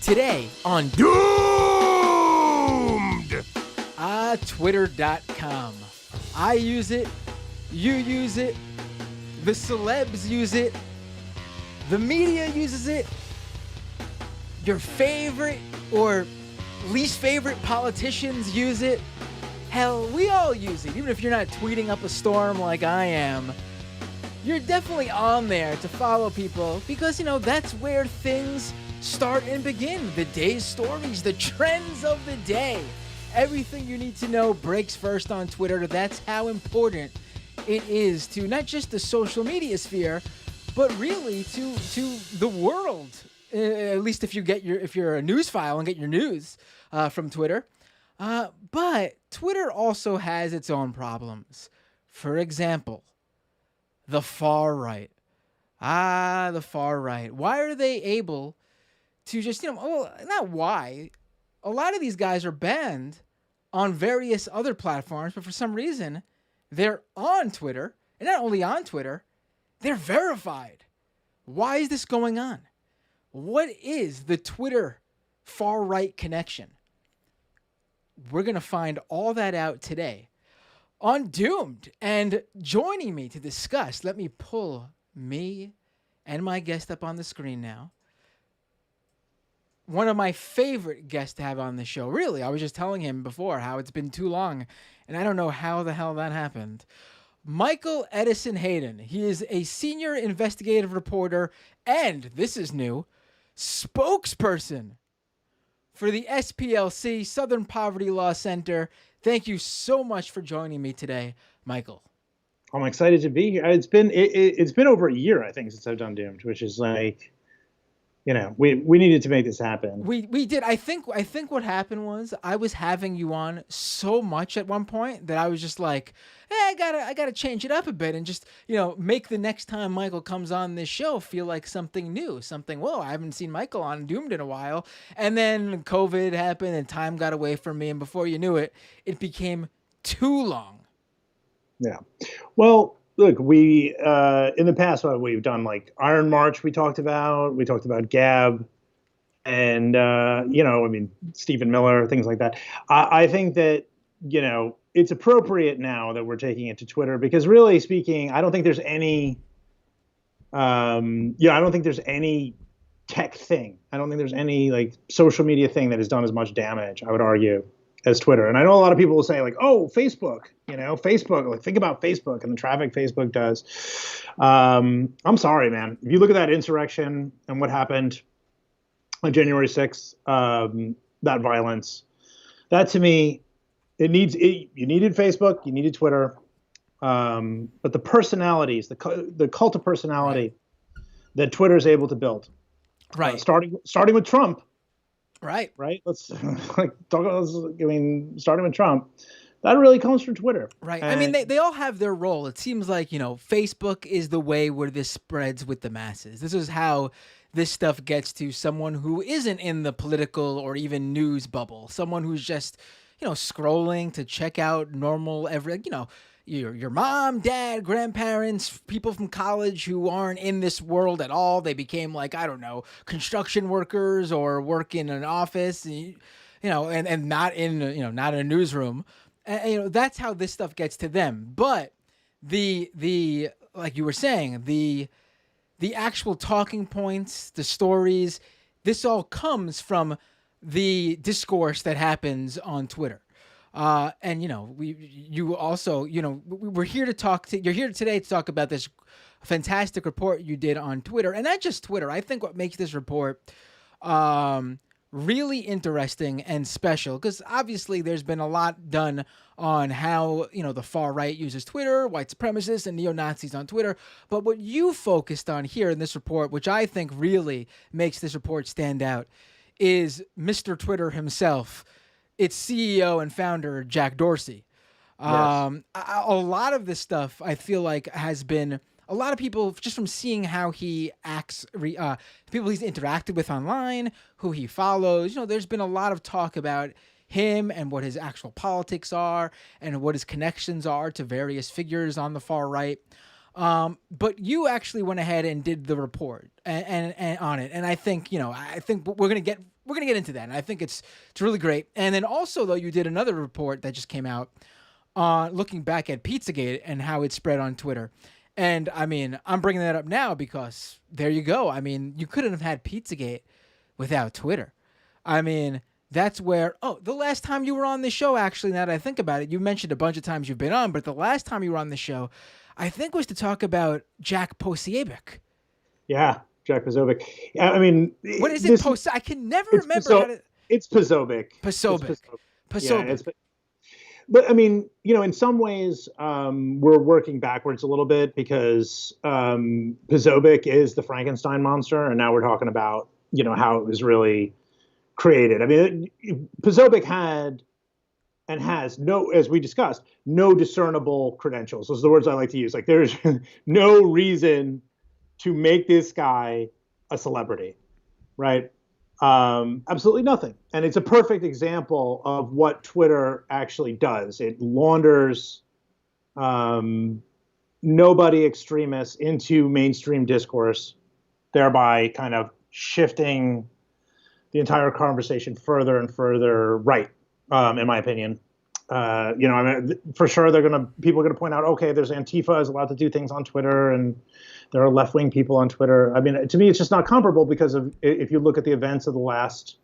Today on Doomed! Twitter.com. I use it, you use it, the celebs use it, the media uses it, your favorite or least favorite politicians use it. Hell, we all use it. Even if you're not tweeting up a storm like I am, you're definitely on there to follow people because, you know, that's where things start and begin. The day's stories, the trends of the day. Everything you need to know breaks first on Twitter. That's how important it is to not just the social media sphere, but really to the world. At least if you're a news file and get your news from Twitter. But Twitter also has its own problems. For example, the far right. The far right. Why are they able to just, not why. A lot of these guys are banned on various other platforms, but for some reason, they're on Twitter. And not only on Twitter, they're verified. Why is this going on? What is the Twitter far right connection? We're going to find all that out today on Doomed. And joining me to discuss, let me pull me and my guest up on the screen now. One of my favorite guests to have on the show. Really, I was just telling him before how it's been too long, and I don't know how the hell that happened. Michael Edison Hayden. He is a senior investigative reporter and, this is new, spokesperson for the SPLC, Southern Poverty Law Center. Thank you so much for joining me today, Michael. I'm excited to be here. It's been over a year, I think, since I've done Doomed, which is like, we needed to make this happen. We did. I think what happened was I was having you on so much at one point that I was just like, hey, I gotta change it up a bit and just, make the next time Michael comes on this show feel like something new, something, whoa, I haven't seen Michael on Doomed in a while. And then COVID happened and time got away from me. And before you knew it, it became too long. Yeah. Well, look, we in the past we've done like Iron March. We talked about Gab, and Stephen Miller, things like that. I think that it's appropriate now that we're taking it to Twitter because, really speaking, I don't think there's any. I don't think there's any tech thing. I don't think there's any like social media thing that has done as much damage, I would argue, as Twitter. And I know a lot of people will say like, oh, Facebook, Facebook, like think about Facebook and the traffic Facebook does. I'm sorry, man. If you look at that insurrection and what happened on January 6th, that violence, that to me, you needed Facebook, you needed Twitter. But the personalities, the cult of personality that Twitter is able to build, right? Starting with Trump. Right. Let's starting with Trump, that really comes from Twitter. Right. And they all have their role. It seems like, Facebook is the way where this spreads with the masses. This is how this stuff gets to someone who isn't in the political or even news bubble. Someone who's just, scrolling to check out normal your mom, dad, grandparents, people from college who aren't in this world at all. They became like, I don't know, construction workers or work in an office, and not in, not in a newsroom. And, that's how this stuff gets to them. But the like you were saying, the actual talking points, the stories, this all comes from the discourse that happens on Twitter. And we're here to you're here today to talk about this fantastic report you did on Twitter, and not just Twitter. I think what makes this report really interesting and special, because obviously there's been a lot done on how, the far right uses Twitter, white supremacists and neo-Nazis on Twitter. But what you focused on here in this report, which I think really makes this report stand out, is Mr. Twitter himself, its CEO and founder, Jack Dorsey. Yes. A lot of this stuff, I feel like, has been a lot of people, just from seeing how he acts, people he's interacted with online, who he follows, there's been a lot of talk about him and what his actual politics are and what his connections are to various figures on the far right. But you actually went ahead and did the report and on it. And I think, we're going to get we're gonna get into that, and I think it's really great. And then also, though, you did another report that just came out on looking back at Pizzagate and how it spread on Twitter. And I mean, I'm bringing that up now because there you go. I mean, you couldn't have had Pizzagate without Twitter. I mean, that's where, the last time you were on the show, actually, now that I think about it, you mentioned a bunch of times you've been on, but the last time you were on the show, I think was to talk about Jack Posobiec. Yeah, Jack Posobiec. I mean, what is it? I can never remember how to. It's Posobiec. Posobiec. Yeah, but I mean, in some ways, we're working backwards a little bit because Posobiec is the Frankenstein monster, and now we're talking about how it was really created. I mean, Posobiec had and has no, as we discussed, no discernible credentials. Those are the words I like to use. Like, there's no reason to make this guy a celebrity, right? Absolutely nothing. And it's a perfect example of what Twitter actually does. It launders nobody extremists into mainstream discourse, thereby kind of shifting the entire conversation further and further right, in my opinion. I mean, for sure, people are gonna point out, okay, there's Antifa is allowed to do things on Twitter, and there are left-wing people on Twitter. I mean, to me, it's just not comparable because of if you look at the events of the last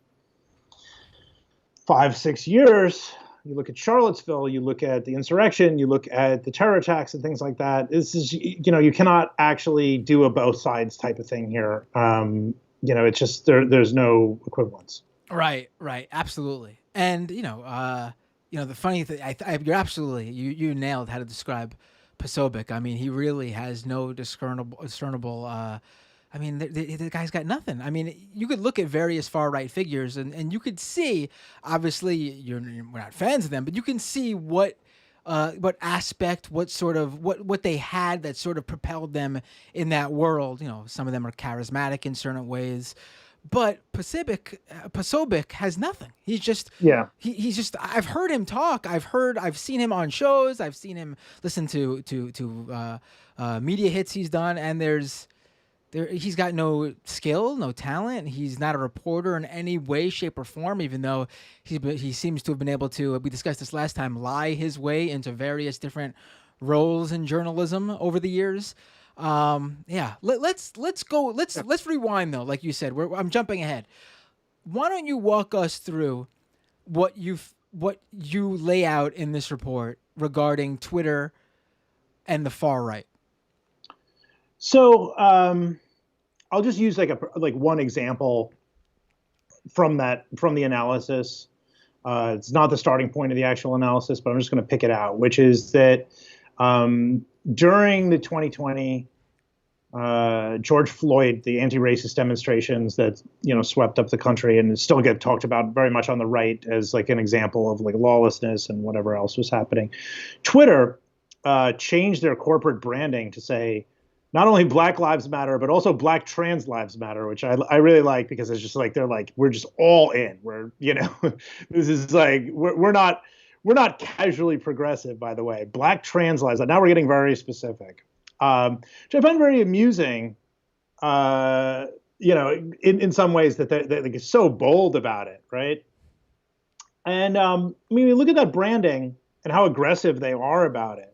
5-6 years, you look at Charlottesville, you look at the insurrection, you look at the terror attacks and things like that. This is, you cannot actually do a both sides type of thing here. It's just there's no equivalence. Right, absolutely. And the funny thing, you're absolutely, you nailed how to describe Posobiec. I mean, he really has no discernible. I mean, the guy's got nothing. I mean, you could look at various far right figures, and you could see. Obviously, we're not fans of them, but you can see what aspect, what they had that sort of propelled them in that world. Some of them are charismatic in certain ways. But Posobiec has nothing. He's just He's just. I've heard him talk. I've seen him on shows. I've seen him listen to media hits he's done. And he's got no skill, no talent. He's not a reporter in any way, shape, or form. Even though he seems to have been able to. We discussed this last time. Lie his way into various different roles in journalism over the years. Let's go. Let's rewind though. Like you said, I'm jumping ahead. Why don't you walk us through what you lay out in this report regarding Twitter and the far right? So I'll just use like one example from the analysis. It's not the starting point of the actual analysis, but I'm just going to pick it out, which is that during the 2020 George Floyd, the anti-racist demonstrations that swept up the country and still get talked about very much on the right as like an example of like lawlessness and whatever else was happening, Twitter changed their corporate branding to say not only Black Lives Matter but also Black Trans Lives Matter, which I really like because it's just like they're like, we're just all in. We're this is like we're not casually progressive, by the way. Black Trans Lives. Now we're getting very specific. Which I find very amusing, in some ways that they're like so bold about it, right? And I mean, you look at that branding and how aggressive they are about it.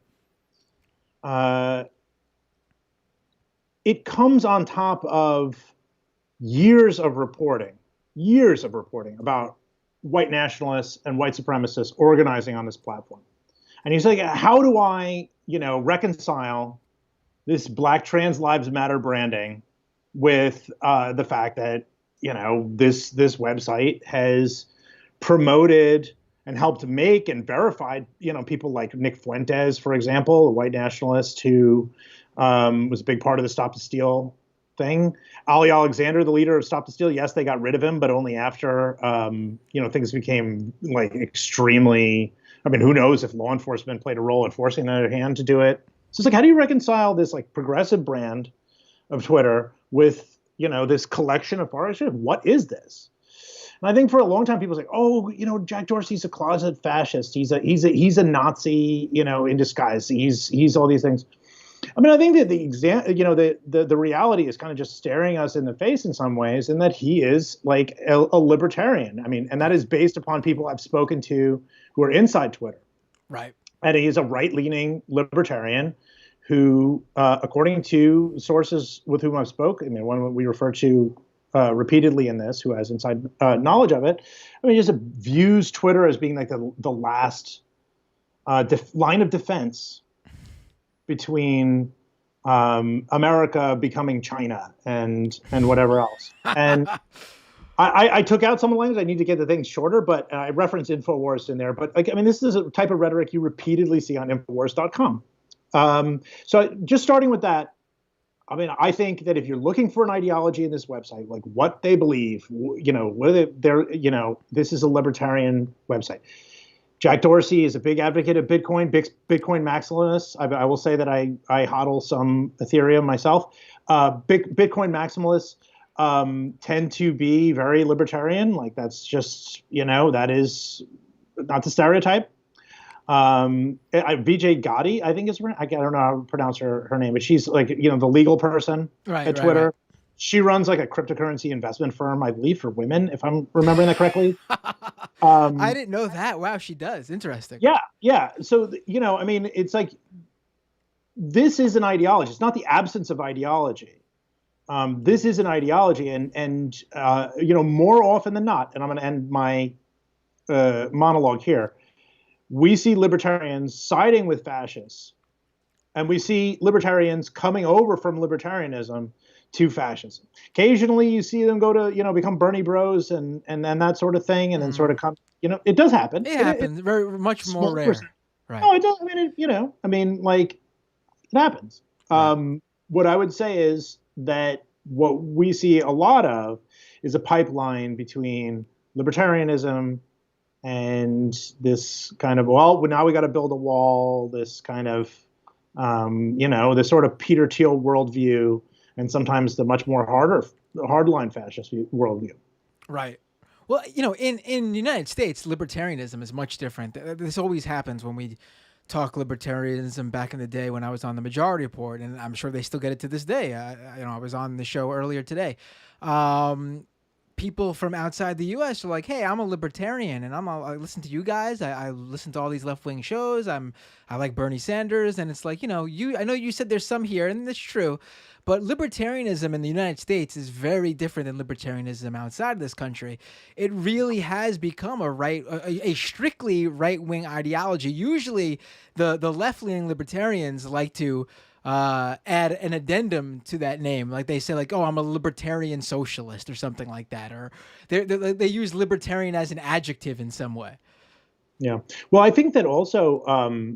It comes on top of years of reporting about white nationalists and white supremacists organizing on this platform. And he's like, how do I, reconcile this Black Trans Lives Matter branding with the fact that, this website has promoted and helped make and verified, people like Nick Fuentes, for example, a white nationalist who was a big part of the Stop the Steal thing. Ali Alexander, the leader of Stop the Steal, yes, they got rid of him, but only after, things became like extremely, I mean, who knows if law enforcement played a role in forcing their hand to do it. So it's like, how do you reconcile this like progressive brand of Twitter with, this collection of far right shit? What is this? And I think for a long time, people say, oh, Jack Dorsey's a closet fascist. He's a Nazi, in disguise. He's all these things. I mean, I think that the reality is kind of just staring us in the face in some ways, and that he is like a libertarian. I mean, and that is based upon people I've spoken to who are inside Twitter. Right. And he is a right-leaning libertarian who, according to sources with whom I've spoken, I mean, one we refer to repeatedly in this, who has inside knowledge of it, I mean, just views Twitter as being like the last line of defense between America becoming China and whatever else. And I took out some of the language. I need to get the things shorter, but I reference InfoWars in there. But like, I mean, this is a type of rhetoric you repeatedly see on Infowars.com. So just starting with that, I mean, I think that if you're looking for an ideology in this website, like what they believe, whether this is a libertarian website. Jack Dorsey is a big advocate of Bitcoin, Bitcoin maximalists. I will say that I hodl some Ethereum myself. Bitcoin maximalists tend to be very libertarian. Like that's just, that is not the stereotype. Vijay Gandhi, I think is her. I don't know how to pronounce her name, but she's like, the legal person at Twitter. Right. She runs like a cryptocurrency investment firm, I believe, for women, if I'm remembering that correctly. I didn't know that. Wow, she does. Interesting. Yeah. So, I mean, it's like, this is an ideology. It's not the absence of ideology. This is an ideology, and more often than not, and I'm going to end my monologue here, we see libertarians siding with fascists, and we see libertarians coming over from libertarianism to fascism. Occasionally, you see them go to, become Bernie Bros and then that sort of thing, and then sort of come, it does happen. It happens very much more rare. Right. No, it does. I mean, it happens. Right. What I would say is that what we see a lot of is a pipeline between libertarianism and this kind of, now we got to build a wall, this kind of, this sort of Peter Thiel worldview, and sometimes the much more hardline fascist worldview. Right. Well, in the United States, libertarianism is much different. This always happens when we talk libertarianism back in the day when I was on the Majority Report, and I'm sure they still get it to this day. I was on the show earlier today. People from outside the U.S. are like, hey, I'm a libertarian, and I listen to you guys. I listen to all these left-wing shows. I like Bernie Sanders, and it's like, I know you said there's some here, and that's true, but libertarianism in the United States is very different than libertarianism outside of this country. It really has become a strictly right-wing ideology. Usually, the left-leaning libertarians like to add an addendum to that name, like they say, like, "Oh, I'm a libertarian socialist" or something like that, or they use libertarian as an adjective in some way. Yeah, well, I think that also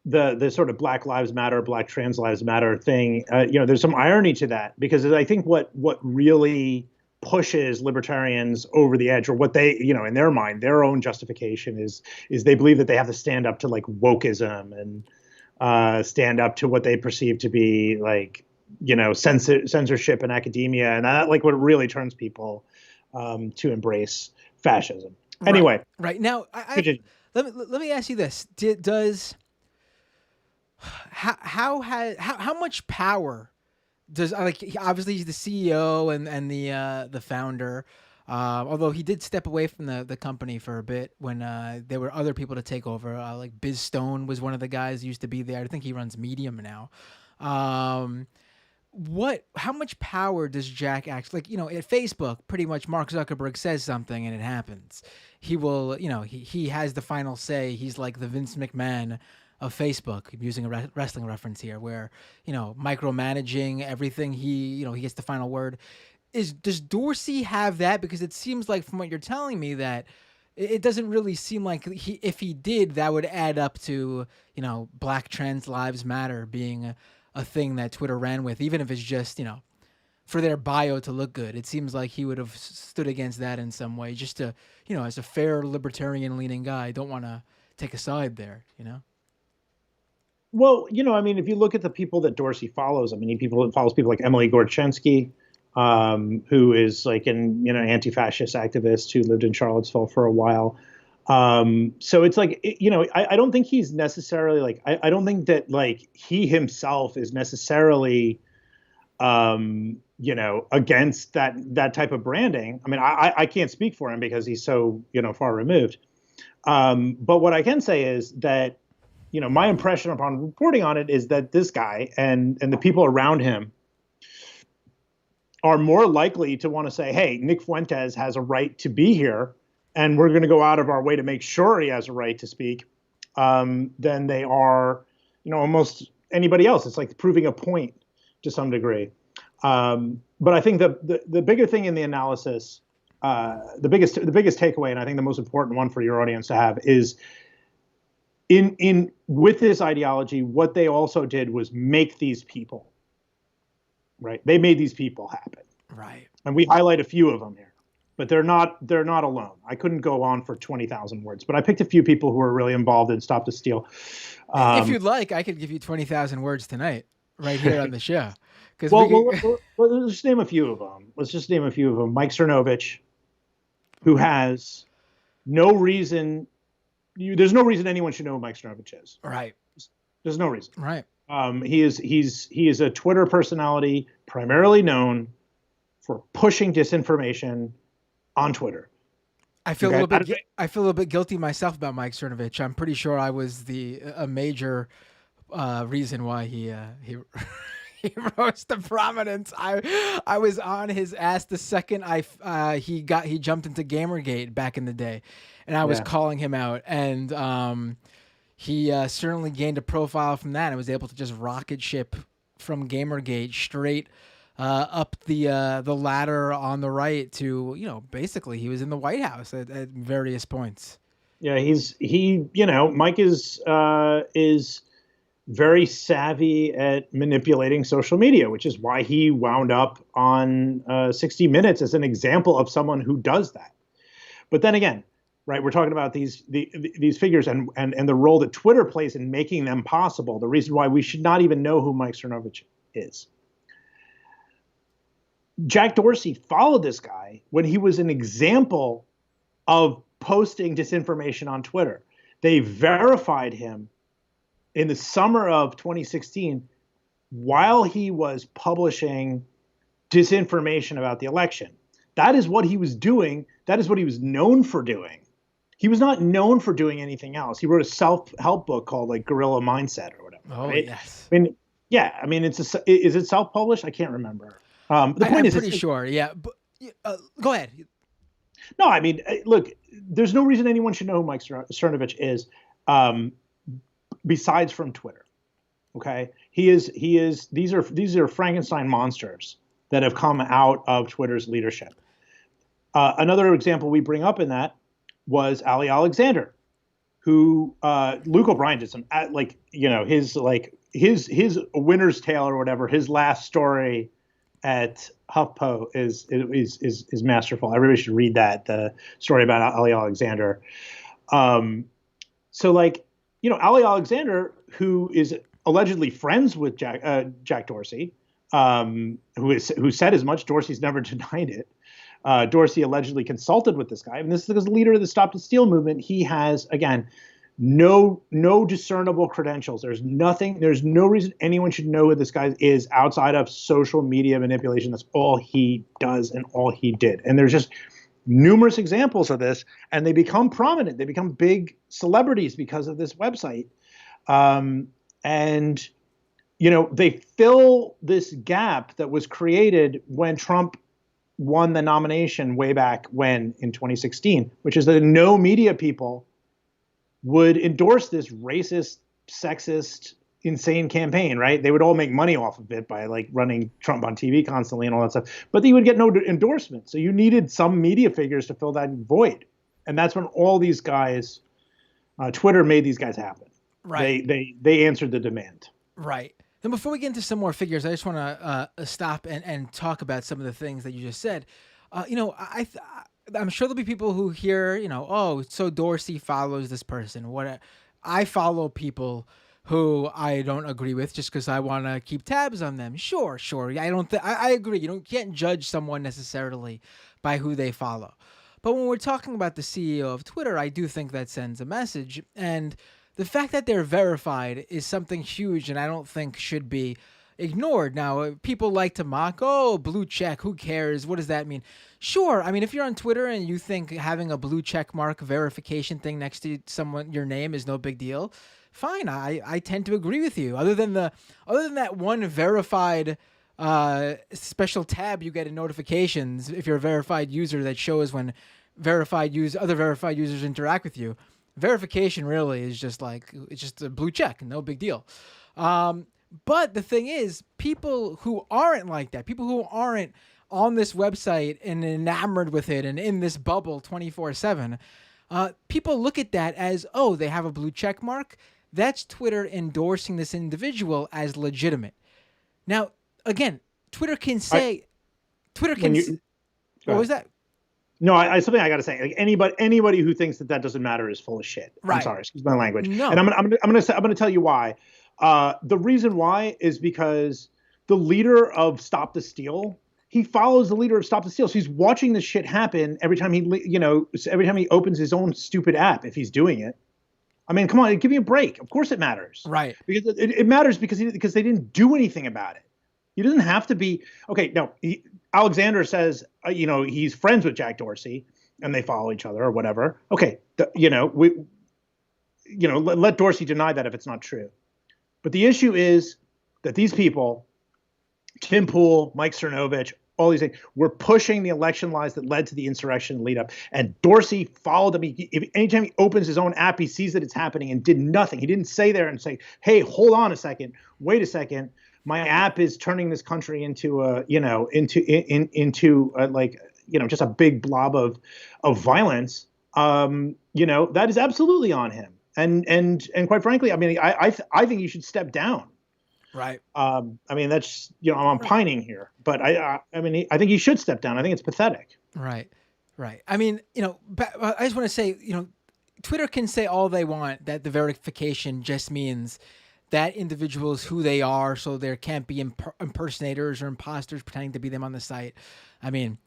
the sort of Black Lives Matter, Black Trans Lives Matter thing, there's some irony to that, because I think what really pushes libertarians over the edge, or what they, in their mind, their own justification is they believe that they have to stand up to like wokeism and stand up to what they perceive to be like, censorship in academia, and that like what really turns people to embrace fascism. Anyway, right now, let me ask you this: how much power does, like, obviously he's the CEO and the founder. Although he did step away from the company for a bit when there were other people to take over. Like Biz Stone was one of the guys who used to be there. I think he runs Medium now. How much power does Jack actually, at Facebook, pretty much Mark Zuckerberg says something and it happens. He will, he has the final say. He's like the Vince McMahon of Facebook. I'm using a wrestling reference here, where, micromanaging everything. He gets the final word. Does Dorsey have that? Because it seems like, from what you're telling me, that it doesn't really seem like if he did, that would add up to, Black Trans Lives Matter being a thing that Twitter ran with, even if it's just, for their bio to look good. It seems like he would have stood against that in some way, just to, as a fair libertarian leaning guy, don't want to take a side there, Well, if you look at the people that Dorsey follows, he follows people like Emily Gorchensky, who is like an anti-fascist activist who lived in Charlottesville for a while. So it's like, I don't think he's necessarily like, I don't think that like he himself is necessarily, against that type of branding. I mean, I can't speak for him because he's so, far removed. But what I can say is that, my impression upon reporting on it is that this guy and the people around him are more likely to want to say, hey, Nick Fuentes has a right to be here, and we're going to go out of our way to make sure he has a right to speak, than they are, almost anybody else. It's like proving a point to some degree. But I think the bigger thing in the analysis, the biggest takeaway, and I think the most important one for your audience to have is in with this ideology, what they also did was make these people, right? They made these people happen. Right. And we highlight a few of them here, but they're not alone. I couldn't go on for 20,000 words, but I picked a few people who are really involved in Stop the Steal. If you'd like, I could give you 20,000 words tonight right here on the show. Let's just name a few of them. Mike Cernovich, who has no reason. There's no reason anyone should know who Mike Cernovich is. Right. There's no reason. Right. He is a Twitter personality primarily known for pushing disinformation on Twitter. I feel a little bit guilty myself about Mike Cernovich. I'm pretty sure I was a major reason why he he rose to prominence. I was on his ass the second he jumped into Gamergate back in the day, and I was calling him out, and he certainly gained a profile from that. I was able to just rocket ship from Gamergate straight up the ladder on the right to, basically he was in the White House at various points. Yeah, Mike is very savvy at manipulating social media, which is why he wound up on 60 Minutes as an example of someone who does that. But then again, right, we're talking about these figures and the role that Twitter plays in making them possible. The reason why we should not even know who Mike Cernovich is. Jack Dorsey followed this guy when he was an example of posting disinformation on Twitter. They verified him in the summer of 2016 while he was publishing disinformation about the election. That is what he was doing. That is what he was known for doing. He was not known for doing anything else. He wrote a self-help book called like Guerrilla Mindset or whatever. Oh, right? yes. I mean, is it self-published? I can't remember. The point I'm pretty sure. Yeah. But, go ahead. No, I mean, look, there's no reason anyone should know who Mike Cernovich is, besides from Twitter. Okay. These are Frankenstein monsters that have come out of Twitter's leadership. Another example we bring up in that was Ali Alexander, who Luke O'Brien did some his winner's tale or whatever. His last story at HuffPo is masterful. Everybody should read that, the story about Ali Alexander. So Ali Alexander, who is allegedly friends with Jack Dorsey, who said as much. Dorsey's never denied it. Dorsey allegedly consulted with this guy. And this is because the leader of the Stop the Steal movement, he has, again, no discernible credentials. There's no reason anyone should know who this guy is outside of social media manipulation. That's all he does and all he did. And there's just numerous examples of this, and they become prominent. They become big celebrities because of this website. And they fill this gap that was created when Trump won the nomination way back when in 2016, which is that no media people would endorse this racist, sexist, insane campaign, right? They would all make money off of it by running Trump on TV constantly and all that stuff, but they would get no endorsement. So you needed some media figures to fill that void. And that's when all these guys, Twitter made these guys happen. Right. They answered the demand. Right. Then before we get into some more figures, I just want to stop and talk about some of the things that you just said. I'm sure there'll be people who hear, oh, so Dorsey follows this person. I follow people who I don't agree with just because I want to keep tabs on them. Sure. I agree. You can't judge someone necessarily by who they follow. But when we're talking about the CEO of Twitter, I do think that sends a message. And the fact that they're verified is something huge and I don't think should be ignored. Now, people like to mock, oh, blue check, who cares? What does that mean? Sure. I mean, if you're on Twitter and you think having a blue check mark verification thing next to someone, your name is no big deal, fine. I tend to agree with you. Other than that one verified special tab you get in notifications if you're a verified user that shows when other verified users interact with you. Verification really is just like, it's just a blue check, no big deal. But the thing is, people who aren't like that, people who aren't on this website and enamored with it and in this bubble 24/7, people look at that as, oh, they have a blue check mark. That's Twitter endorsing this individual as legitimate. Now, again, Twitter can say, what was that? No, I something I got to say. Like anybody who thinks that doesn't matter is full of shit. Right. I'm sorry, excuse my language. No. And I'm gonna tell you why. The reason why is because the leader of Stop the Steal, he follows the leader of Stop the Steal. So he's watching this shit happen every time every time he opens his own stupid app, if he's doing it. I mean, come on, give me a break. Of course it matters. Right. Because it matters because they didn't do anything about it. He doesn't have to be okay. No, Alexander says, he's friends with Jack Dorsey and they follow each other or whatever. Okay. Let Dorsey deny that if it's not true. But the issue is that these people, Tim Pool, Mike Cernovich, all these things, were pushing the election lies that led to the insurrection lead up. And Dorsey followed them. Anytime he opens his own app, he sees that it's happening and did nothing. He didn't say there and say, hey, hold on a second. Wait a second. My app is turning this country into just a big blob of violence. That is absolutely on him. And quite frankly, I mean, I think you should step down. Right. I mean, that's, I'm pining here, but I think he should step down. I think it's pathetic. Right. Right. I mean, I just want to say, Twitter can say all they want that the verification just means that individual is who they are, so there can't be impersonators or imposters pretending to be them on the site. I mean,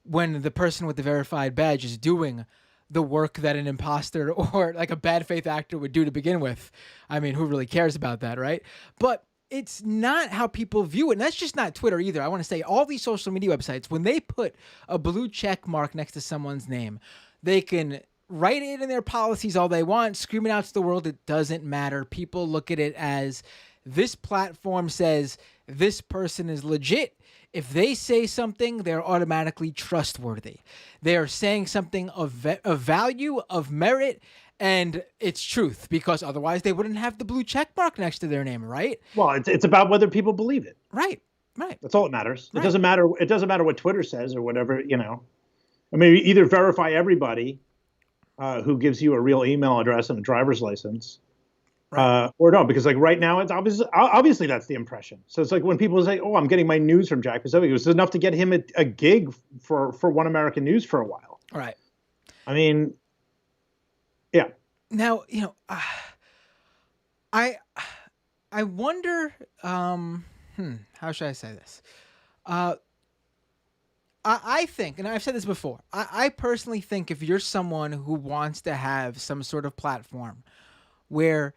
when the person with the verified badge is doing the work that an imposter or like a bad faith actor would do to begin with, I mean, who really cares about that, right? But it's not how people view it. And that's just not Twitter either. I want to say all these social media websites, when they put a blue check mark next to someone's name, they can write it in their policies all they want, scream it out to the world. It doesn't matter. People look at it as this platform says this person is legit. If they say something, they're automatically trustworthy. They are saying something of value, of merit, and it's truth, because otherwise they wouldn't have the blue check mark next to their name, right? Well, it's about whether people believe it. Right. Right. That's all that matters. Right. It doesn't matter. It doesn't matter what Twitter says or whatever, I mean, either verify everybody who gives you a real email address and a driver's license, right. Or no, because like right now it's obviously that's the impression. So it's like when people say, "Oh, I'm getting my news from Jack Pizzagate," it was enough to get him a gig for One American News for a while. Right. I mean, yeah. Now I wonder. How should I say this? I think, and I've said this before, I personally think if you're someone who wants to have some sort of platform where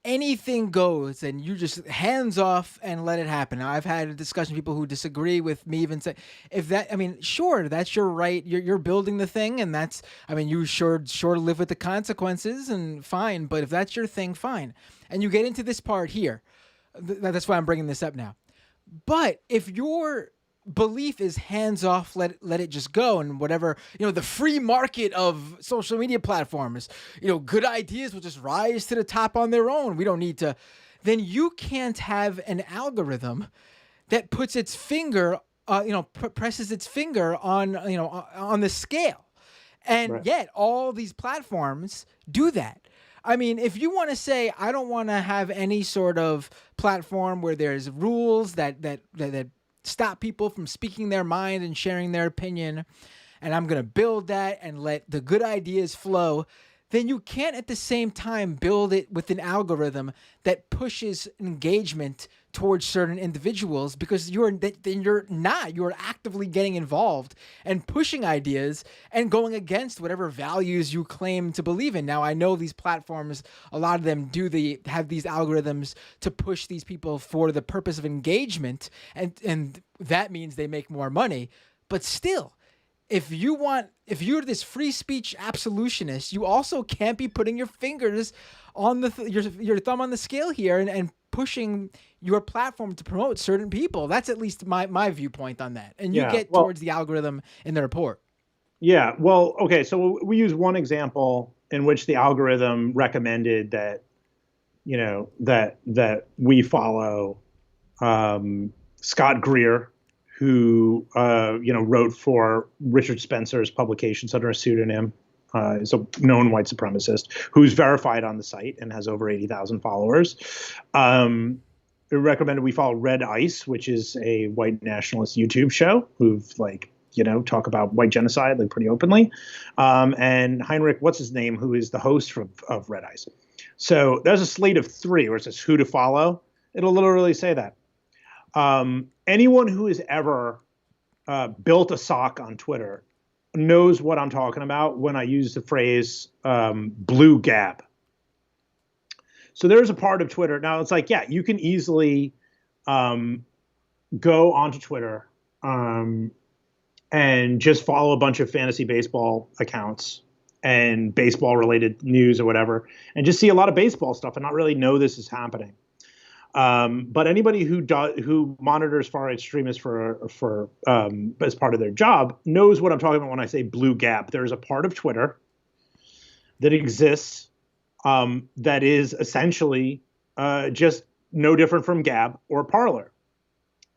anything goes and you just hands off and let it happen. Now, I've had a discussion with people who disagree with me, even say, sure, that's your right. You're building the thing, and you sure live with the consequences, and fine. But if that's your thing, fine. And you get into this part here. That's why I'm bringing this up now. But if your belief is hands off, let it just go, and whatever, the free market of social media platforms, good ideas will just rise to the top on their own. We don't need to. Then you can't have an algorithm that puts its finger, presses its finger on the scale, and right. Yet all these platforms do that. I mean, if you want to say, I don't want to have any sort of platform where there's rules that stop people from speaking their mind and sharing their opinion, and I'm going to build that and let the good ideas flow, then you can't at the same time build it with an algorithm that pushes engagement towards certain individuals, because you're actively getting involved and pushing ideas and going against whatever values you claim to believe in. Now, I know these platforms, a lot of them have these algorithms to push these people for the purpose of engagement, and that means they make more money. But still, if you're this free speech absolutionist, you also can't be putting your fingers on your thumb on the scale here and pushing your platform to promote certain people. That's at least my viewpoint on that. And you get towards the algorithm in the report. Yeah. Well, okay. So we use one example in which the algorithm recommended that, that we follow Scott Greer, who wrote for Richard Spencer's publications under a pseudonym, is a known white supremacist who's verified on the site and has over 80,000 followers. It recommended we follow Red Ice, which is a white nationalist YouTube show who've talk about white genocide pretty openly. And Heinrich, what's his name, who is the host of Red Ice. So there's a slate of 3 where it says who to follow. It'll literally say that. Anyone who has ever built a sock on Twitter knows what I'm talking about when I use the phrase blue gab. So there's a part of Twitter. Now it's like, yeah, you can easily go onto Twitter and just follow a bunch of fantasy baseball accounts and baseball related news or whatever, and just see a lot of baseball stuff and not really know this is happening. But anybody who monitors far right extremists for as part of their job knows what I'm talking about when I say blue gap. There's a part of Twitter that exists that is essentially just no different from Gab or Parler.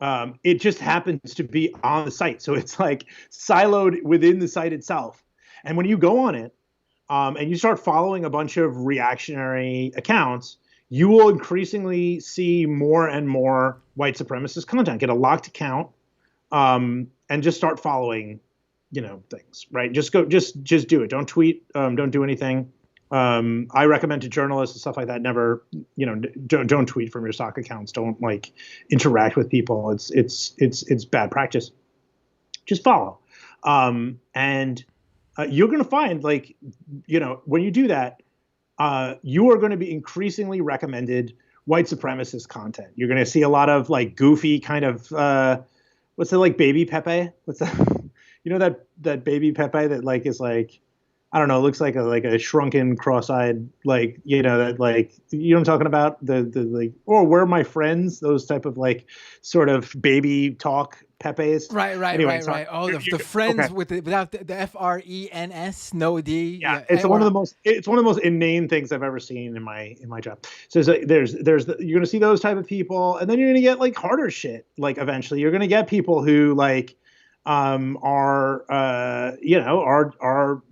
It just happens to be on the site, so it's like siloed within the site itself. And when you go on it and you start following a bunch of reactionary accounts, you will increasingly see more and more white supremacist content. Get a locked account and just start following, things. Right? Just do it. Don't tweet. Don't do anything. I recommend to journalists and stuff like that, never, don't tweet from your stock accounts. Don't interact with people. It's bad practice. Just follow. And you're going to find when you do that, you are going to be increasingly recommended white supremacist content. You're going to see a lot of goofy kind of, what's it, baby Pepe? What's that? That baby Pepe that is I don't know, looks like a shrunken, cross-eyed, that you know what I'm talking about? The or where are my friends? Those type of sort of baby talk Pepes. Right. Oh, the friends okay. Without the FRENS, no D. Yeah, it's one of the most inane things I've ever seen in my job. So there's you're gonna see those type of people, and then you're gonna get harder shit. Eventually, you're gonna get people who are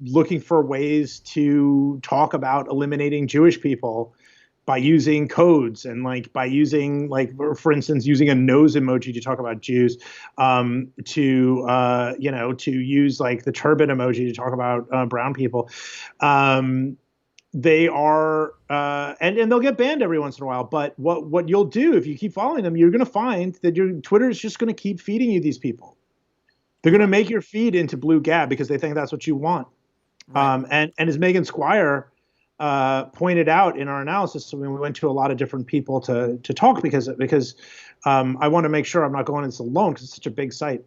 looking for ways to talk about eliminating Jewish people by using codes and by using for instance, using a nose emoji to talk about Jews, to use the turban emoji to talk about brown people. They are and they'll get banned every once in a while. But what you'll do if you keep following them, you're going to find that your Twitter is just going to keep feeding you these people. They're going to make your feed into blue gab because they think that's what you want. Right. And as Megan Squire pointed out in our analysis, we went to a lot of different people to talk because I want to make sure I'm not going into this alone because it's such a big site.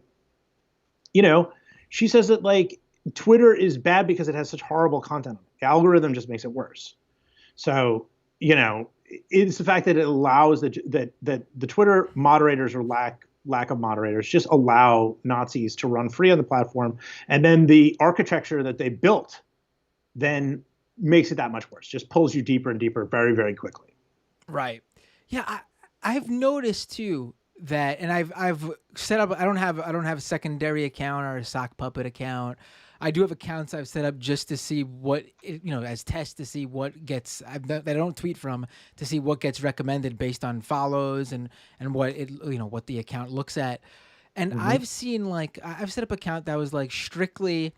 She says that Twitter is bad because it has such horrible content. The algorithm just makes it worse. So, it's the fact that it allows that the Twitter moderators or lack of moderators just allow Nazis to run free on the platform. And then the architecture that they built then makes it that much worse, just pulls you deeper and deeper very, very quickly. Right. Yeah. I've noticed too that, and I've set up, I don't have a secondary account or a sock puppet account. I do have accounts I've set up just to see what, as tests to see what gets, that I don't tweet from, to see what gets recommended based on follows and what what the account looks at. And I've seen I've set up an account that was strictly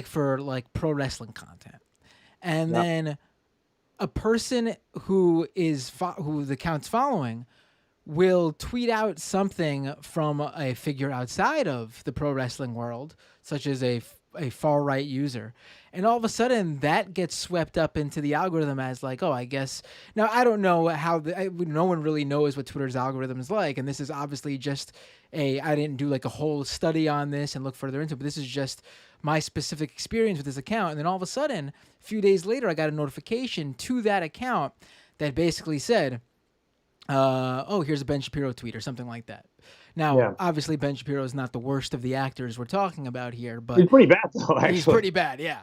for pro wrestling content. and Yeah. then a person who who the account's following will tweet out something from a figure outside of the pro wrestling world, such as a far right user. And all of a sudden that gets swept up into the algorithm as like, oh, I guess now I don't know how no one really knows what Twitter's algorithm is like. And this is obviously just I didn't do like a whole study on this and look further into it, but this is just my specific experience with this account. And then all of a sudden, a few days later, I got a notification to that account that basically said, oh, here's a Ben Shapiro tweet or something like that. Now, Yeah. obviously, Ben Shapiro is not the worst of the actors we're talking about here, but He's pretty bad, though, actually. he's pretty bad, yeah.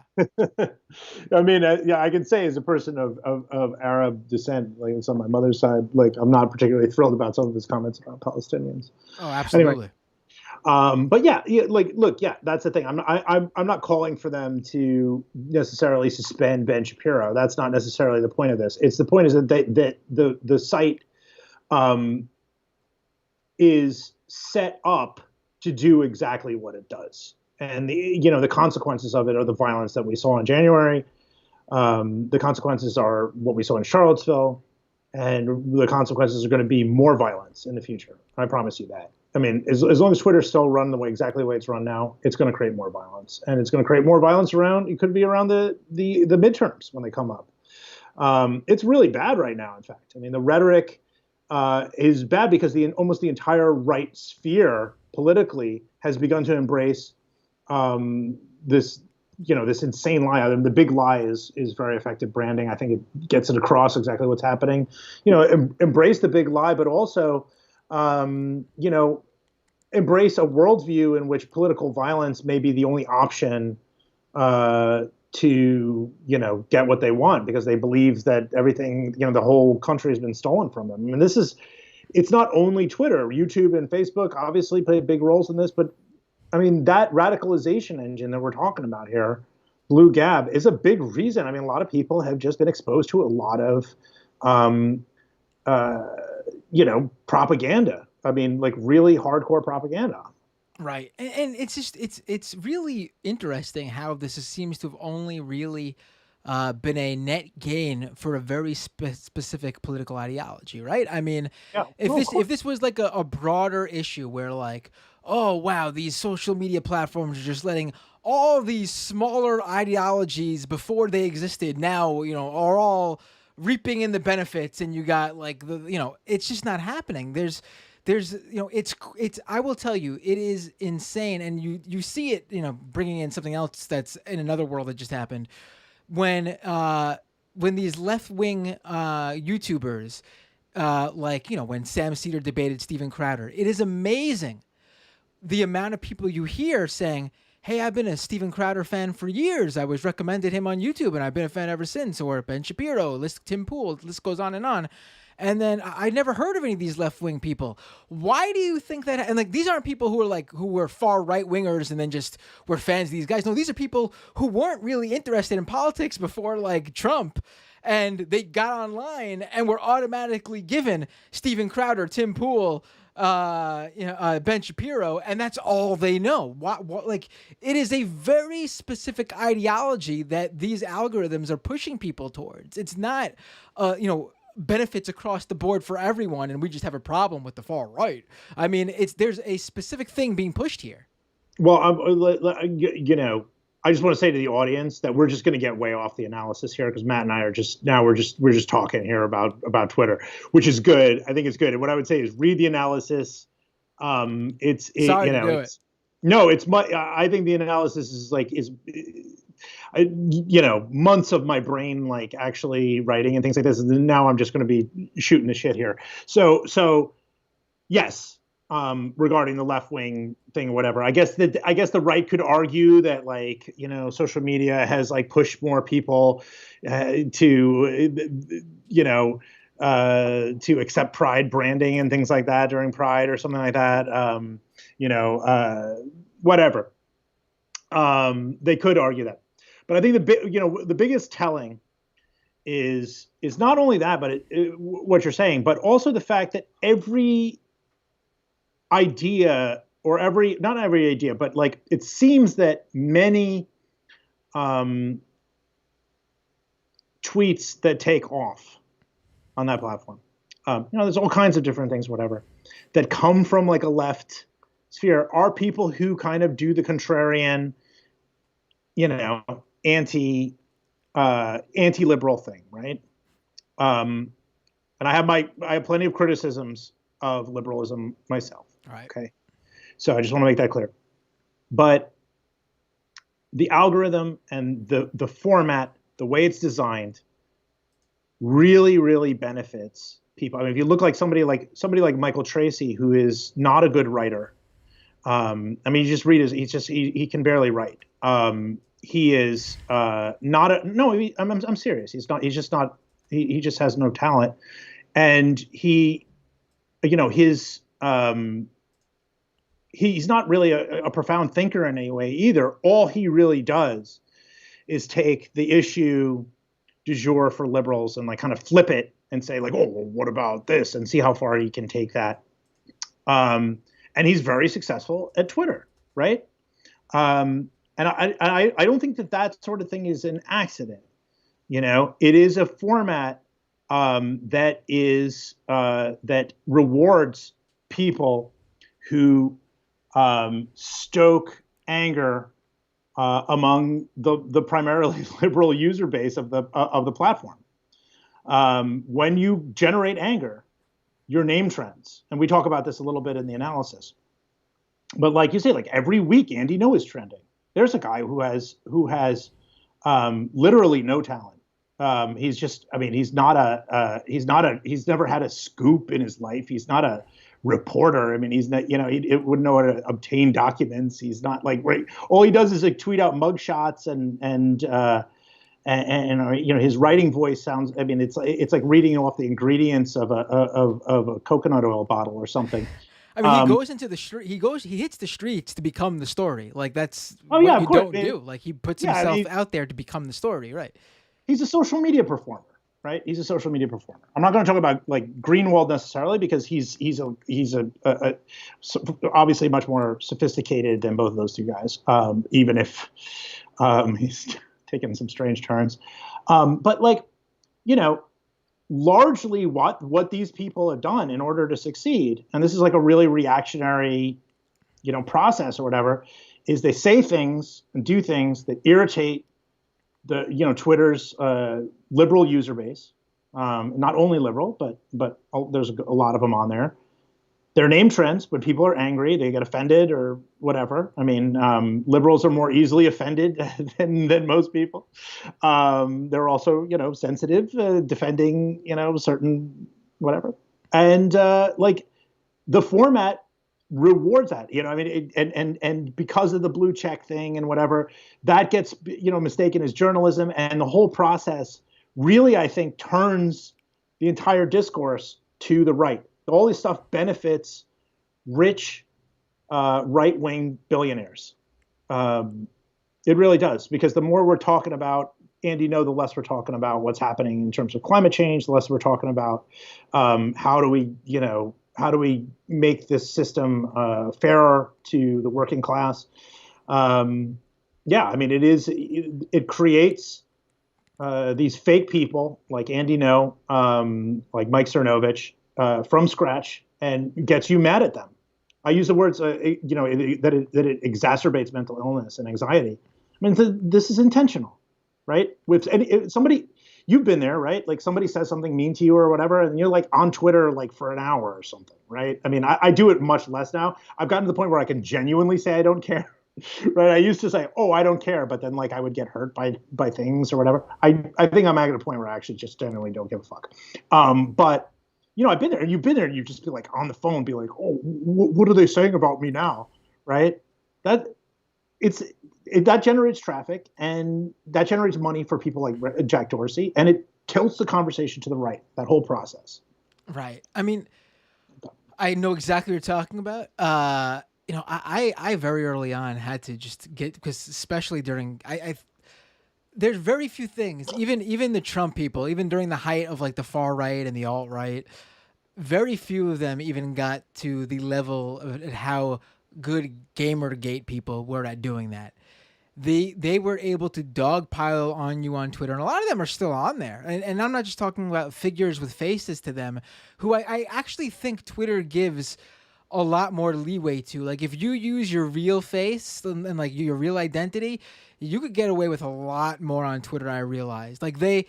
I mean, yeah, I can say as a person of Arab descent, like it's on my mother's side, like I'm not particularly thrilled about some of his comments about Palestinians. Oh, absolutely. Anyway, but yeah, like, look, yeah, that's the thing. I'm not calling for them to necessarily suspend Ben Shapiro. That's not necessarily the point of this. It's the point is that the site is set up to do exactly what it does, and the consequences of it are the violence that we saw in January. The consequences are what we saw in Charlottesville, and the consequences are going to be more violence in the future. I promise you that. I mean, as long as Twitter's still run exactly the way it's run now, it's going to create more violence, and it's going to create more violence it could be around the midterms when they come up. It's really bad right now. In fact, I mean, the rhetoric is bad because almost the entire right sphere politically has begun to embrace this insane lie. I mean, the big lie is very effective branding. I think it gets it across exactly what's happening. Embrace the big lie, but also embrace a worldview in which political violence may be the only option to get what they want, because they believe that everything, the whole country has been stolen from them. I mean, it's not only Twitter. YouTube and Facebook obviously play big roles in this, but I mean, that radicalization engine that we're talking about here, Blue Gab, is a big reason. I mean, a lot of people have just been exposed to a lot of propaganda. I mean, like really hardcore propaganda. Right. And it's just, it's really interesting how this seems to have only really been a net gain for a very specific political ideology, right? I mean, Yeah. if this was like a broader issue where like, oh, wow, these social media platforms are just letting all these smaller ideologies before they existed now, are all reaping in the benefits, and you got like it's just not happening. There's it's I will tell you, it is insane, and you see it, bringing in something else that's in another world that just happened when these left-wing YouTubers when Sam Cedar debated Steven Crowder. It is amazing the amount of people you hear saying, hey, I've been a Steven Crowder fan for years. I was recommended him on YouTube, and I've been a fan ever since. Or Ben Shapiro, Tim Pool, the list goes on and on. And then I never heard of any of these left-wing people. Why do you think that? And like, these aren't people who were far right-wingers and then just were fans of these guys. No, these are people who weren't really interested in politics before like Trump. And they got online and were automatically given Steven Crowder, Tim Pool, Ben Shapiro, and that's all they know. Like, it is a very specific ideology that these algorithms are pushing people towards. It's not, benefits across the board for everyone, and we just have a problem with the far right. I mean, there's a specific thing being pushed here. Well, I just want to say to the audience that we're just going to get way off the analysis here, because Matt and I are we're just talking here about Twitter, which is good. I think it's good. And what I would say is read the analysis. I think the analysis is months of my brain like actually writing and things like this, and then now I'm just going to be shooting the shit here. So yes. Regarding the left wing thing or whatever, I guess the right could argue that social media has like pushed more people to accept Pride branding and things like that during Pride or something like that. Whatever. They could argue that, but I think the biggest telling is not only that, but what you're saying, but also the fact that every idea, or not every idea, but like it seems that many tweets that take off on that platform. There's all kinds of different things, whatever, that come from like a left sphere are people who kind of do the contrarian, anti-liberal thing, right? And I have plenty of criticisms of liberalism myself. All right. Okay, so I just want to make that clear. But the algorithm and the format, the way it's designed, really, really benefits people. I mean, if you look like somebody like Michael Tracy, who is not a good writer. I mean, you just read he can barely write. He is not a no. I'm serious. He's not. He's just not. He just has no talent, and he's not really a profound thinker in any way either. All he really does is take the issue du jour for liberals and like kind of flip it and say like, oh, well, what about this, and see how far he can take that. And he's very successful at Twitter, right? And I don't think that sort of thing is an accident. It is a format that rewards people who stoke anger among the primarily liberal user base of the platform. When you generate anger, your name trends, and we talk about this a little bit in the analysis. But like you say, like every week, Andy No is trending. There's a guy who has literally no talent. He's never had a scoop in his life. He's not a reporter. I mean, he's not, he wouldn't know how to obtain documents. He's not like, right. All he does is like tweet out mugshots and his writing voice sounds, I mean, it's like reading off the ingredients of a coconut oil bottle or something. I mean, he goes into the street. He hits the streets to become the story. Like that's what you don't do. Like he puts himself out there to become the story, right? He's a social media performer, right? He's a social media performer. I'm not going to talk about like Greenwald necessarily because he's obviously much more sophisticated than both of those two guys. Even if he's taken some strange turns, but like largely what these people have done in order to succeed, and this is like a really reactionary, process or whatever, is they say things and do things that irritate the, Twitter's liberal user base. Not only liberal, but there's a lot of them on there. Their name trends, but people are angry, they get offended or whatever. I mean, liberals are more easily offended than most people. They're also, sensitive, defending, certain whatever. And like the format rewards that, I mean, and because of the blue check thing and whatever, that gets, mistaken as journalism. And the whole process really, I think, turns the entire discourse to the right. All this stuff benefits rich right-wing billionaires. It really does, because the more we're talking about Andy No, the less we're talking about what's happening in terms of climate change, the less we're talking about how do we make this system fairer to the working class. I mean, it creates these fake people like Andy No, like Mike Cernovich, from scratch, and gets you mad at them. I use the words, that it exacerbates mental illness and anxiety. I mean, this is intentional, right? With somebody, you've been there, right? Like somebody says something mean to you or whatever, and you're like on Twitter like for an hour or something, right? I mean, I do it much less now. I've gotten to the point where I can genuinely say I don't care. Right. I used to say, oh, I don't care. But then like I would get hurt by things or whatever. I think I'm at a point where I actually just genuinely don't give a fuck. But I've been there, and you've been there, and you just be like on the phone, be like, oh, what are they saying about me now? Right. That generates traffic, and that generates money for people like Jack Dorsey, and it tilts the conversation to the right, that whole process. Right. I mean, I know exactly what you're talking about. I very early on had to just get, because especially during, there's very few things, even the Trump people, even during the height of like the far right and the alt right, very few of them even got to the level of how good Gamergate people were at doing that. they were able to dogpile on you on Twitter, and a lot of them are still on there. And I'm not just talking about figures with faces to them, who I actually think Twitter gives a lot more leeway to. Like if you use your real face and like your real identity, you could get away with a lot more on Twitter. I realized like they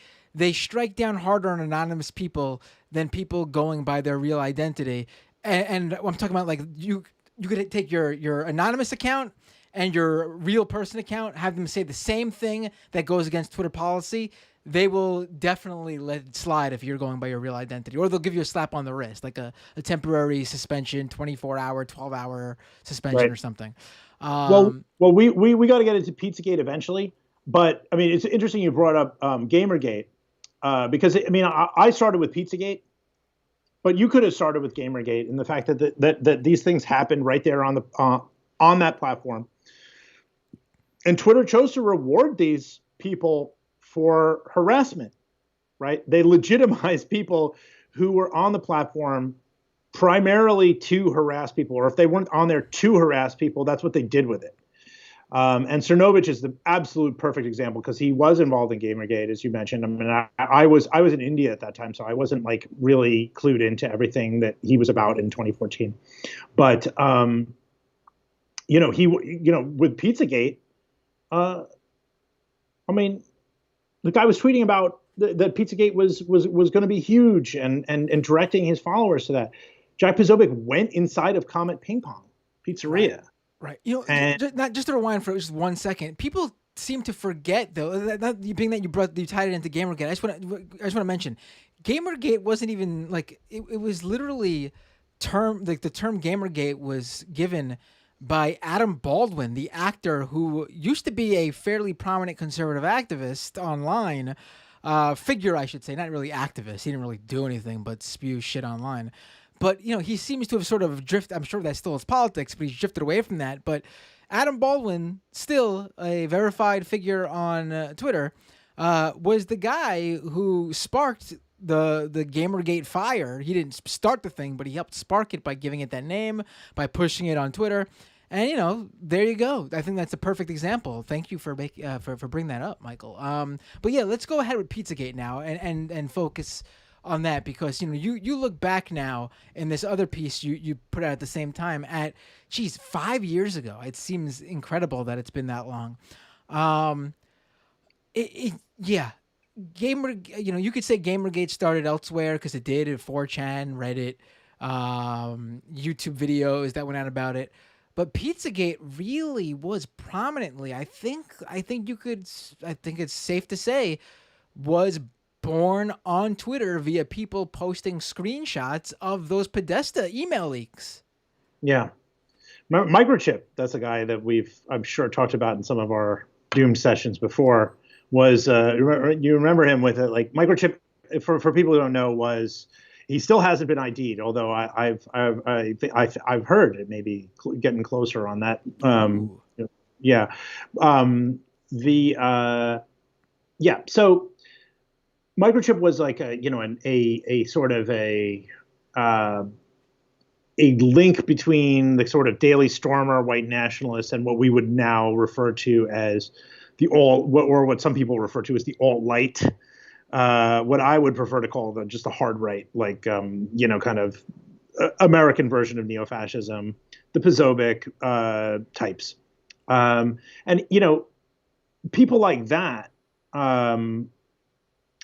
strike down harder on anonymous people than people going by their real identity. And I'm talking about like you could take your anonymous account and your real person account, have them say the same thing that goes against Twitter policy. They will definitely let it slide if you're going by your real identity, or they'll give you a slap on the wrist, like a temporary suspension, 24-hour, 12-hour suspension or something. We got to get into Pizzagate eventually, but I mean, it's interesting you brought up Gamergate because I mean, I started with Pizzagate, but you could have started with Gamergate, and the fact that these things happened right there on that platform, and Twitter chose to reward these people for harassment, right? They legitimize people who were on the platform primarily to harass people, or if they weren't on there to harass people, that's what they did with it. And Cernovich is the absolute perfect example because he was involved in Gamergate, as you mentioned. I mean, I was in India at that time, so I wasn't like really clued into everything that he was about in 2014. But with Pizzagate, I mean, the guy was tweeting about that Pizzagate was going to be huge and directing his followers to that. Jack Posobiec went inside of Comet Ping Pong Pizzeria. Right. You know, just to rewind for just 1 second, people seem to forget though that being that you tied it into Gamergate. I just want to mention, Gamergate wasn't even like it was literally the term Gamergate was given by Adam Baldwin, the actor who used to be a fairly prominent conservative activist online, figure, I should say, not really activist. He didn't really do anything but spew shit online. But, you know, he seems to have sort of drifted. I'm sure that still is politics, but he's drifted away from that. But Adam Baldwin, still a verified figure on Twitter, was the guy who sparked the Gamergate fire. He didn't start the thing, but he helped spark it by giving it that name, by pushing it on Twitter. And, you know, there you go. I think that's a perfect example. Thank you for bringing that up, Michael. But yeah, let's go ahead with Pizzagate now and focus on that, because, you know, you look back now in this other piece you put out at the same time at, 5 years ago. It seems incredible that it's been that long. Yeah. You know, you could say Gamergate started elsewhere because it did at 4chan, Reddit, YouTube videos that went out about it. But Pizzagate really was prominently, I think it's safe to say, was born on Twitter via people posting screenshots of those Podesta email leaks. Yeah. Microchip, that's a guy that I'm sure, talked about in some of our Doom sessions before, was, you remember him with it, like Microchip, for people who don't know, he still hasn't been ID'd, although I've heard it may be getting closer on that. Yeah. So Microchip was like a sort of a link between the sort of Daily Stormer white nationalists and what we would now refer to as what some people refer to as the alt-right. What I would prefer to call just the hard right, like kind of American version of neo-fascism, the Posobiec types, and people like that.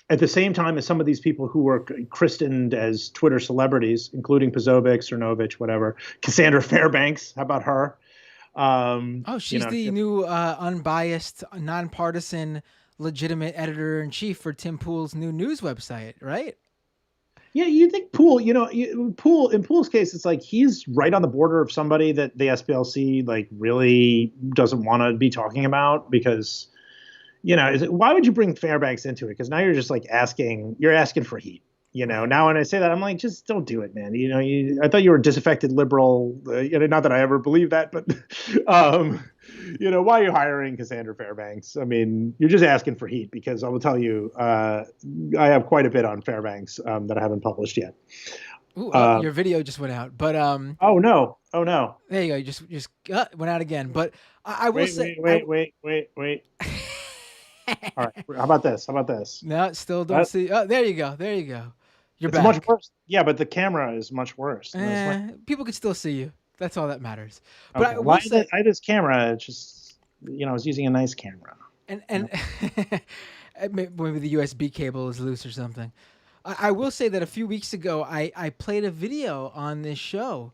At the same time as some of these people who were christened as Twitter celebrities, including Posobiec, Cernovich, whatever, Cassandra Fairbanks. How about her? She's the new unbiased, nonpartisan, legitimate editor-in-chief for Tim Pool's new news website, right? Yeah, you think Pool, in Pool's case, it's like he's right on the border of somebody that the SPLC like really doesn't want to be talking about, because why would you bring Fairbanks into it? Because now you're just like asking for heat. Now when I say that, I'm like, just don't do it, man. I thought you were a disaffected liberal. Not that I ever believed that, but why are you hiring Cassandra Fairbanks? I mean, you're just asking for heat, because I will tell you, I have quite a bit on Fairbanks that I haven't published yet. Ooh, your video just went out, but Oh no! Oh no! there you go. You just went out again. But I will Wait, say, wait, wait, wait, wait, wait. All right. How about this? How about this? no, still don't That, see. Oh, there you go. There you go. You're it's much back. worse. Yeah, but the camera is much worse. And there's People can still see you. That's all that matters. But okay. I Well, will say, I had this camera. It's just I was using a nice camera. and maybe the USB cable is loose or something. I will say that a few weeks ago, I played a video on this show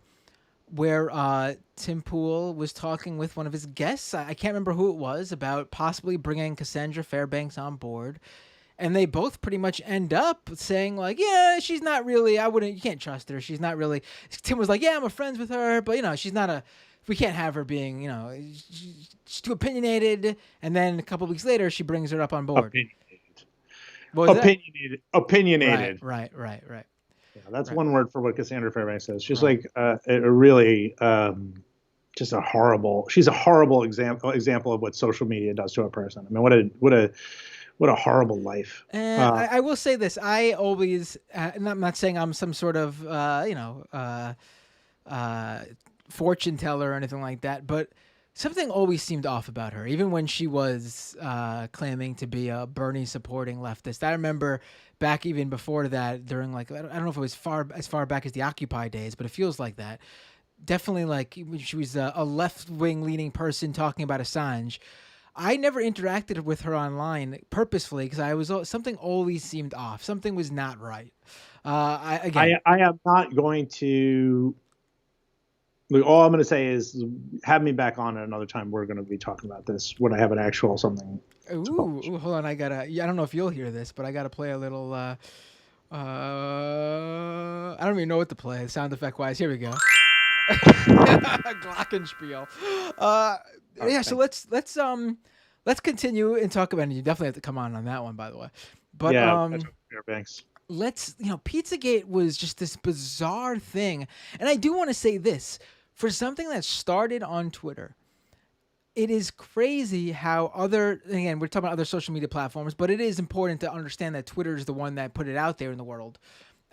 where Tim Pool was talking with one of his guests. I can't remember who it was, about possibly bringing Cassandra Fairbanks on board. And they both pretty much end up saying like, yeah, she's not really, you can't trust her. She's not really, Tim was like, yeah, I'm friends with her, but she's not we can't have her being, she's too opinionated. And then a couple of weeks later, she brings her up on board. Opinionated. What was Opinionated. that? Opinionated. Right. Yeah, that's Right. one word for what Cassandra Fairbanks says. She's Right. like a really just a horrible. She's a horrible example of what social media does to a person. I mean, what a horrible life. And I will say this: I always, and I'm not saying I'm some sort of, fortune teller or anything like that, but something always seemed off about her, even when she was claiming to be a Bernie supporting leftist. I remember back even before that, during like, I don't know if it was as far back as the Occupy days, but it feels like that. Definitely, like when she was a left wing leaning person talking about Assange. I never interacted with her online purposefully because something always seemed off. Something was not right. I am not going to. Look, all I'm going to say is, have me back on at another time. We're going to be talking about this when I have an actual something. Ooh, hold on. I don't know if you'll hear this, but I gotta play a little. I don't even know what to play sound effect wise. Here we go. Glockenspiel. Yeah. So let's continue and talk about it. You definitely have to come on that one, by the way. But yeah, Fairbanks. Pizzagate was just this bizarre thing, and I do want to say this: for something that started on Twitter, it is crazy how again, we're talking about other social media platforms, but it is important to understand that Twitter is the one that put it out there in the world.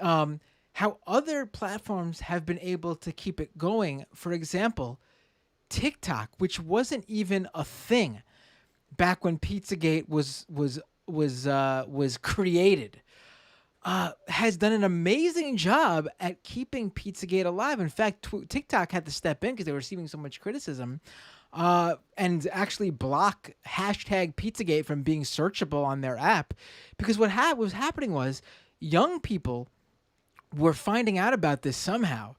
How other platforms have been able to keep it going. For example, TikTok, which wasn't even a thing back when Pizzagate was created, has done an amazing job at keeping Pizzagate alive. In fact, TikTok had to step in because they were receiving so much criticism, and actually block hashtag Pizzagate from being searchable on their app, because what was happening was young people were finding out about this somehow,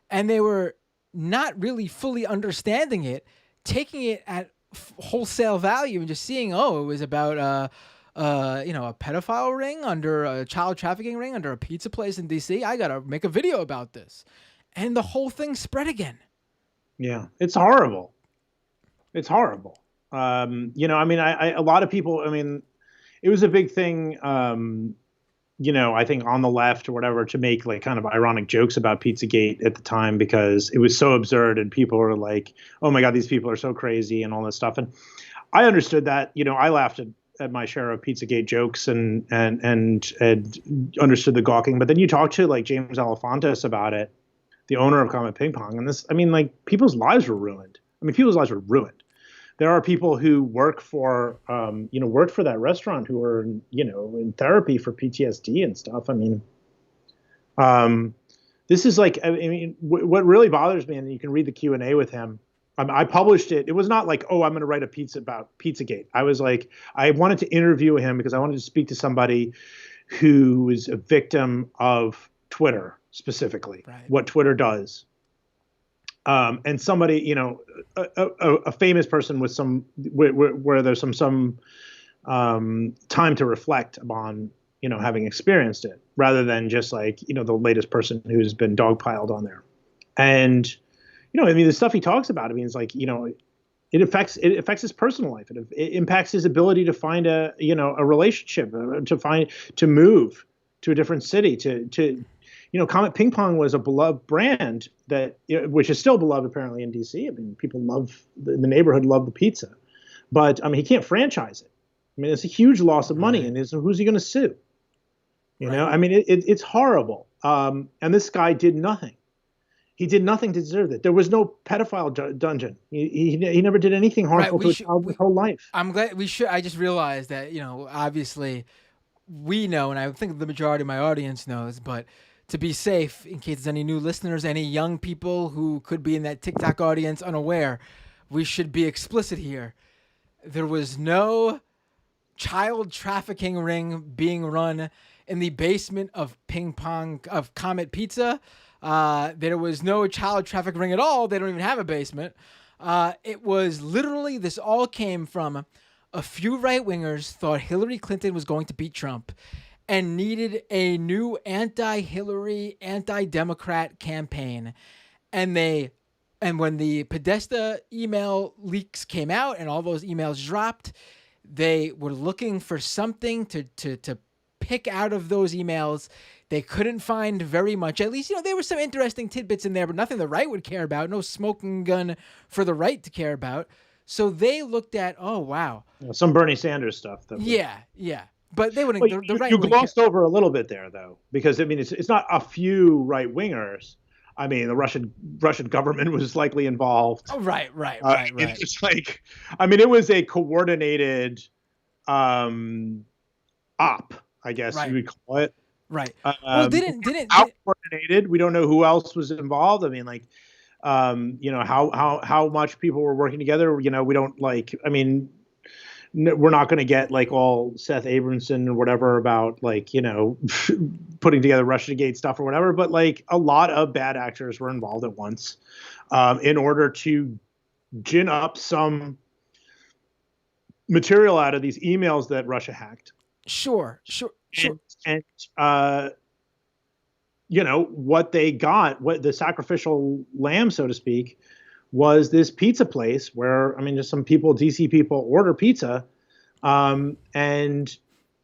and they were not really fully understanding it, taking it at wholesale value and just seeing, it was about a pedophile ring under a child trafficking ring under a pizza place in DC. I gotta make a video about this, and the whole thing spread again. Yeah, it's horrible. It's horrible. I mean, a lot of people. I mean, it was a big thing. I think on the left or whatever, to make like kind of ironic jokes about Pizzagate at the time, because it was so absurd and people were like, "Oh my God, these people are so crazy," and all this stuff. And I understood that. I laughed at my share of Pizzagate jokes and understood the gawking. But then you talk to like James Alefantis about it, the owner of Comet Ping Pong, and this, I mean, like people's lives were ruined. People's lives were ruined. There are people who worked for that restaurant who are, in therapy for PTSD and stuff. This is like, what really bothers me, and you can read the Q&A with him. I published it. It was not like, I'm going to write about Pizzagate. I was like, I wanted to interview him because I wanted to speak to somebody who is a victim of Twitter, specifically, right. What Twitter does. And somebody, a famous person with where there's some time to reflect upon, having experienced it, rather than just like, the latest person who's been dogpiled on there. And, the stuff he talks about, it's like, it affects his personal life. It impacts his ability to find a relationship, to move to a different city, to Comet Ping Pong was a beloved brand which is still beloved apparently in DC. People love the neighborhood, love the pizza, but he can't franchise it. It's a huge loss of money, and who's he going to sue? You know, I mean, it's horrible. And this guy did nothing. He did nothing to deserve it. There was no pedophile dungeon. He never did anything harmful to a child his whole life. I'm glad we should. I just realized that, obviously we know, and I think the majority of my audience knows, but to be safe, in case there's any new listeners, any young people who could be in that TikTok audience unaware, we should be explicit here. There was no child trafficking ring being run in the basement of Comet Pizza. There was no child trafficking ring at all. They don't even have a basement. It was literally, this all came from a few right-wingers thought Hillary Clinton was going to beat Trump and needed a new anti-Hillary, anti-Democrat campaign. And when the Podesta email leaks came out and all those emails dropped, they were looking for something to pick out of those emails. They couldn't find very much. At least, there were some interesting tidbits in there, but nothing the right would care about. No smoking gun for the right to care about. So they looked at, oh, wow. Some Bernie Sanders stuff. Yeah. But they wouldn't. Well, the right you glossed over a little bit there, though, because, I mean, it's not a few right-wingers. I mean, the Russian government was likely involved. Oh, right. It's like, I mean, it was a coordinated op, I guess you would call it. Right. Well, didn't coordinated? We don't know who else was involved. I mean, like, how much people were working together. We don't we're not going to get like all Seth Abramson or whatever about like, putting together Russiagate stuff or whatever. But like a lot of bad actors were involved at once in order to gin up some material out of these emails that Russia hacked. Sure. And what they got, what the sacrificial lamb, so to speak, was this pizza place where, I mean, just some people, DC people, order pizza, and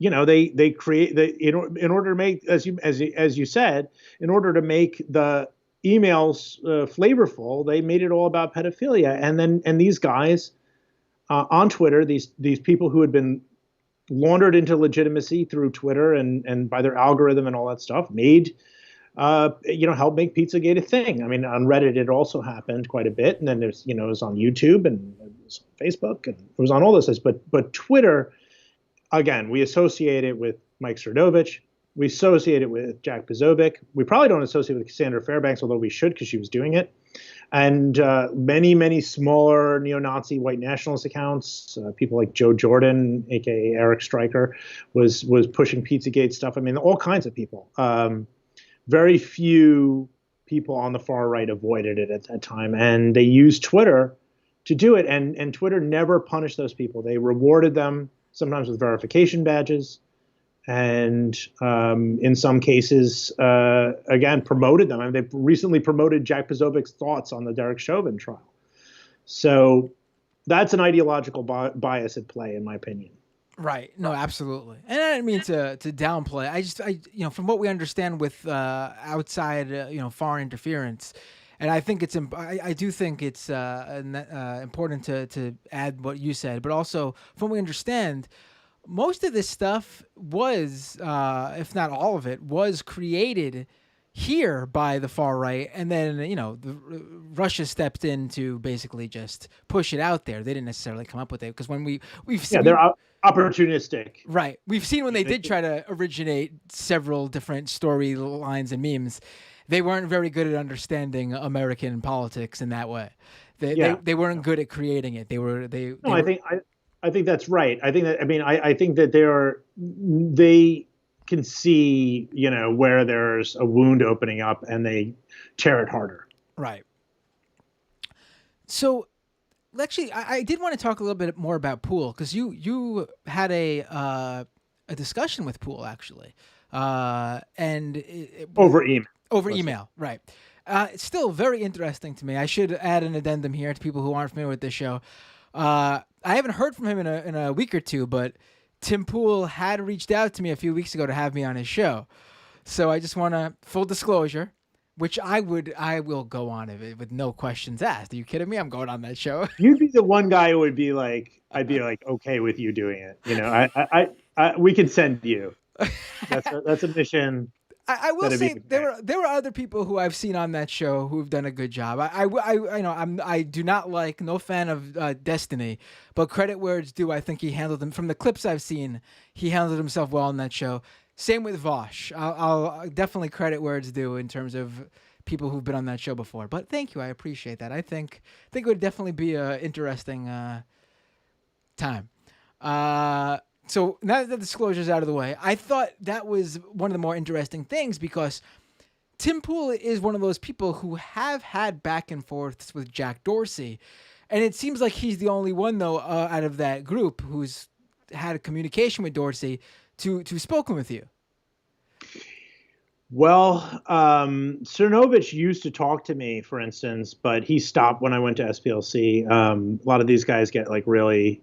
they create in order to make, as you said, in order to make the emails flavorful, they made it all about pedophilia, and these guys on Twitter, these people who had been laundered into legitimacy through Twitter and by their algorithm and all that stuff, made help make Pizzagate a thing. I mean, on Reddit, it also happened quite a bit. And then there's, it was on YouTube and it was on Facebook and it was on all those things. But Twitter, again, we associate it with Mike Srdovich. We associate it with Jack Posobiec. We probably don't associate it with Cassandra Fairbanks, although we should because she was doing it. And many, many smaller neo-Nazi white nationalist accounts, people like Joe Jordan, a.k.a. Eric Stryker, was pushing Pizzagate stuff. I mean, all kinds of people. Very few people on the far right avoided it at that time. And they used Twitter to do it. And Twitter never punished those people. They rewarded them, sometimes with verification badges. And in some cases, again, promoted them. I mean, they've recently promoted Jack Posobiec's thoughts on the Derek Chauvin trial. So that's an ideological bias at play, in my opinion. Right. No, absolutely. And I didn't mean to downplay. I from what we understand with outside, foreign interference, and I think I do think it's important to add what you said, but also from what we understand, most of this stuff was, if not all of it, was created here by the far right, and then Russia stepped in to basically just push it out there. They didn't necessarily come up with it because when we've seen, they're opportunistic, right? We've seen when they did try to originate several different storylines and memes, they weren't very good at understanding American politics in that way. They weren't good at creating it. I think that's right. I think that they can see, where there's a wound opening up and they tear it harder. Right. So actually, I did want to talk a little bit more about Pool because you had a discussion with Pool actually, and over email. Over email, right? It's still very interesting to me. I should add an addendum here to people who aren't familiar with this show. I haven't heard from him in a week or two, but Tim Pool had reached out to me a few weeks ago to have me on his show. So I just want to, full disclosure, which I will go on with no questions asked. Are you kidding me? I'm going on that show. You'd be the one guy who would be like, I'd be like, okay with you doing it. We could send you. That's a mission I will that'd be say there were other people who I've seen on that show who've done a good job. I know I do not like, no fan of Destiny, but credit where it's due. I think he handled them from the clips I've seen. He handled himself well on that show. Same with Vosh. I'll definitely credit where it's due in terms of people who've been on that show before. But thank you, I appreciate that. I think it would definitely be a interesting time. So now that the disclosure's out of the way, I thought that was one of the more interesting things because Tim Pool is one of those people who have had back and forths with Jack Dorsey. And it seems like he's the only one, though, out of that group who's had a communication with Dorsey to spoken with you. Well, Cernovich used to talk to me, for instance, but he stopped when I went to SPLC. A lot of these guys get like really,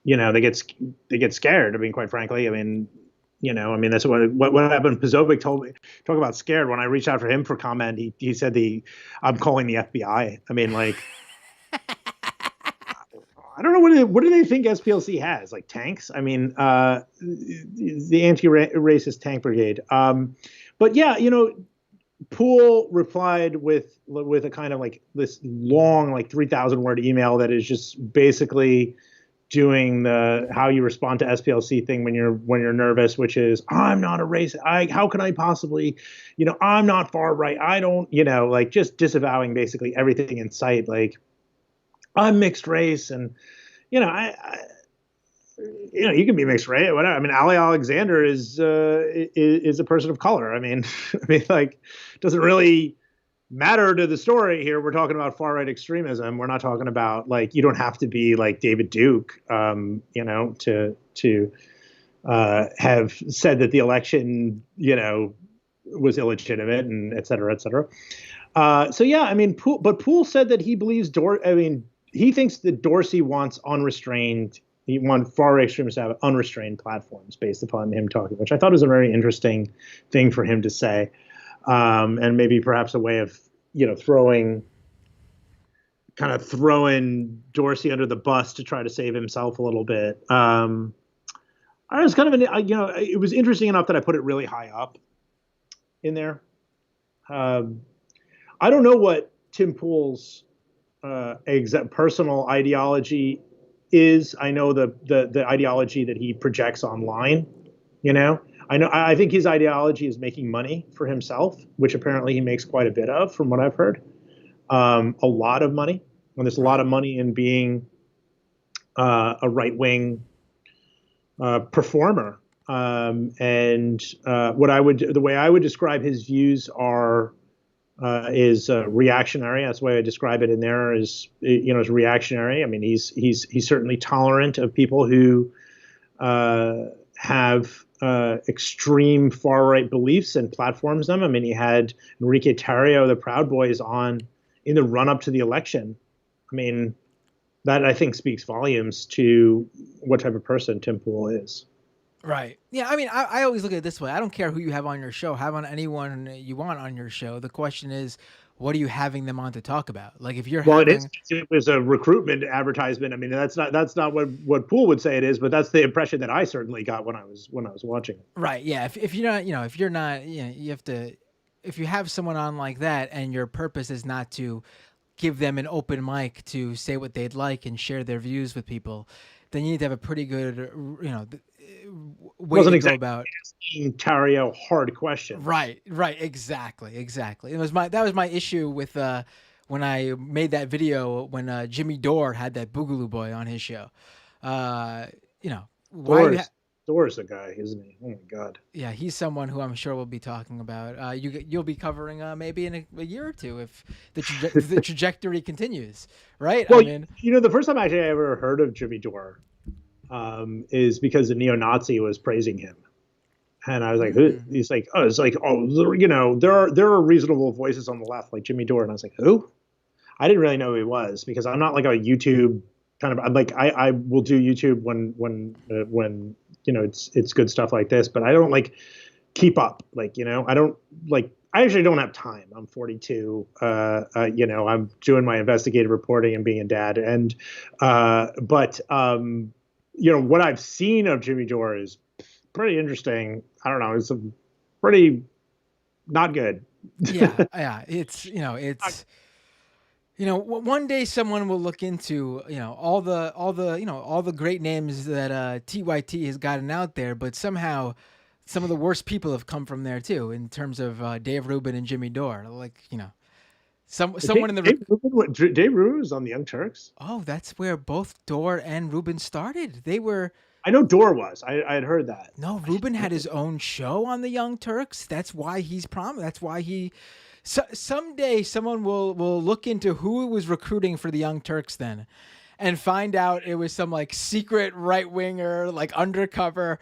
they get scared. I mean, quite frankly, that's what happened. Pizzagate told me, talk about scared. When I reached out for him for comment, he said I'm calling the FBI. I mean, like, I don't know what do they think SPLC has, like tanks? I mean, the anti-racist tank brigade. But yeah, Poole replied with a kind of like this long, like 3,000 word email that is just basically doing the how you respond to SPLC thing when you're nervous, which is I'm not a racist. How can I possibly, I'm not far right. I don't, like just disavowing basically everything in sight. Like I'm mixed race, and you can be mixed race. Whatever. I mean, Ali Alexander is a person of color. I mean, like, doesn't really matter to the story here. We're talking about far right extremism. We're not talking about like you don't have to be like David Duke, to have said that the election, was illegitimate and et cetera, et cetera. So yeah, I mean, Poole said that he believes he thinks that Dorsey wants unrestrained. He wants far right extremists to have unrestrained platforms based upon him talking, which I thought was a very interesting thing for him to say. And maybe perhaps a way of, throwing Dorsey under the bus to try to save himself a little bit. I was kind of, it was interesting enough that I put it really high up in there. I don't know what Tim Poole's personal ideology is. I know the ideology that he projects online, I think his ideology is making money for himself, which apparently he makes quite a bit of, from what I've heard. A lot of money. And there's a lot of money in being a right-wing performer. The way I would describe his views is reactionary. That's the way I describe it in there. Is reactionary. I mean, he's certainly tolerant of people who have extreme far right beliefs and platforms them. I mean, he had Enrique Tarrio, the Proud Boys, on in the run up to the election. I mean, that I think speaks volumes to what type of person Tim Pool is. Right. Yeah. I mean, I always look at it this way. I don't care who you have on your show. Have on anyone you want on your show. The question is, what are you having them on to talk about? Like, if you're it was a recruitment advertisement. I mean, that's not what Poole would say it is, but that's the impression that I certainly got when I was watching. Right. Yeah. If you're not, you have to. If you have someone on like that, and your purpose is not to give them an open mic to say what they'd like and share their views with people, then you need to have a pretty good, way to go about asking Tarrio hard questions. Right, exactly. That was my issue with when I made that video when Jimmy Dore had that Boogaloo Boy on his show. Dore's the guy, isn't he? Oh my God. Yeah, he's someone who I'm sure we'll be talking about. You'll be covering maybe in a year or two if the trajectory continues, right? Well, the first time actually I ever heard of Jimmy Dore is because a neo-Nazi was praising him, and I was like, who? He's like, there are reasonable voices on the left like Jimmy Dore, and I was like, who? I didn't really know who he was because I'm not like a YouTube kind of. I'm like I will do YouTube when it's good stuff like this, but I don't like keep up. Like, I don't like. I actually don't have time. I'm 42. I'm doing my investigative reporting and being a dad, what I've seen of Jimmy Dore is pretty interesting. I don't know. It's a pretty not good. Yeah. One day someone will look into, all the great names that TYT has gotten out there, but somehow some of the worst people have come from there too, in terms of Dave Rubin and Jimmy Dore. Like, someone in the Dave Rubin was on the Young Turks. Oh, that's where both Dore and Rubin started. They were. I know Dore was. I had heard that. No, Rubin had his own show on the Young Turks. That's why he's prominent. That's why he. Someday someone will look into who was recruiting for the Young Turks then, and find out it was some like secret right winger, like undercover.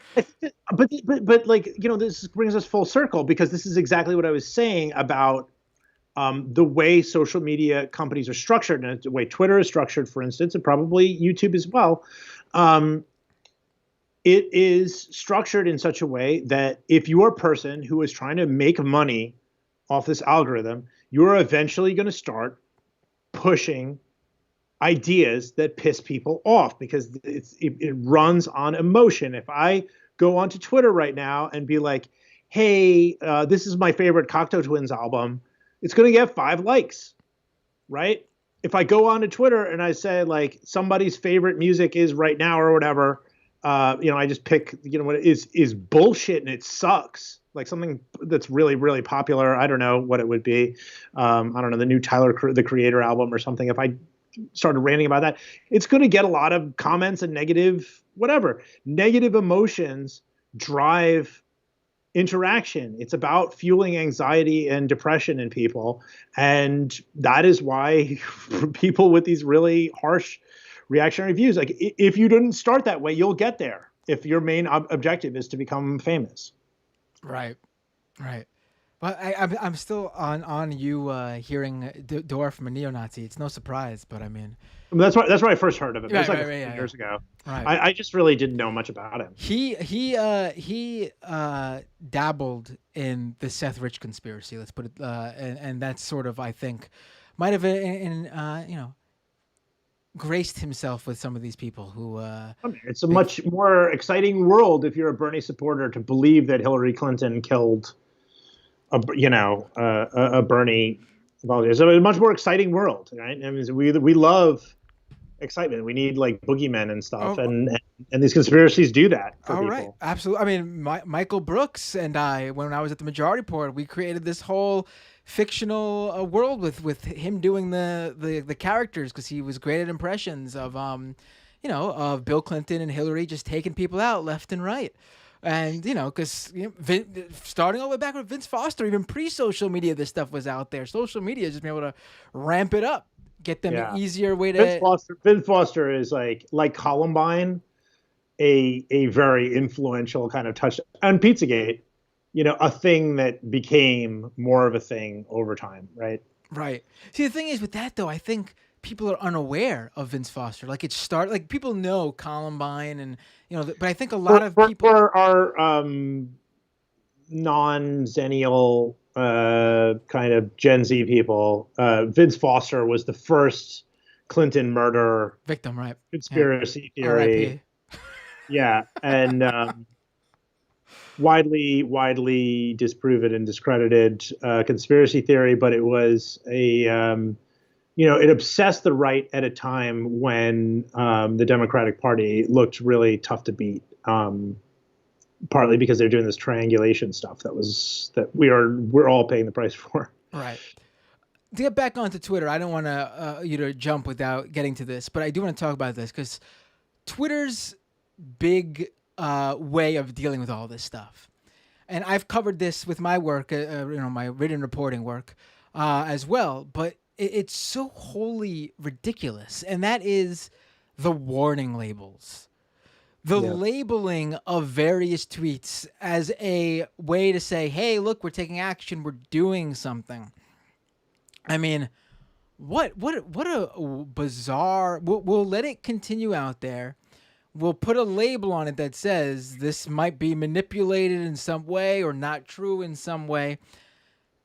But like, this brings us full circle, because this is exactly what I was saying about the way social media companies are structured, and the way Twitter is structured, for instance, and probably YouTube as well. It is structured in such a way that if you're a person who is trying to make money off this algorithm, you're eventually going to start pushing ideas that piss people off, because it runs on emotion. If I go onto Twitter right now and be like, hey, this is my favorite Cocteau Twins album, it's going to get 5 likes, right? If I go onto Twitter and I say like somebody's favorite music is Right Now or whatever, I just pick, what is bullshit and it sucks. Like something that's really, really popular. I don't know what it would be. I don't know, the new Tyler, the Creator album or something. If I started ranting about that, it's going to get a lot of comments and negative emotions drive interaction. It's about fueling anxiety and depression in people. And that is why people with these really harsh reactionary views, like if you didn't start that way, you'll get there if your main objective is to become famous. Right. But I'm still on you hearing Dore from a neo-Nazi. It's no surprise, but I mean, that's where I first heard of it. It was like years ago. Right. I just really didn't know much about him. He dabbled in the Seth Rich conspiracy. Let's put it, and that's sort of, I think, might have graced himself with some of these people who. It's a much more exciting world if you're a Bernie supporter to believe that Hillary Clinton killed a Bernie volunteer. It's a much more exciting world, right? I mean, we love excitement. We need like boogeymen and stuff, and these conspiracies do that for people. Right, absolutely. I mean, Michael Brooks and I, when I was at the Majority Report, we created this whole fictional world with him doing the characters, because he was great at impressions of of Bill Clinton and Hillary just taking people out left and right. And, because starting all the way back with Vince Foster, even pre-social media, this stuff was out there. Social media has just been able to ramp it up, get them an easier way to. Vince Foster is like Columbine, a very influential kind of touch, and Pizzagate, a thing that became more of a thing over time, right? Right. See, the thing is with that, though, I think people are unaware of Vince Foster. Like people know Columbine and, but I think a lot of people are non-zennial kind of Gen Z people. Vince Foster was the first Clinton murder victim, right? Conspiracy theory. R.I.P. Yeah, and widely disproven and discredited conspiracy theory, but it was it obsessed the right at a time when the Democratic Party looked really tough to beat, partly because they're doing this triangulation stuff that we're all paying the price for. Right. To get back onto Twitter, I don't want you to jump without getting to this, but I do want to talk about this because Twitter's big way of dealing with all this stuff, and I've covered this with my work, my written reporting work as well, but it's so wholly ridiculous, and that is the warning labels. The labeling of various tweets as a way to say, hey, look, we're taking action, we're doing something. I mean, what a bizarre... We'll let it continue out there. We'll put a label on it that says this might be manipulated in some way or not true in some way.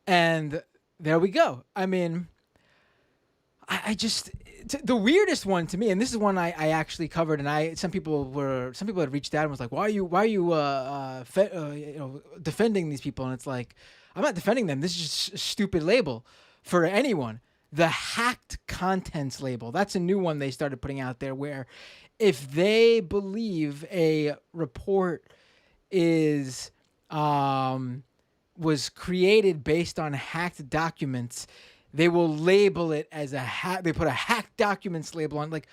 And there we go. I mean... I just, the weirdest one to me, and this is one I actually covered, and some people had reached out and was like, why are you defending these people? And it's like, I'm not defending them. This is just a stupid label for anyone. The hacked contents label. That's a new one they started putting out there, where if they believe a report is was created based on hacked documents, they will label it as a hack. They put a hacked documents label on. Like,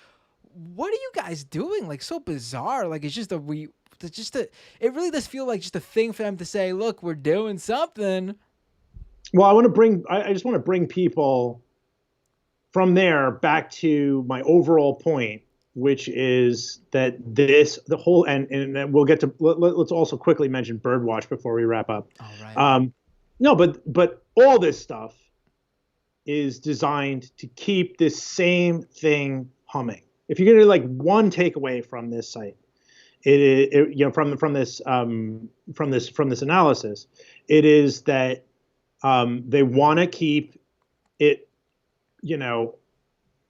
what are you guys doing? Like, so bizarre. Like, it really does feel like just a thing for them to say, look, we're doing something. Well, I just want to bring people from there back to my overall point, which is that and we'll get to, let's also quickly mention Birdwatch before we wrap up. All right. No, but all this stuff is designed to keep this same thing humming. If you're going to like one takeaway from this site, from this analysis, it is that they want to keep it,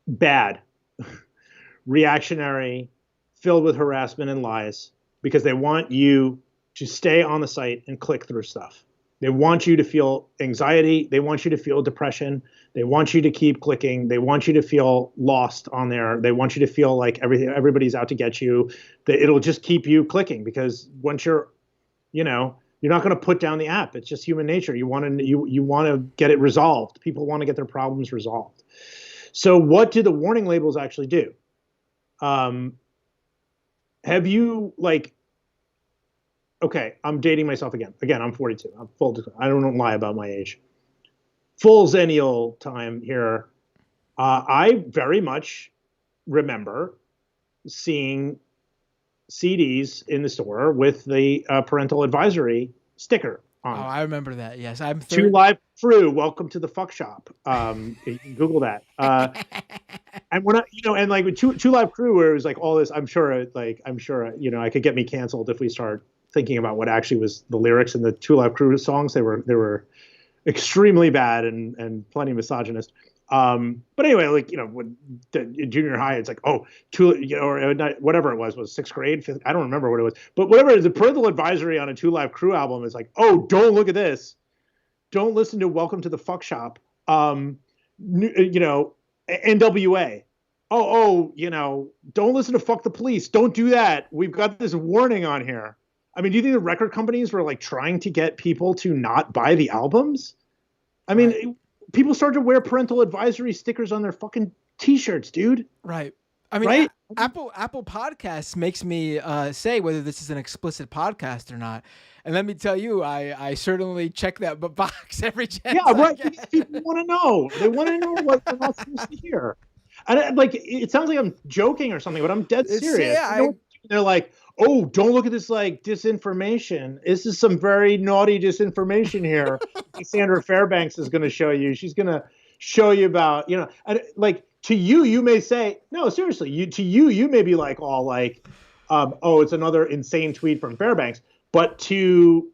bad, reactionary, filled with harassment and lies, because they want you to stay on the site and click through stuff. They want you to feel anxiety. They want you to feel depression. They want you to keep clicking. They want you to feel lost on there. They want you to feel like everybody's out to get you. That it'll just keep you clicking, because once you're not going to put down the app. It's just human nature. You want to get it resolved. People want to get their problems resolved. So what do the warning labels actually do? Have you okay, I'm dating myself again. Again, I'm 42. I don't lie about my age. Full Zennial time here. I very much remember seeing CDs in the store with the parental advisory sticker on. Oh, I remember that. Yes, I'm 2 Live Crew. Welcome to the fuck shop. You can Google that. And we're not, and like with 2 Live Crew, where it was like all this. I'm sure, I could get me canceled if we start thinking about what actually was the lyrics in the 2 Live Crew songs. They were extremely bad and plenty misogynist. But anyway, when in junior high, it's like, or whatever it was 6th grade, 5th, I don't remember what it was, but whatever, the parental advisory on a 2 Live Crew album is like, oh, don't look at this. Don't listen to Welcome to the Fuck Shop. NWA. Don't listen to Fuck the Police. Don't do that. We've got this warning on here. I mean, do you think the record companies were like trying to get people to not buy the albums? I mean, right. People started to wear parental advisory stickers on their fucking T-shirts, dude. Right. I mean, right? Apple Podcasts makes me say whether this is an explicit podcast or not. And let me tell you, I certainly check that box every chance. Yeah, right. People want to know. They want to know what they're not supposed to hear. And it sounds like I'm joking or something, but I'm dead serious. Yeah, they're like, oh, don't look at this like disinformation. This is some very naughty disinformation here. Cassandra Fairbanks is going to show you. She's going to show you about, and like to you, you may say, no, seriously, you may be like all like, oh, it's another insane tweet from Fairbanks. But to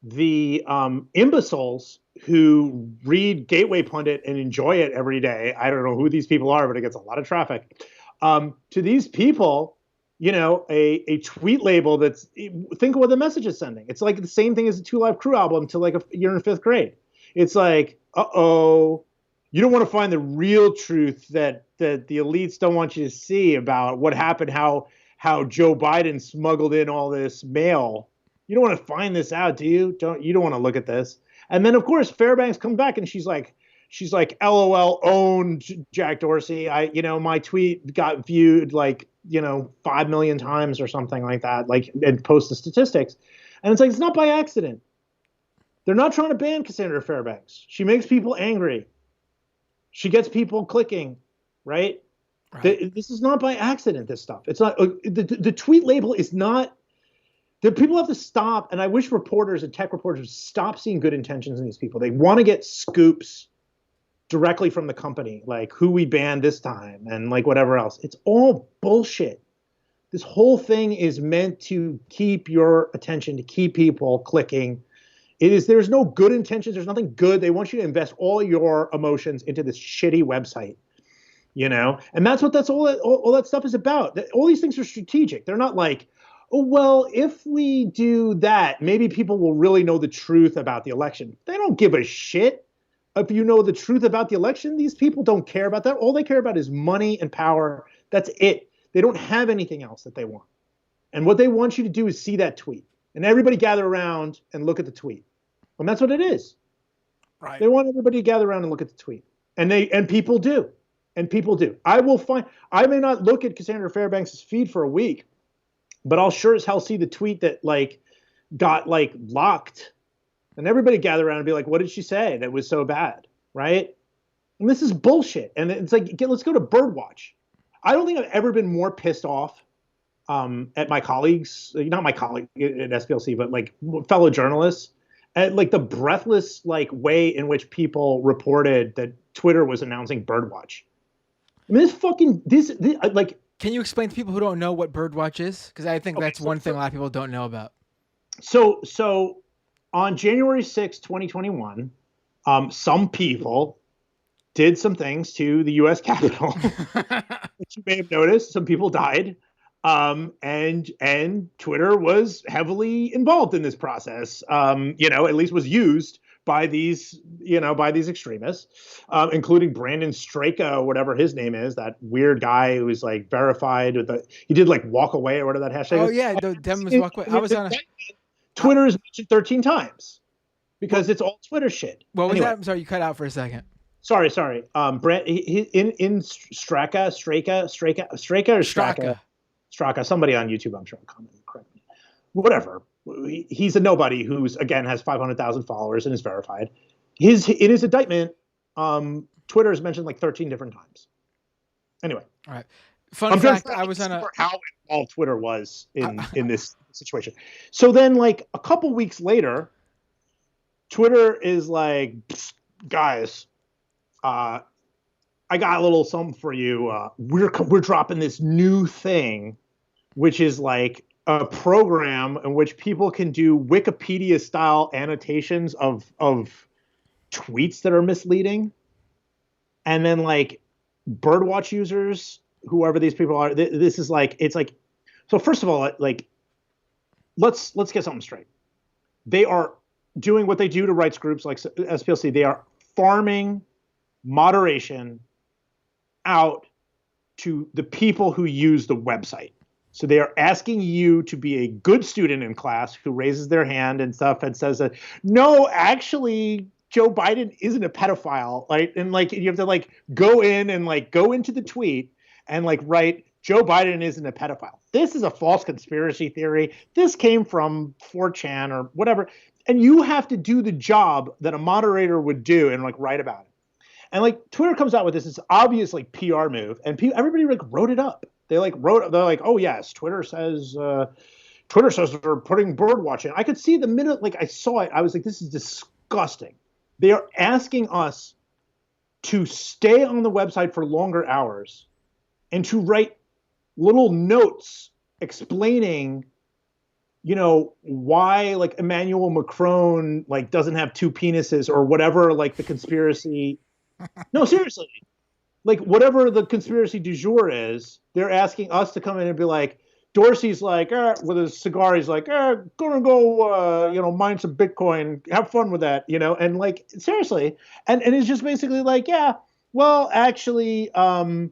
the imbeciles who read Gateway Pundit and enjoy it every day, I don't know who these people are, but it gets a lot of traffic. To these people, a tweet label think of what the message is sending. It's like the same thing as the 2 Live Crew album to like you're in 5th grade. It's like, you don't want to find the real truth that the elites don't want you to see about what happened, how Joe Biden smuggled in all this mail. You don't want to find this out, do you? You don't want to look at this. And then of course Fairbanks comes back and she's like, LOL, owned Jack Dorsey. My tweet got viewed like 5 million times or something like that, and post the statistics. And it's like, it's not by accident. They're not trying to ban Cassandra Fairbanks. She makes people angry. She gets people clicking, right? This is not by accident, this stuff. It's not, the tweet label is not, the people have to stop. And I wish reporters and tech reporters stop seeing good intentions in these people. They want to get scoops directly from the company, like who we banned this time and like whatever else. It's all bullshit. This whole thing is meant to keep your attention, to keep people clicking. There's no good intentions. There's nothing good. They want you to invest all your emotions into this shitty website. And that's what all that stuff is about. All these things are strategic. They're not like, oh, well, if we do that, maybe people will really know the truth about the election. They don't give a shit if you know the truth about the election. These people don't care about that. All they care about is money and power. That's it. They don't have anything else that they want. And what they want you to do is see that tweet. And everybody gather around and look at the tweet. And that's what it is. Right. They want everybody to gather around and look at the tweet. And people do. And people do. I may not look at Cassandra Fairbanks' feed for a week, but I'll sure as hell see the tweet that got locked. And everybody gather around and be like, what did she say that was so bad? Right? And this is bullshit. And it's like, let's go to Birdwatch. I don't think I've ever been more pissed off at my colleagues, not my colleague at SPLC, but fellow journalists, at the breathless way in which people reported that Twitter was announcing Birdwatch. I mean, this Can you explain to people who don't know what Birdwatch is? Because I think that's one thing a lot of people don't know about. So on January 6, 2021, some people did some things to the U.S. Capitol, which you may have noticed. Some people died. And Twitter was heavily involved in this process, at least was used by these extremists, including Brandon Straka, whatever his name is, that weird guy who was verified he did walk away or whatever that hashtag is. Oh is. yeah, the Dems walk away. I was on Twitter is mentioned 13 times because it's all Twitter shit. What was that? I'm sorry, you cut out for a second. Sorry. Brent in Straka, somebody on YouTube, I'm sure, will comment and correct me. Whatever. He's a nobody who's, again, has 500,000 followers and is verified. In his indictment, Twitter is mentioned 13 different times. Anyway. All right. Fun fact, I was on how involved Twitter was in this situation. So then, a couple weeks later, Twitter is like, guys, I got a little something for you. We're dropping this new thing, which is a program in which people can do Wikipedia-style annotations of tweets that are misleading, and then Birdwatch users, whoever these people are, this is so. First of all, let's get something straight. They are doing what they do to rights groups like SPLC. They are farming moderation out to the people who use the website. So they are asking you to be a good student in class who raises their hand and stuff and says that, no, actually, Joe Biden isn't a pedophile. Right? And you have to go in and go into the tweet and write, Joe Biden isn't a pedophile. This is a false conspiracy theory. This came from 4chan or whatever. And you have to do the job that a moderator would do and write about it. And Twitter comes out with this obviously PR move, and everybody wrote it up. They're oh yes, Twitter says they're putting Birdwatch in. I could see the minute I saw it, I was like, this is disgusting. They are asking us to stay on the website for longer hours and to write little notes explaining, why Emmanuel Macron doesn't have two penises or whatever the conspiracy. No, seriously. Whatever the conspiracy du jour is, they're asking us to come in and be like, Dorsey's with his cigar, he's gonna go, mine some Bitcoin, have fun with that, and seriously. And it's just basically yeah, well, actually, Nancy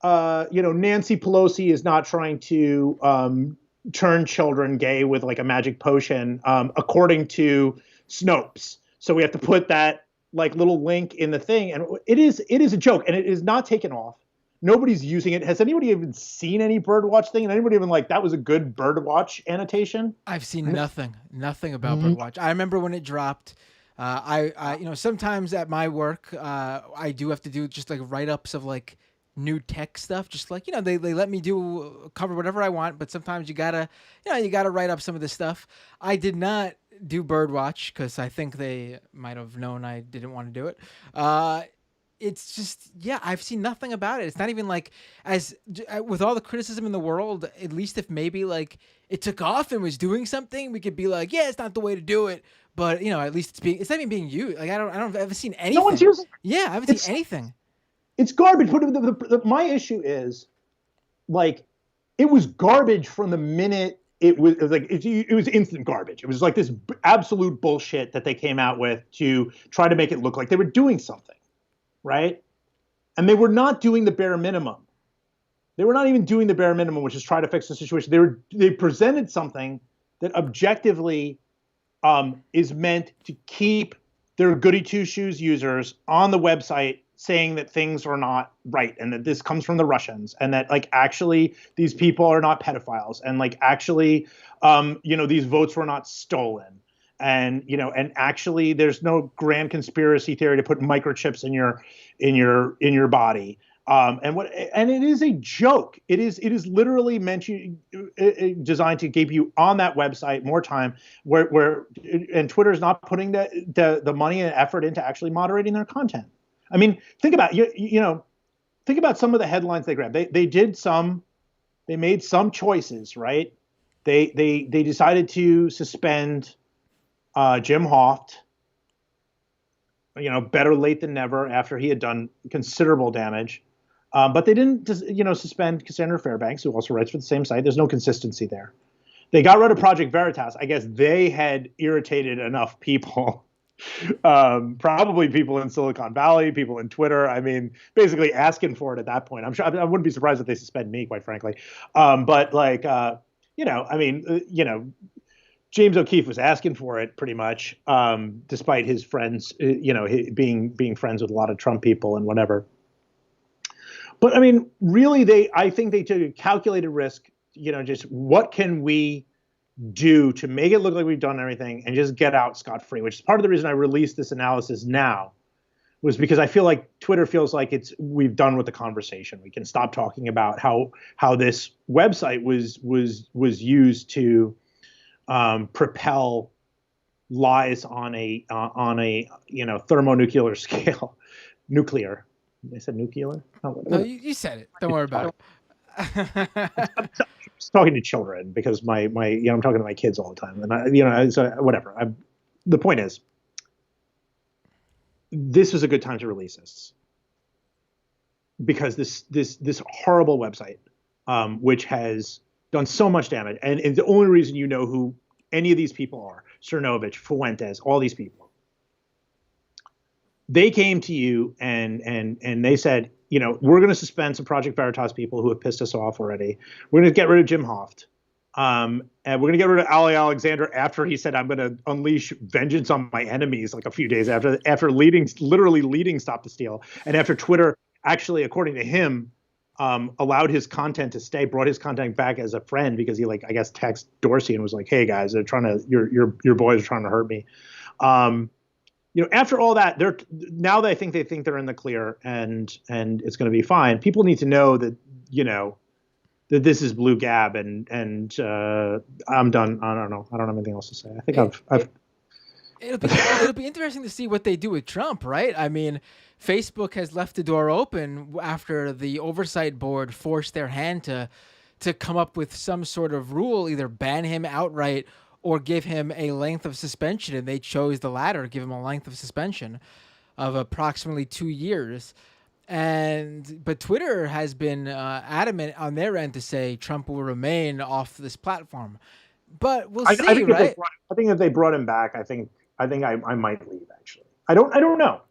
Pelosi is not trying to turn children gay with a magic potion, according to Snopes. So we have to put that little link in the thing, and it is a joke, and it is not taken off. Nobody's using it. Has anybody even seen any Birdwatch thing? And anybody even that was a good Birdwatch annotation? I've seen nothing about Birdwatch. I remember when it dropped. I sometimes at my work, I do have to do just write-ups of new tech stuff. Just they let me cover whatever I want, but sometimes you gotta write up some of this stuff. I did not do Birdwatch because I think they might have known I didn't want to do it. It's just, I've seen nothing about it. It's not even with all the criticism in the world, at least if maybe it took off and was doing something, we could be it's not the way to do it. But at least it's not even being used. I haven't seen anything. No one's using it. Yeah, I haven't seen anything. it's garbage. But my issue is, like, it was garbage from the minute it was like it was instant garbage. It was like this absolute bullshit that they came out with to try to make it look like they were doing something, right? And they were not doing the bare minimum. They were not even doing the bare minimum, which is try to fix the situation. They presented something that objectively is meant to keep their goody two shoes users on the website saying that things are not right and that this comes from the Russians and that like actually these people are not pedophiles and like actually these votes were not stolen and and actually there's no grand conspiracy theory to put microchips in your body. And it is a joke. It is literally designed to keep you on that website more time. And Twitter is not putting the money and effort into actually moderating their content. I mean, think about think about some of the headlines they grabbed. They made some choices, right? They decided to suspend Jim Hoft. Better late than never after he had done considerable damage. But they didn't, suspend Cassandra Fairbanks, who also writes for the same site. There's no consistency there. They got rid of Project Veritas. I guess they had irritated enough people, probably people in Silicon Valley, people in Twitter. I mean, basically asking for it at that point. I'm sure I wouldn't be surprised if they suspend me, quite frankly. But like, James O'Keefe was asking for it pretty much, despite his friends, being friends with a lot of Trump people and whatever. But I mean, really, I think they took a calculated risk. Just what can we do to make it look like we've done everything and just get out scot-free? Which is part of the reason I released this analysis now, was because I feel like Twitter feels like we've done with the conversation. We can stop talking about how this website was used to propel lies on a thermonuclear scale, nuclear. I said nuclear? Oh, no, you said it. Don't worry about it. I'm just talking to children because I'm talking to my kids all the time, and so whatever. The point is, this was a good time to release this because this horrible website, which has done so much damage, and the only reason you know who any of these people are, Cernovich, Fuentes, all these people. They came to you and they said, we're going to suspend some Project Veritas people who have pissed us off already. We're going to get rid of Jim Hoft. And we're going to get rid of Ali Alexander after he said, I'm going to unleash vengeance on my enemies, like a few days after literally leading Stop the Steal. And after Twitter actually, according to him, allowed his content to stay, brought his content back as a friend because he I guess texted Dorsey and was like, hey guys, they're trying to, your boys are trying to hurt me. After all that, now they think they're in the clear and it's going to be fine. People need to know that, that this is blue gab and I'm done. I don't know. I don't have anything else to say. I think it'll be interesting to see what they do with Trump, right? I mean, Facebook has left the door open after the oversight board forced their hand to come up with some sort of rule, either ban him outright or give him a length of suspension, and they chose the latter, give him a length of suspension of approximately 2 years. But Twitter has been adamant on their end to say Trump will remain off this platform. But we'll see, right? I think if they brought him back, I think I might leave. Actually, I don't know.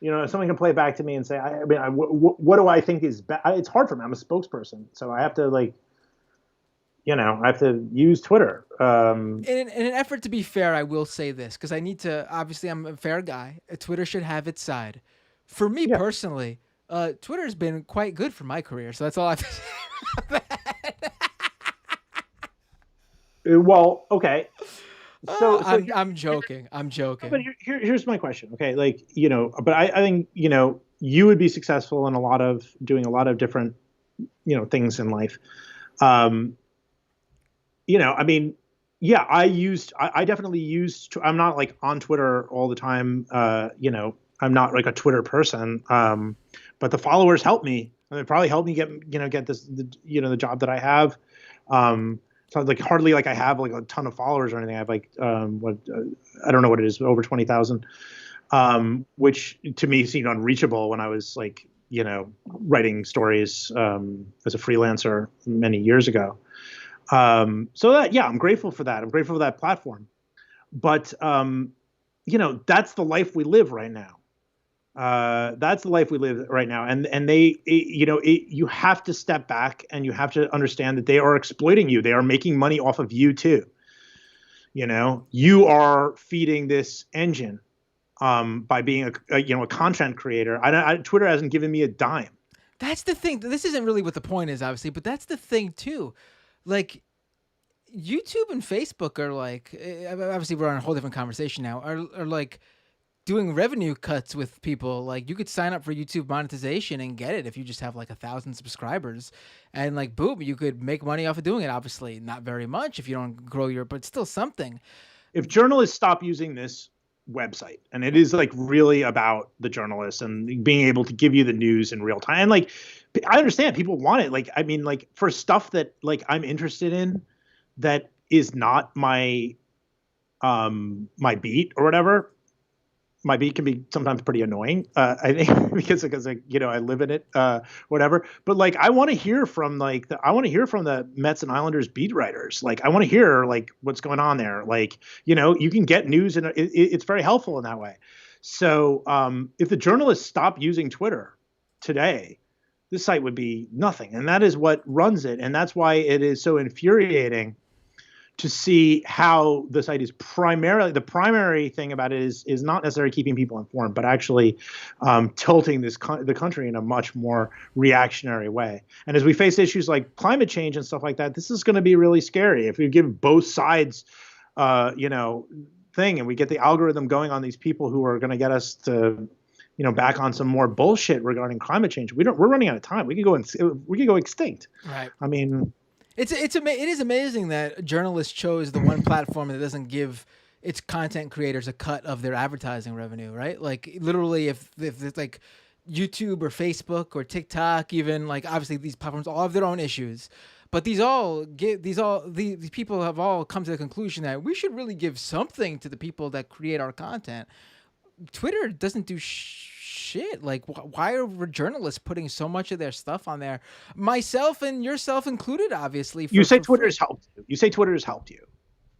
If someone can play it back to me and say, what do I think is bad? It's hard for me. I'm a spokesperson, so I have to I have to use Twitter. In an effort to be fair, I will say this, because I need to, obviously I'm a fair guy. Twitter should have its side. For me personally, Twitter has been quite good for my career, so that's all I have to say about that. Well, okay. So I'm joking. But here's my question. Okay, but I think you would be successful in doing a lot of different things in life. I definitely used. I'm not on Twitter all the time. I'm not a Twitter person. But the followers help me. It probably helped me get this, the job that I have. So hardly I have a ton of followers or anything. I have I don't know what it is, over 20,000, which to me seemed unreachable when I was writing stories as a freelancer many years ago. So that, yeah, I'm grateful for that. I'm grateful for that platform. But, that's the life we live right now. That's the life we live right now. And you have to step back and you have to understand that they are exploiting you. They are making money off of you too. You are feeding this engine by being a content creator. Twitter hasn't given me a dime. That's the thing. This isn't really what the point is, obviously, but that's the thing too. Like, YouTube and Facebook are like, obviously we're on a whole different conversation now, are like doing revenue cuts with people. Like, you could sign up for YouTube monetization and get it if you just have like 1,000 subscribers, and like, boom, you could make money off of doing it. Obviously not very much if you don't grow but still something. If journalists stop using this website, and it is like really about the journalists and being able to give you the news in real time, and like, I understand people want it. Like, I mean, like, for stuff that like I'm interested in that is not my my beat or whatever. My beat can be sometimes pretty annoying, I think, because I live in it, whatever. But like, I want to hear from the Mets and Islanders beat writers. Like, I want to hear like what's going on there. Like, you can get news, and it's very helpful in that way. So if the journalists stop using Twitter today, this site would be nothing, and that is what runs it, and that's why it is so infuriating to see how the site is the primary thing about it is not necessarily keeping people informed, but actually tilting the country in a much more reactionary way. And as we face issues like climate change and stuff like that, this is going to be really scary. If we give both sides, thing, and we get the algorithm going on these people who are going to get us to, back on some more bullshit regarding climate change, we're running out of time. We could go extinct. Right. I mean, it is amazing that journalists chose the one platform that doesn't give its content creators a cut of their advertising revenue, right? Like, literally, if it's like YouTube or Facebook or TikTok, even, like, obviously these platforms all have their own issues, but these people have all come to the conclusion that we should really give something to the people that create our content. Twitter doesn't do shit. Like, why are journalists putting so much of their stuff on there? Myself and yourself included, obviously. You say Twitter has helped you. You say Twitter has helped you.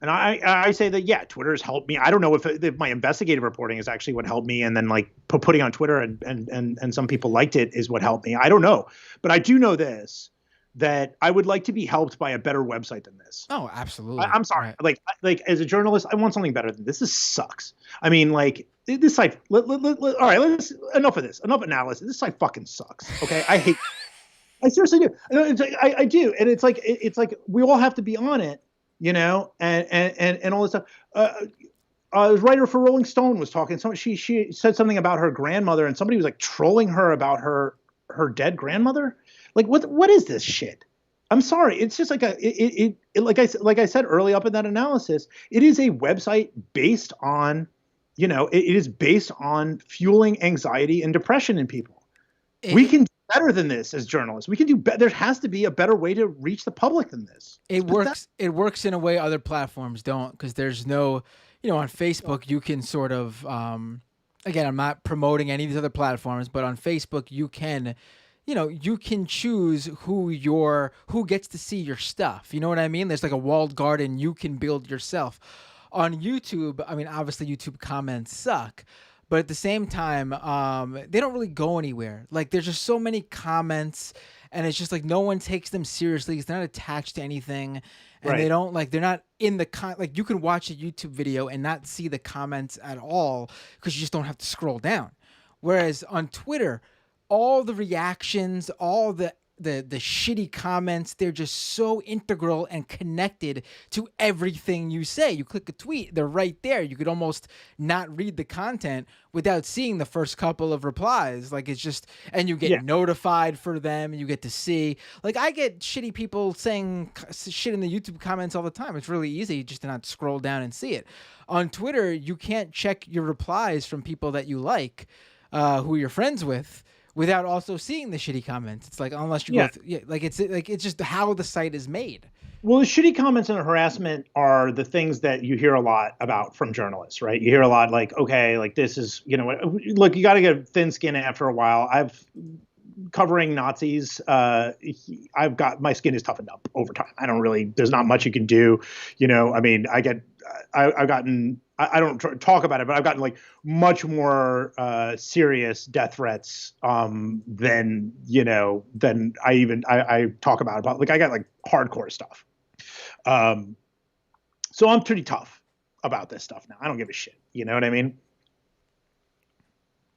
And I say that, yeah, Twitter has helped me. I don't know if my investigative reporting is actually what helped me, and then like putting on Twitter and some people liked it is what helped me. I don't know. But I do know this, that I would like to be helped by a better website than this. Oh, absolutely. I'm sorry. Right. Like as a journalist, I want something better than this. This sucks. I mean, like, this site. All right, enough of this. Enough analysis. This site fucking sucks. Okay, I hate. I seriously do. I do, and it's like we all have to be on it, and all this stuff. A writer for Rolling Stone was talking. She said something about her grandmother, and somebody was like trolling her about her dead grandmother. Like, what is this shit? I'm sorry. It's just like like I said early up in that analysis, it is a website based on, it is based on fueling anxiety and depression in people. We can do better than this as journalists. We can do better. There has to be a better way to reach the public than this. It works in a way other platforms don't, because there's no, on Facebook you can sort of, again, I'm not promoting any of these other platforms, but on Facebook you can, you can choose who gets to see your stuff. You know what I mean? There's like a walled garden you can build yourself. On YouTube, I mean, obviously YouTube comments suck, but at the same time, they don't really go anywhere. Like, there's just so many comments, and it's just like no one takes them seriously because they're not attached to anything, and they don't, like, they're not in the like, you can watch a YouTube video and not see the comments at all because you just don't have to scroll down. Whereas on Twitter, all the reactions, all the shitty comments, they're just so integral and connected to everything you say. You click a tweet, they're right there. You could almost not read the content without seeing the first couple of replies. Like, it's just, and you get notified for them, and you get to see. Like, I get shitty people saying shit in the YouTube comments all the time. It's really easy just to not scroll down and see it. On Twitter, you can't check your replies from people that you like, who you're friends with, without also seeing the shitty comments. It's like, unless you it's just how the site is made. Well, the shitty comments and the harassment are the things that you hear a lot about from journalists, right? You hear a lot like, okay, like, this is, look, you got to get thin skin after a while. covering Nazis, I've got my skin is toughened up over time. I don't really. There's not much you can do. I mean, I've gotten. I don't talk about it, but I've gotten like much more serious death threats than I talk about. Like I got like hardcore stuff. So I'm pretty tough about this stuff now. I don't give a shit. You know what I mean?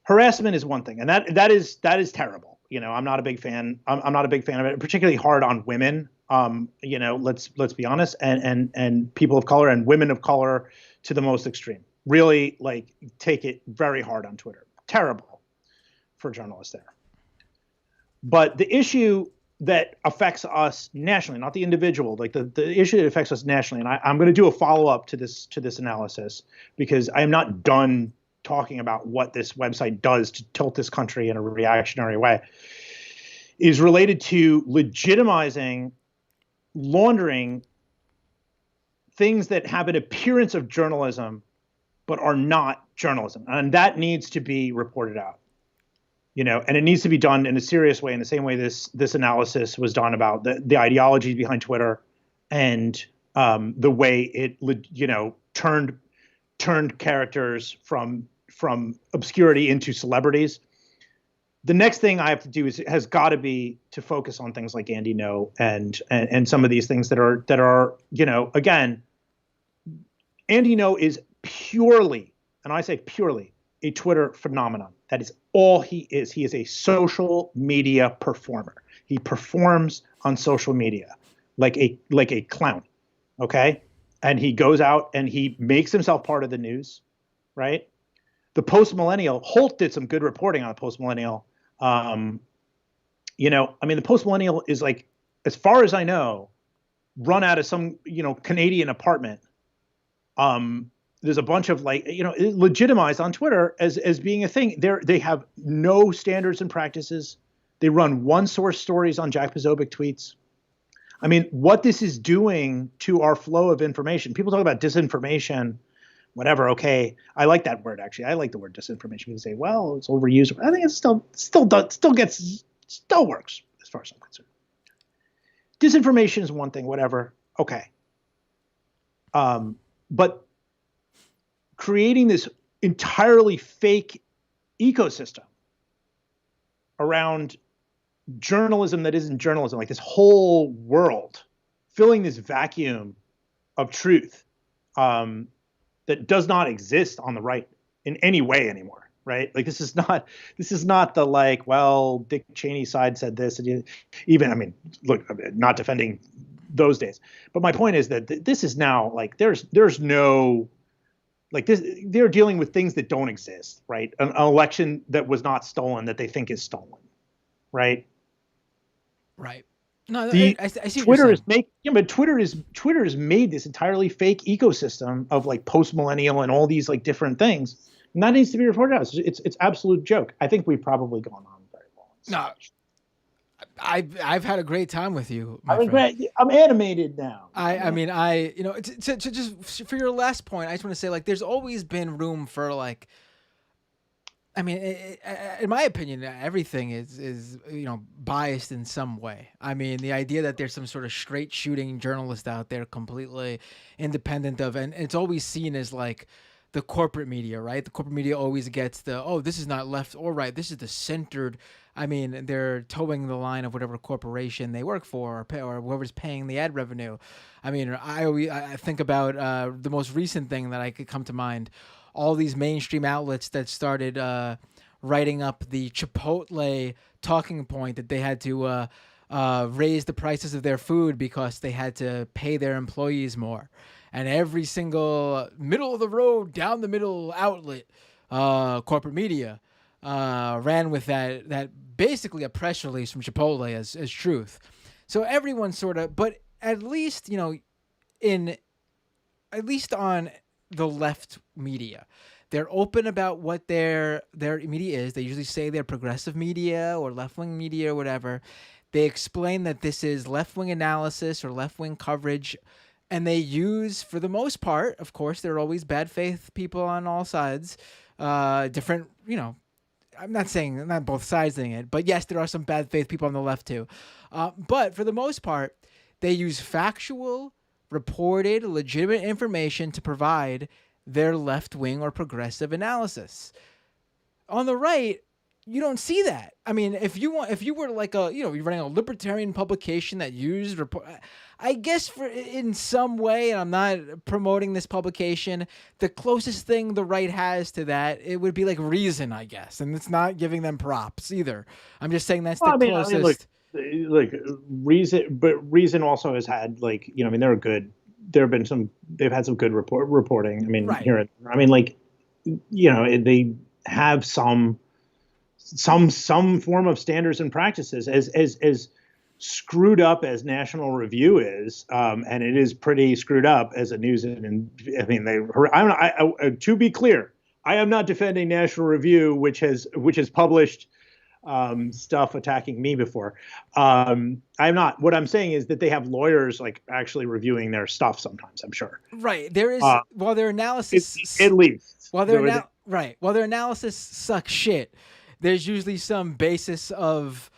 Harassment is one thing, and that is terrible. I'm not a big fan. I'm not a big fan of it, particularly hard on women. Let's be honest, and people of color and women of color to the most extreme. Really, like, take it very hard on Twitter. Terrible for journalists there. But the issue that affects us nationally, not the individual, like the issue that affects us nationally, and I'm going to do a follow-up to this analysis because I am not done talking about what this website does to tilt this country in a reactionary way, is related to legitimizing, laundering things that have an appearance of journalism but are not journalism. And that needs to be reported out. And it needs to be done in a serious way, in the same way this analysis was done about the ideologies behind Twitter and the way it turned characters from obscurity into celebrities. The next thing I have to do has got to be to focus on things like Andy No and some of these things that are again, Andy No is purely, and I say purely, a Twitter phenomenon. That is all he is. He is a social media performer. He performs on social media like a clown. Okay? And he goes out and he makes himself part of the news, right? The Post-Millennial, Holt did some good reporting on the Post-Millennial. The Post-Millennial is, like, as far as I know, run out of some, Canadian apartment. There's a bunch of legitimized on Twitter as being a thing. They have no standards and practices. They run one source stories on Jack Posobiec tweets. I mean, what this is doing to our flow of information. People talk about disinformation, whatever. Okay, I like that word, actually. I like the word disinformation. People say, well, it's overused. I think it still works as far as I'm concerned. Disinformation is one thing, whatever. Okay. But creating this entirely fake ecosystem around journalism that isn't journalism, like this whole world, filling this vacuum of truth that does not exist on the right in any way anymore, right? Like this is not the like, well, Dick Cheney's side said this, and look, I'm not defending those days, but my point is that this is now like there's no. Like this, they're dealing with things that don't exist, right? An election that was not stolen that they think is stolen, right? Right. No, I see. Twitter Twitter has made this entirely fake ecosystem of like post-millennial and all these like different things, and that needs to be reported out. It's absolute joke. I think we've probably gone on very long. No, I've had a great time with you. I'm animated now. To just for your last point, I just want to say, like, there's always been room for, like, in my opinion, everything is biased in some way. I mean, the idea that there's some sort of straight shooting journalist out there completely independent of, and it's always seen as like the corporate media, right? The corporate media always gets this is not left or right. This is the centered. I mean, they're towing the line of whatever corporation they work for or whoever's paying the ad revenue. I mean, I think about the most recent thing that I could come to mind, all these mainstream outlets that started writing up the Chipotle talking point that they had to raise the prices of their food because they had to pay their employees more. And every single middle of the road, down the middle outlet, corporate media ran with that basically a press release from Chipotle as truth. So everyone sort of, but at least, at least on the left media, they're open about what their media is. They usually say they're progressive media or left-wing media or whatever. They explain that this is left-wing analysis or left-wing coverage. And they use, for the most part, of course, there are always bad faith people on all sides, different, I'm not saying I'm not both siding it, but yes, there are some bad faith people on the left too. But for the most part, they use factual, reported, legitimate information to provide their left wing or progressive analysis. On the right, you don't see that. I mean, if you were like you're running a libertarian publication that used report, I guess in some way, and I'm not promoting this publication, the closest thing the right has to that, it would be like Reason, I guess, and it's not giving them props either. I'm just saying that's the closest. Look, Reason, but Reason also has had like, I mean, they're good. They've had some good reporting. I mean, Right. here, I mean, like, they have some form of standards and practices as screwed up as National Review is, and it is pretty screwed up as a news. And I mean, to be clear, I am not defending National Review, which has published stuff attacking me before. I'm not. What I'm saying is that they have lawyers like actually reviewing their stuff sometimes. I'm sure. Right. There is while their analysis at least while their analysis sucks shit, there's usually some basis of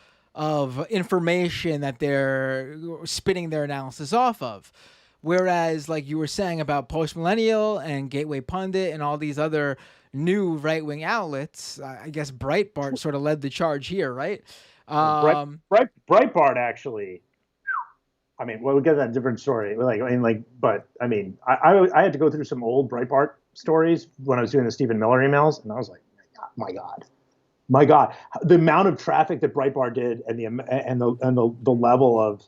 information that they're spinning their analysis off of. Whereas, like you were saying about Post Millennial and Gateway Pundit and all these other new right-wing outlets, I guess Breitbart sort of led the charge here, right? Breitbart actually. I mean, well, we'll get that different story. But I mean, I had to go through some old Breitbart stories when I was doing the Stephen Miller emails, and I was like, my God, the amount of traffic that Breitbart did, and the level of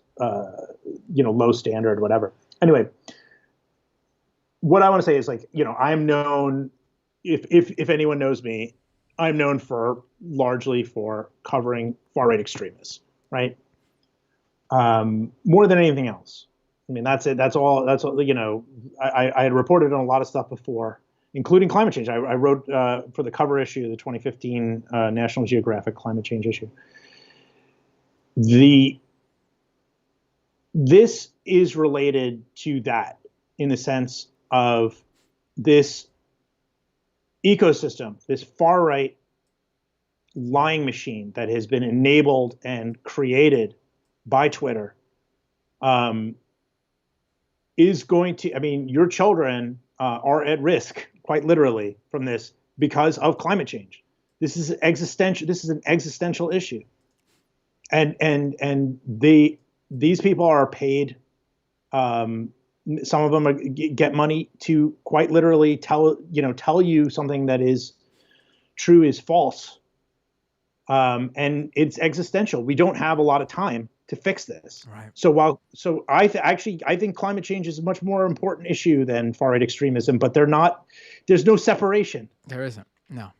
low standard, whatever. Anyway, what I want to say is like, I'm known, if anyone knows me, I'm known largely for covering far right extremists, right? More than anything else. I mean, that's it. That's all. I had reported on a lot of stuff before, including climate change. I wrote for the cover issue of the 2015 National Geographic climate change issue. This is related to that in the sense of this ecosystem, this far right lying machine that has been enabled and created by Twitter, is going to, I mean, your children are at risk, quite literally, from this because of climate change. This is existential. This is an existential issue, and these people are paid. Some of them get money to quite literally tell you something that is true is false, and it's existential. We don't have a lot of time to fix this. Right. So I think climate change is a much more important issue than far right extremism, but there's no separation. There isn't. No.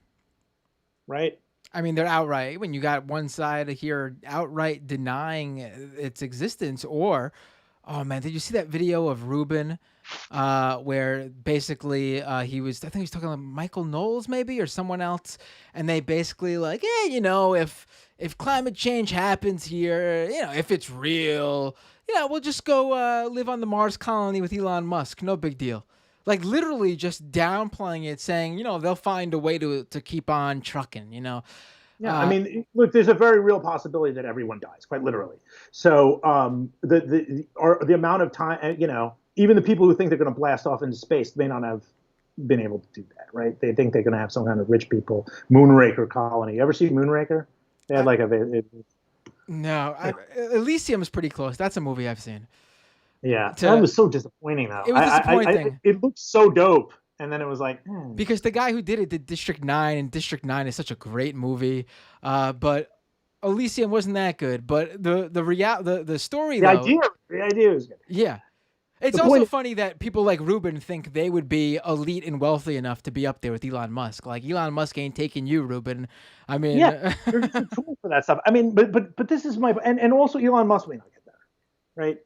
Right. I mean, they're outright, when you got one side here outright denying its existence, or, oh man, did you see that video of Rubin where basically I think he was talking about Michael Knowles maybe or someone else, and they basically like, if climate change happens here, if it's real, we'll just go live on the Mars colony with Elon Musk. No big deal. Like literally just downplaying it, saying, they'll find a way to keep on trucking, Yeah, I mean, look, there's a very real possibility that everyone dies, quite literally. So the amount of time, even the people who think they're going to blast off into space may not have been able to do that, right? They think they're going to have some kind of rich people Moonraker colony. You ever see Moonraker? They had like no, Elysium is pretty close. That's a movie I've seen. Yeah, that was so disappointing though. It was disappointing. It looked so dope, and then it was like because the guy who did it did District 9, and District 9 is such a great movie, but Elysium wasn't that good. But the story, the idea was good. Yeah. It's also funny that people like Rubin think they would be elite and wealthy enough to be up there with Elon Musk. Like, Elon Musk ain't taking you, Rubin. I mean, yeah, you're just too cool for that stuff. I mean, but this is and also Elon Musk may not get there, right?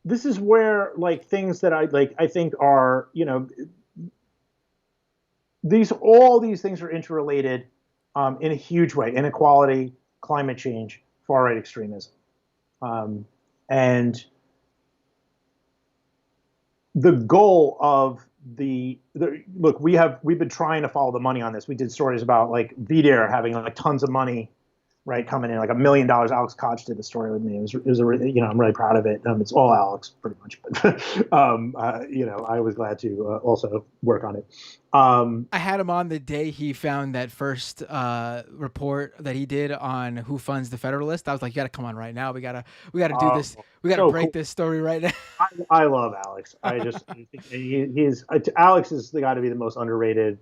This is where like things that I think are, all these things are interrelated in a huge way: inequality, climate change, far right extremism, and the goal of look, we've been trying to follow the money on this. We did stories about like VDare having like tons of money, right, coming in, like $1 million. Alex Koch did the story with me. It was I'm really proud of it. It's all Alex pretty much, but I was glad to also work on it. I had him on the day he found that first report that he did on who funds the Federalist. I was like, you got to come on right now. We gotta do this. We gotta so break cool. this story right now. I love Alex. I think he's Alex is the guy to be the most underrated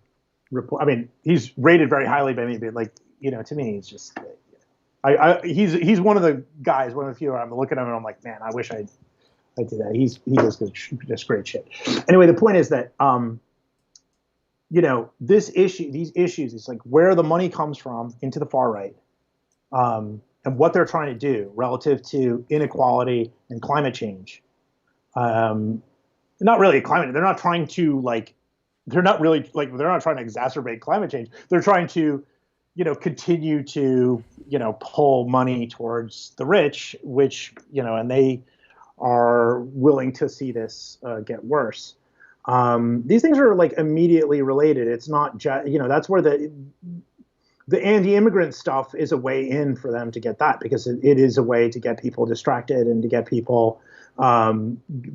report. I mean, he's rated very highly by me, but like, to me, he's just he's one of the guys, one of the few where I'm looking at him and I'm like, man, I wish I did that. He does just great shit. Anyway, the point is that these issues, it's like where the money comes from into the far right, and what they're trying to do relative to inequality and climate change. Not really climate. They're not trying to they're not trying to exacerbate climate change. They're trying to, continue to, pull money towards the rich, which, and they are willing to see this get worse. These things are like immediately related. It's not just, that's where the anti-immigrant stuff is a way in for them to get that, because it is a way to get people distracted and to get people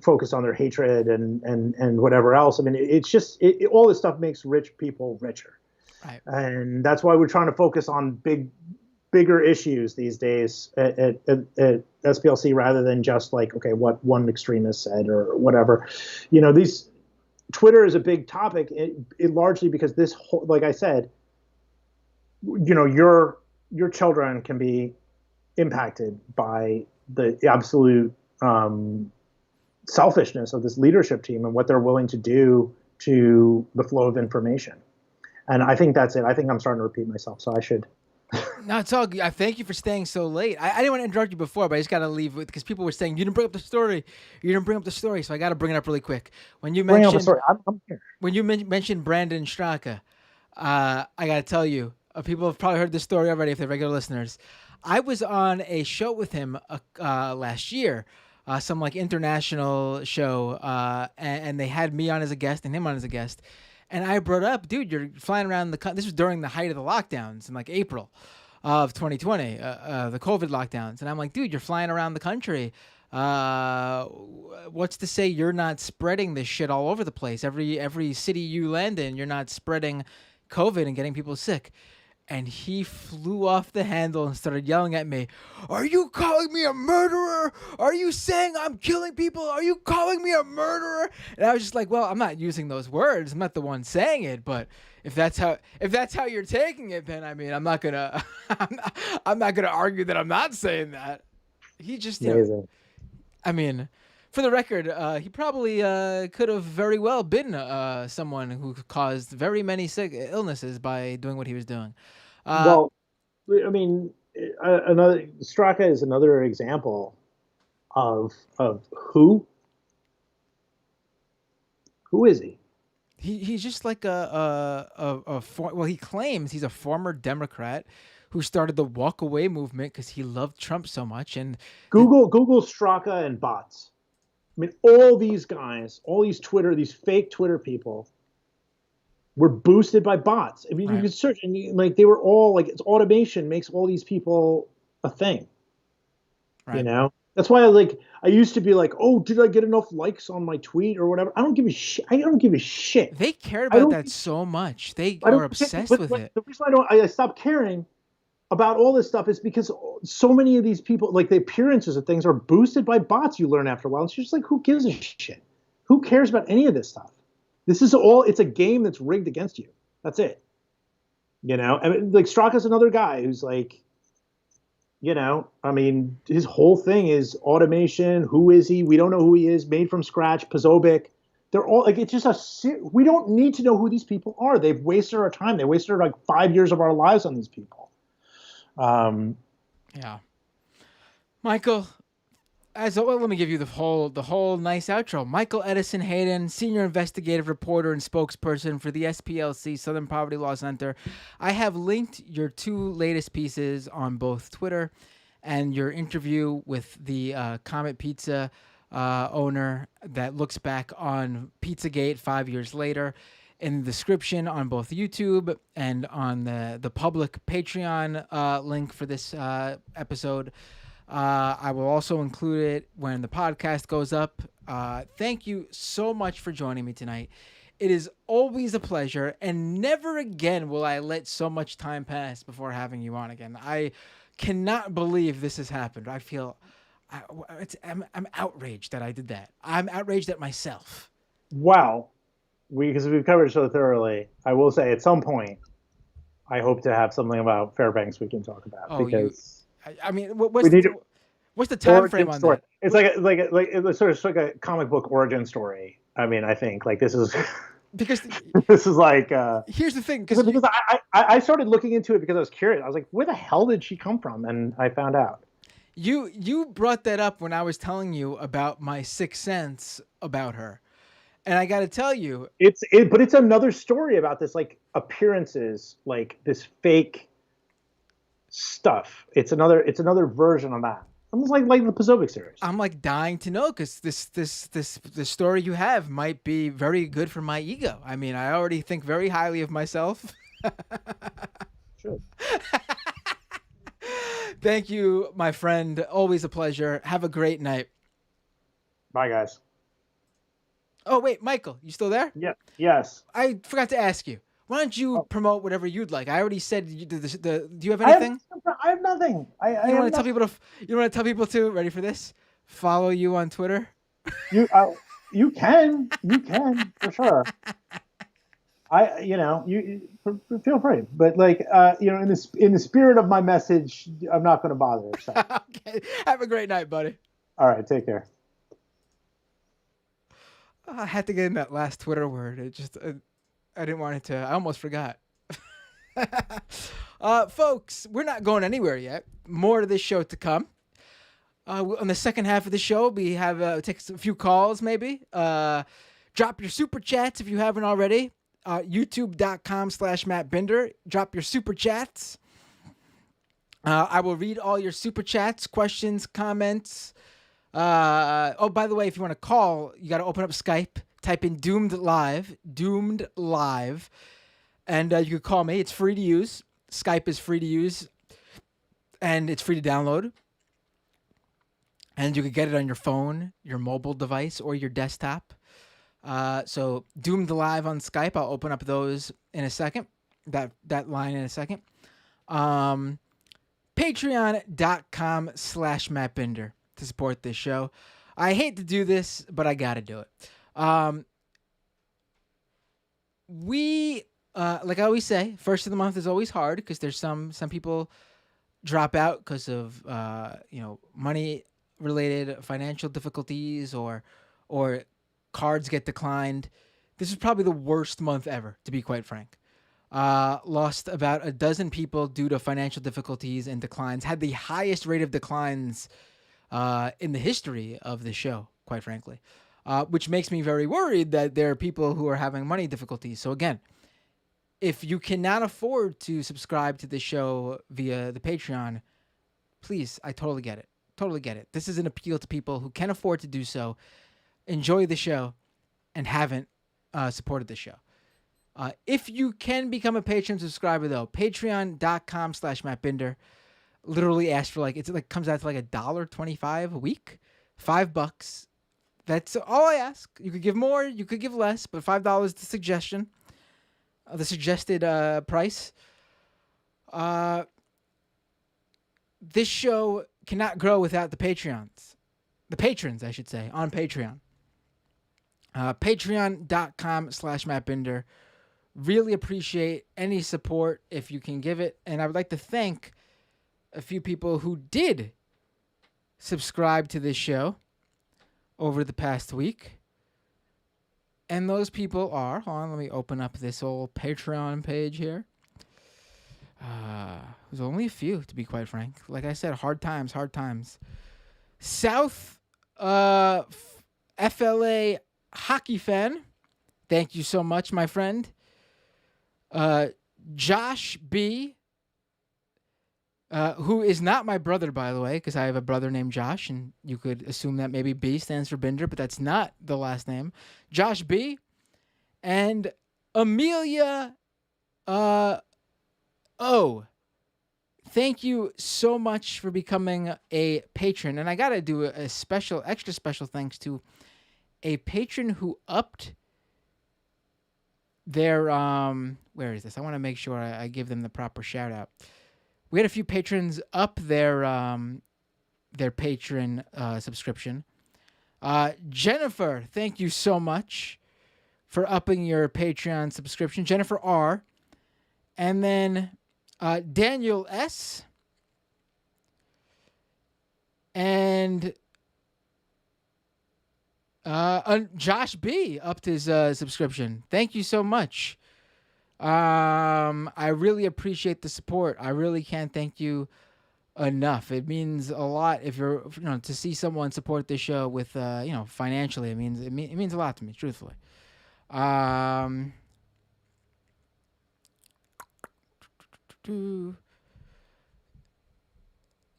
focused on their hatred and whatever else. I mean, it's just all this stuff makes rich people richer. Right. And that's why we're trying to focus on bigger issues these days at SPLC, rather than just like, okay, what one extremist said or whatever. Twitter is a big topic, it largely because this whole, like I said, your children can be impacted by the absolute selfishness of this leadership team and what they're willing to do to the flow of information. And I think that's it. I think I'm starting to repeat myself, so I should. No, it's all good. I thank you for staying so late. I didn't want to interrupt you before, but I just got to leave because people were saying, you didn't bring up the story. You didn't bring up the story, so I got to bring it up really quick. When you mentioned, I'm here. When you mentioned Brandon Straka, I got to tell you, people have probably heard this story already if they're regular listeners. I was on a show with him last year, some like international show, and they had me on as a guest and him on as a guest. And I brought up, dude, you're flying around the country. This was during the height of the lockdowns in like April of 2020, the COVID lockdowns. And I'm like, dude, you're flying around the country. What's to say you're not spreading this shit all over the place? Every city you land in, you're not spreading COVID and getting people sick. And he flew off the handle and started yelling at me, "Are you calling me a murderer? Are you saying I'm killing people? Are you calling me a murderer?" And I was just like, well, I'm not using those words. I'm not the one saying it, but if that's how you're taking it, then I mean, I'm not gonna argue that I'm not saying that. He just, I mean, for the record, he probably could have very well been someone who caused very many illnesses by doing what he was doing. Well, I mean, Straka is another example of who is he? He's just like he claims he's a former Democrat who started the walk away movement because he loved Trump so much. And Google Straka and bots. I mean, all these guys, all these fake Twitter people were boosted by bots. I mean, right. You could search and they were all like, it's automation makes all these people a thing. Right. That's why I used to be like, oh, did I get enough likes on my tweet or whatever? I don't give a shit. I don't give a shit. They cared about that so much. They are obsessed with it. The reason I stopped caring about all this stuff is because so many of these people, like the appearances of things, are boosted by bots. You learn after a while. It's just like, who gives a shit? Who cares about any of this stuff? It's a game that's rigged against you. That's it. I mean, like Straka's another guy who's like, I mean, his whole thing is automation. Who is he? We don't know who he is. Made from scratch. Pazobic. They're all like, it's just we don't need to know who these people are. They've wasted our time. They wasted like 5 years of our lives on these people. Yeah. Michael, as well, let me give you the whole nice outro. Michael Edison Hayden, senior investigative reporter and spokesperson for the SPLC, Southern Poverty Law Center. I have linked your 2 latest pieces on both Twitter and your interview with the Comet Pizza owner that looks back on Pizzagate 5 years later. In the description on both YouTube and on the public Patreon link for this episode, I will also include it when the podcast goes up. Thank you so much for joining me tonight. It is always a pleasure, and never again will I let so much time pass before having you on again. I cannot believe this has happened. I feel I'm outraged that I did that. I'm outraged at myself. Wow. Because we've covered it so thoroughly, I will say at some point, I hope to have something about Fairbanks we can talk about. Oh, because I mean, what's the time frame on story. that? It's it's sort of like a comic book origin story. I mean, I think like this is because this is like here's the thing, because I started looking into it because I was curious. I was like, where the hell did she come from? And I found out. You brought that up when I was telling you about my sixth sense about her. And I got to tell you, but it's another story about this, like appearances, like this fake stuff. It's another version of that. Almost like the Pizzagate series. I'm like dying to know because this story you have might be very good for my ego. I mean, I already think very highly of myself. Sure. Thank you, my friend. Always a pleasure. Have a great night. Bye, guys. Oh, wait, Michael, you still there? Yeah. Yes. I forgot to ask you. Why don't you promote whatever you'd like? I already said do you have anything? I have nothing. You don't want to tell people to. You don't want to tell people to. Ready for this? Follow you on Twitter. You can for sure. You feel free, but like in the spirit of my message, I'm not going to bother. So. Okay. Have a great night, buddy. All right, take care. I had to get in that last Twitter word. It just, I didn't want it to. I almost forgot. Folks, we're not going anywhere yet. More of this show to come. On the second half of the show, we have take a few calls maybe. Drop your super chats if you haven't already. YouTube.com/Matt Binder. Drop your super chats. I will read all your super chats, questions, comments. Oh, by the way, if you want to call, you got to open up Skype, type in Doomed Live, and you can call me. It's free to use. Skype is free to use, and it's free to download. And you can get it on your phone, your mobile device, or your desktop. So Doomed Live on Skype. I'll open up those in a second. That line in a second. Patreon.com/Matt Binder to support this show. I hate to do this, but I got to do it. We, like I always say, first of the month is always hard because there's some people drop out because of, money related financial difficulties or cards get declined. This is probably the worst month ever, to be quite frank. Lost about a dozen people due to financial difficulties and declines. Had the highest rate of declines in the history of the show, quite frankly, which makes me very worried that there are people who are having money difficulties. So again, if you cannot afford to subscribe to the show via the Patreon, please, I totally get it. Totally get it. This is an appeal to people who can afford to do so, enjoy the show, and haven't supported the show. If you can become a Patreon subscriber, though, patreon.com/Matt Binder. Literally ask for comes out to like $1.25 a week, $5. That's all I ask. You could give more, you could give less, but $5 is the suggestion, the suggested price. This show cannot grow without the patrons, I should say, on Patreon. Patreon.com/Matt Binder. Really appreciate any support if you can give it, and I would like to thank a few people who did subscribe to this show over the past week. And those people are, hold on, let me open up this old Patreon page here. There's only a few, to be quite frank. Like I said, hard times. South FLA hockey fan. Thank you so much, my friend. Josh B. who is not my brother, by the way, because I have a brother named Josh, and you could assume that maybe B stands for Binder, but that's not the last name. Josh B. And Amelia O. Thank you so much for becoming a patron. And I got to do a special, extra special thanks to a patron who upped their, where is this? I want to make sure I give them the proper shout out. We had a few patrons up their patron subscription. Jennifer, thank you so much for upping your Patreon subscription. Jennifer R. And then Daniel S. And Josh B. upped his subscription. Thank you so much. I really appreciate the support. I really can't thank you enough. It means a lot if you're, to see someone support this show with, financially. It means a lot to me, truthfully. You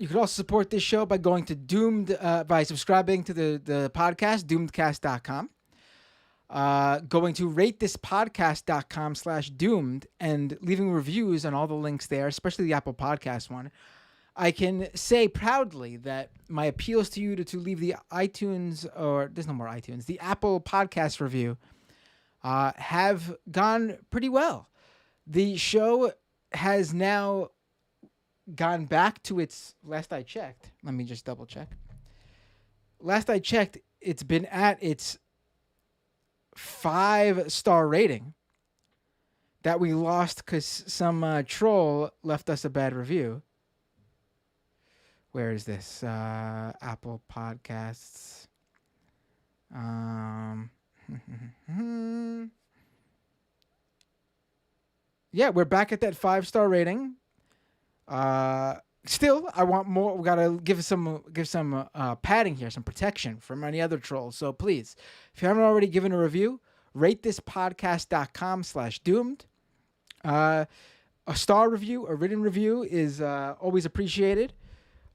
could also support this show by going to by subscribing to the podcast, doomedcast.com. Going to ratethispodcast.com/doomed and leaving reviews on all the links there, especially the Apple Podcast one. I can say proudly that my appeals to you to leave the iTunes, or there's no more iTunes, the Apple Podcast review have gone pretty well. The show has now gone back to its, last I checked, let me just double check. Last I checked, it's been at its 5-star rating that we lost because some troll left us a bad review. Where is this? Apple Podcasts. Yeah, we're back at that 5-star rating. Still, I want more. We gotta give some padding here, some protection from any other trolls. So please, if you haven't already given a review, ratethispodcast.com/doomed. A star review, a written review is always appreciated.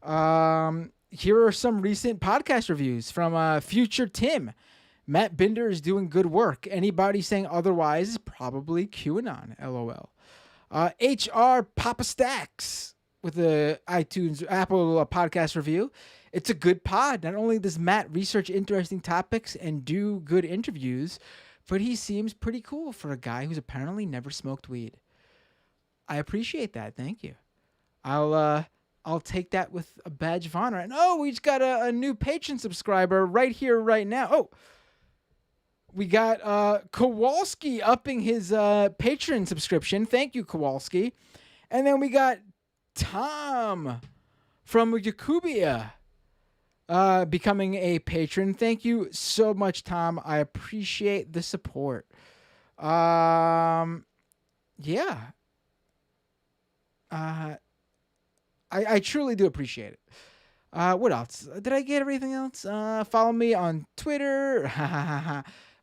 Here are some recent podcast reviews from Future Tim. Matt Binder is doing good work. Anybody saying otherwise is probably QAnon, LOL. HR Papa Stacks with the Apple podcast review. It's a good pod. Not only does Matt research interesting topics and do good interviews, but he seems pretty cool for a guy who's apparently never smoked weed. I appreciate that. Thank you. I'll take that with a badge of honor. And we just got a new patron subscriber right here, right now. We got Kowalski upping his patron subscription. Thank you, Kowalski. And then we got Tom from Yakubia becoming a patron. Thank you so much, Tom. I appreciate the support. Yeah. I truly do appreciate it. What else? Did I get everything else? Follow me on Twitter.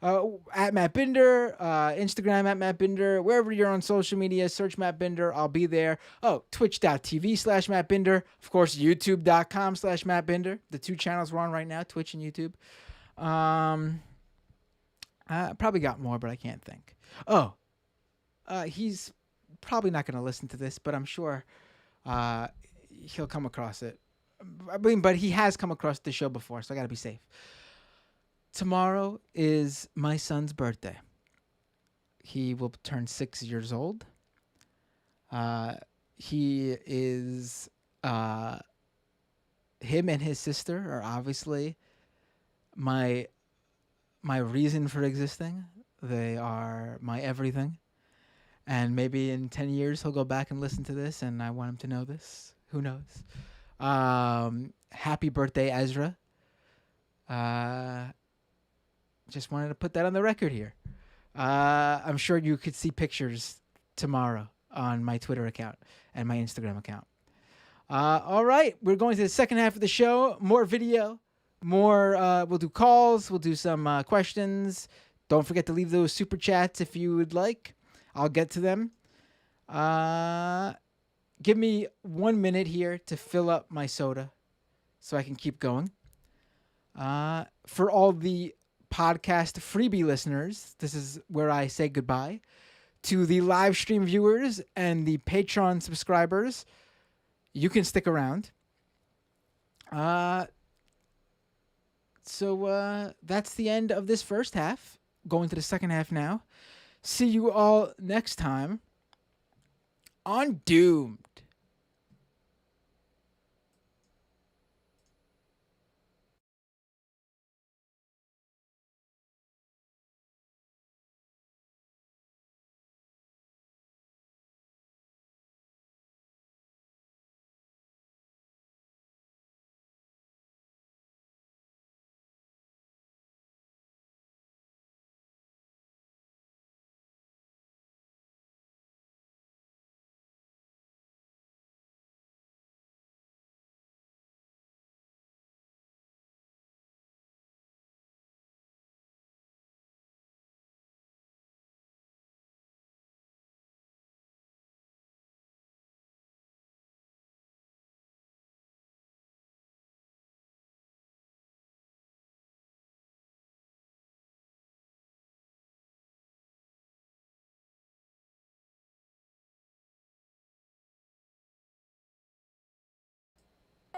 At Matt Binder, Instagram at Matt Binder, wherever you're on social media, search Matt Binder, I'll be there. Twitch.tv/Matt Binder, of course, YouTube.com/Matt Binder, the two channels we're on right now, Twitch and YouTube. I probably got more, but I can't think. He's probably not going to listen to this, but I'm sure he'll come across it. But he has come across the show before, so I got to be safe. Tomorrow is my son's birthday. He will turn 6 years old. He is, him and his sister are obviously my reason for existing. They are my everything. And maybe in 10 years he'll go back and listen to this, and I want him to know this. Who knows? Happy birthday, Ezra. Just wanted to put that on the record here. I'm sure you could see pictures tomorrow on my Twitter account and my Instagram account. All right, we're going to the second half of the show. More video, more. We'll do calls. We'll do some questions. Don't forget to leave those super chats if you would like. I'll get to them. give me 1 minute here to fill up my soda so I can keep going. For all the podcast freebie listeners, this is where I say goodbye. To the live stream viewers and the Patreon subscribers, you can stick around. So that's the end of this first half. Going to the second half now. See you all next time on Doomed.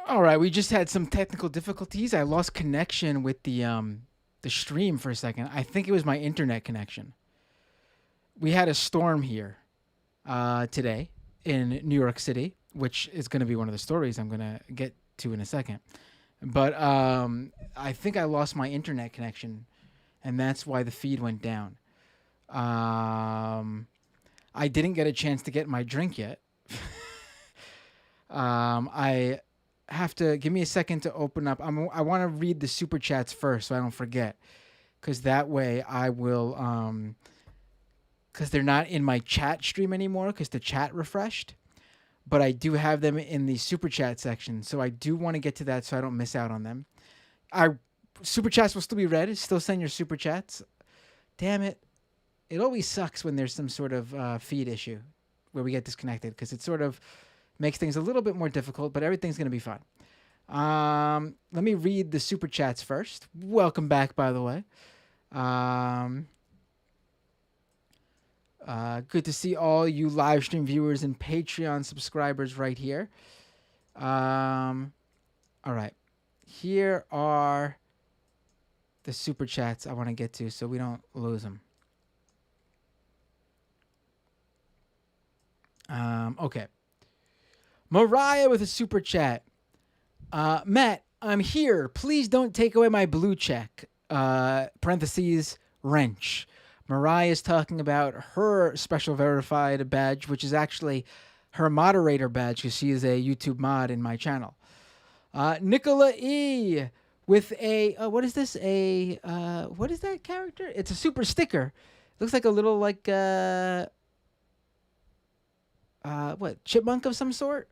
All right, we just had some technical difficulties. I lost connection with the stream for a second. I think it was my internet connection. We had a storm here today in New York City, which is going to be one of the stories I'm going to get to in a second. But I think I lost my internet connection, and that's why the feed went down. I didn't get a chance to get my drink yet. I have to give me a second to open up. I want to read the super chats first so I don't forget, because that way I will. Because they're not in my chat stream anymore because the chat refreshed, but I do have them in the super chat section, so I do want to get to that so I don't miss out on them. Our super chats will still be read. Still send your super chats. Damn it. It always sucks when there's some sort of feed issue where we get disconnected because it sort of makes things a little bit more difficult, but everything's going to be fine. Let me read the super chats first. Welcome back, by the way. Good to see all you live stream viewers and Patreon subscribers right here. All right. Here are the super chats I want to get to so we don't lose them. Okay. Mariah with a super chat. Matt, I'm here. Please don't take away my blue check. Parentheses, wrench. Mariah is talking about her special verified badge, which is actually her moderator badge because she is a YouTube mod in my channel. Nicola E with a what is this? What is that character? It's a super sticker. It looks like a little what, chipmunk of some sort.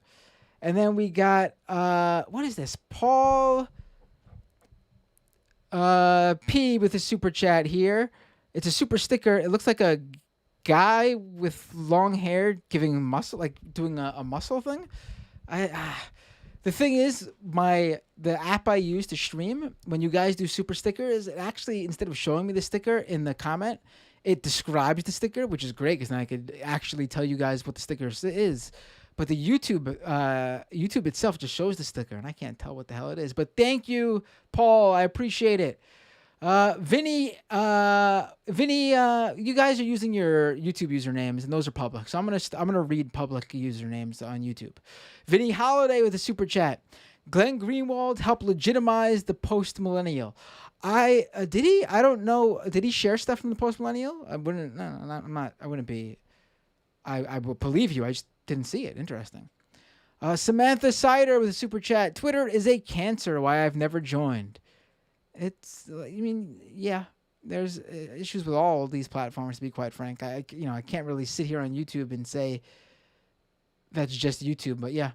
And then we got what is this? Paul P with a super chat here. It's a super sticker. It looks like a guy with long hair giving muscle, like doing a muscle thing. The thing is, the app I use to stream, when you guys do super stickers, it actually, instead of showing me the sticker in the comment, it describes the sticker, which is great because then I could actually tell you guys what the sticker is. But the YouTube itself just shows the sticker, and I can't tell what the hell it is. But thank you, Paul. I appreciate it. Vinny, you guys are using your YouTube usernames, and those are public. So I'm gonna read public usernames on YouTube. Vinny Holiday with a super chat. Glenn Greenwald helped legitimize the post millennial. Did he? I don't know. Did he share stuff from the post millennial? I wouldn't. No, I'm not. I wouldn't be. I will believe you. I just didn't see it. Interesting. Samantha Sider with a super chat. Twitter is a cancer. Why I've never joined. It's, I mean, yeah, there's issues with all these platforms, to be quite frank. I can't really sit here on YouTube and say that's just YouTube, but yeah.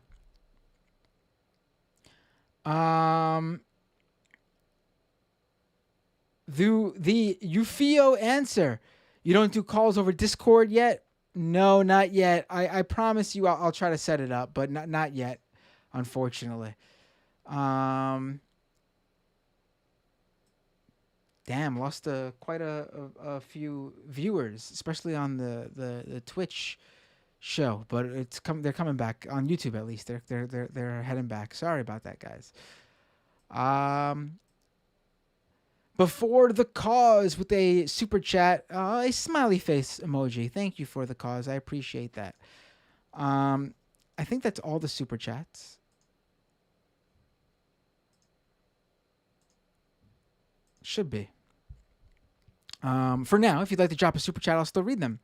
The Ufio answer. You don't do calls over Discord yet? No, not yet. I promise you I'll try to set it up, but not yet, unfortunately. Um, Damn, lost quite a few viewers, especially on the Twitch show. But they're coming back on YouTube at least. They're heading back. Sorry about that, guys. Um, Before the cause with a super chat, a smiley face emoji. Thank you for the cause. I appreciate that. Um, I think that's all the super chats. Should be. For now, if you'd like to drop a super chat, I'll still read them.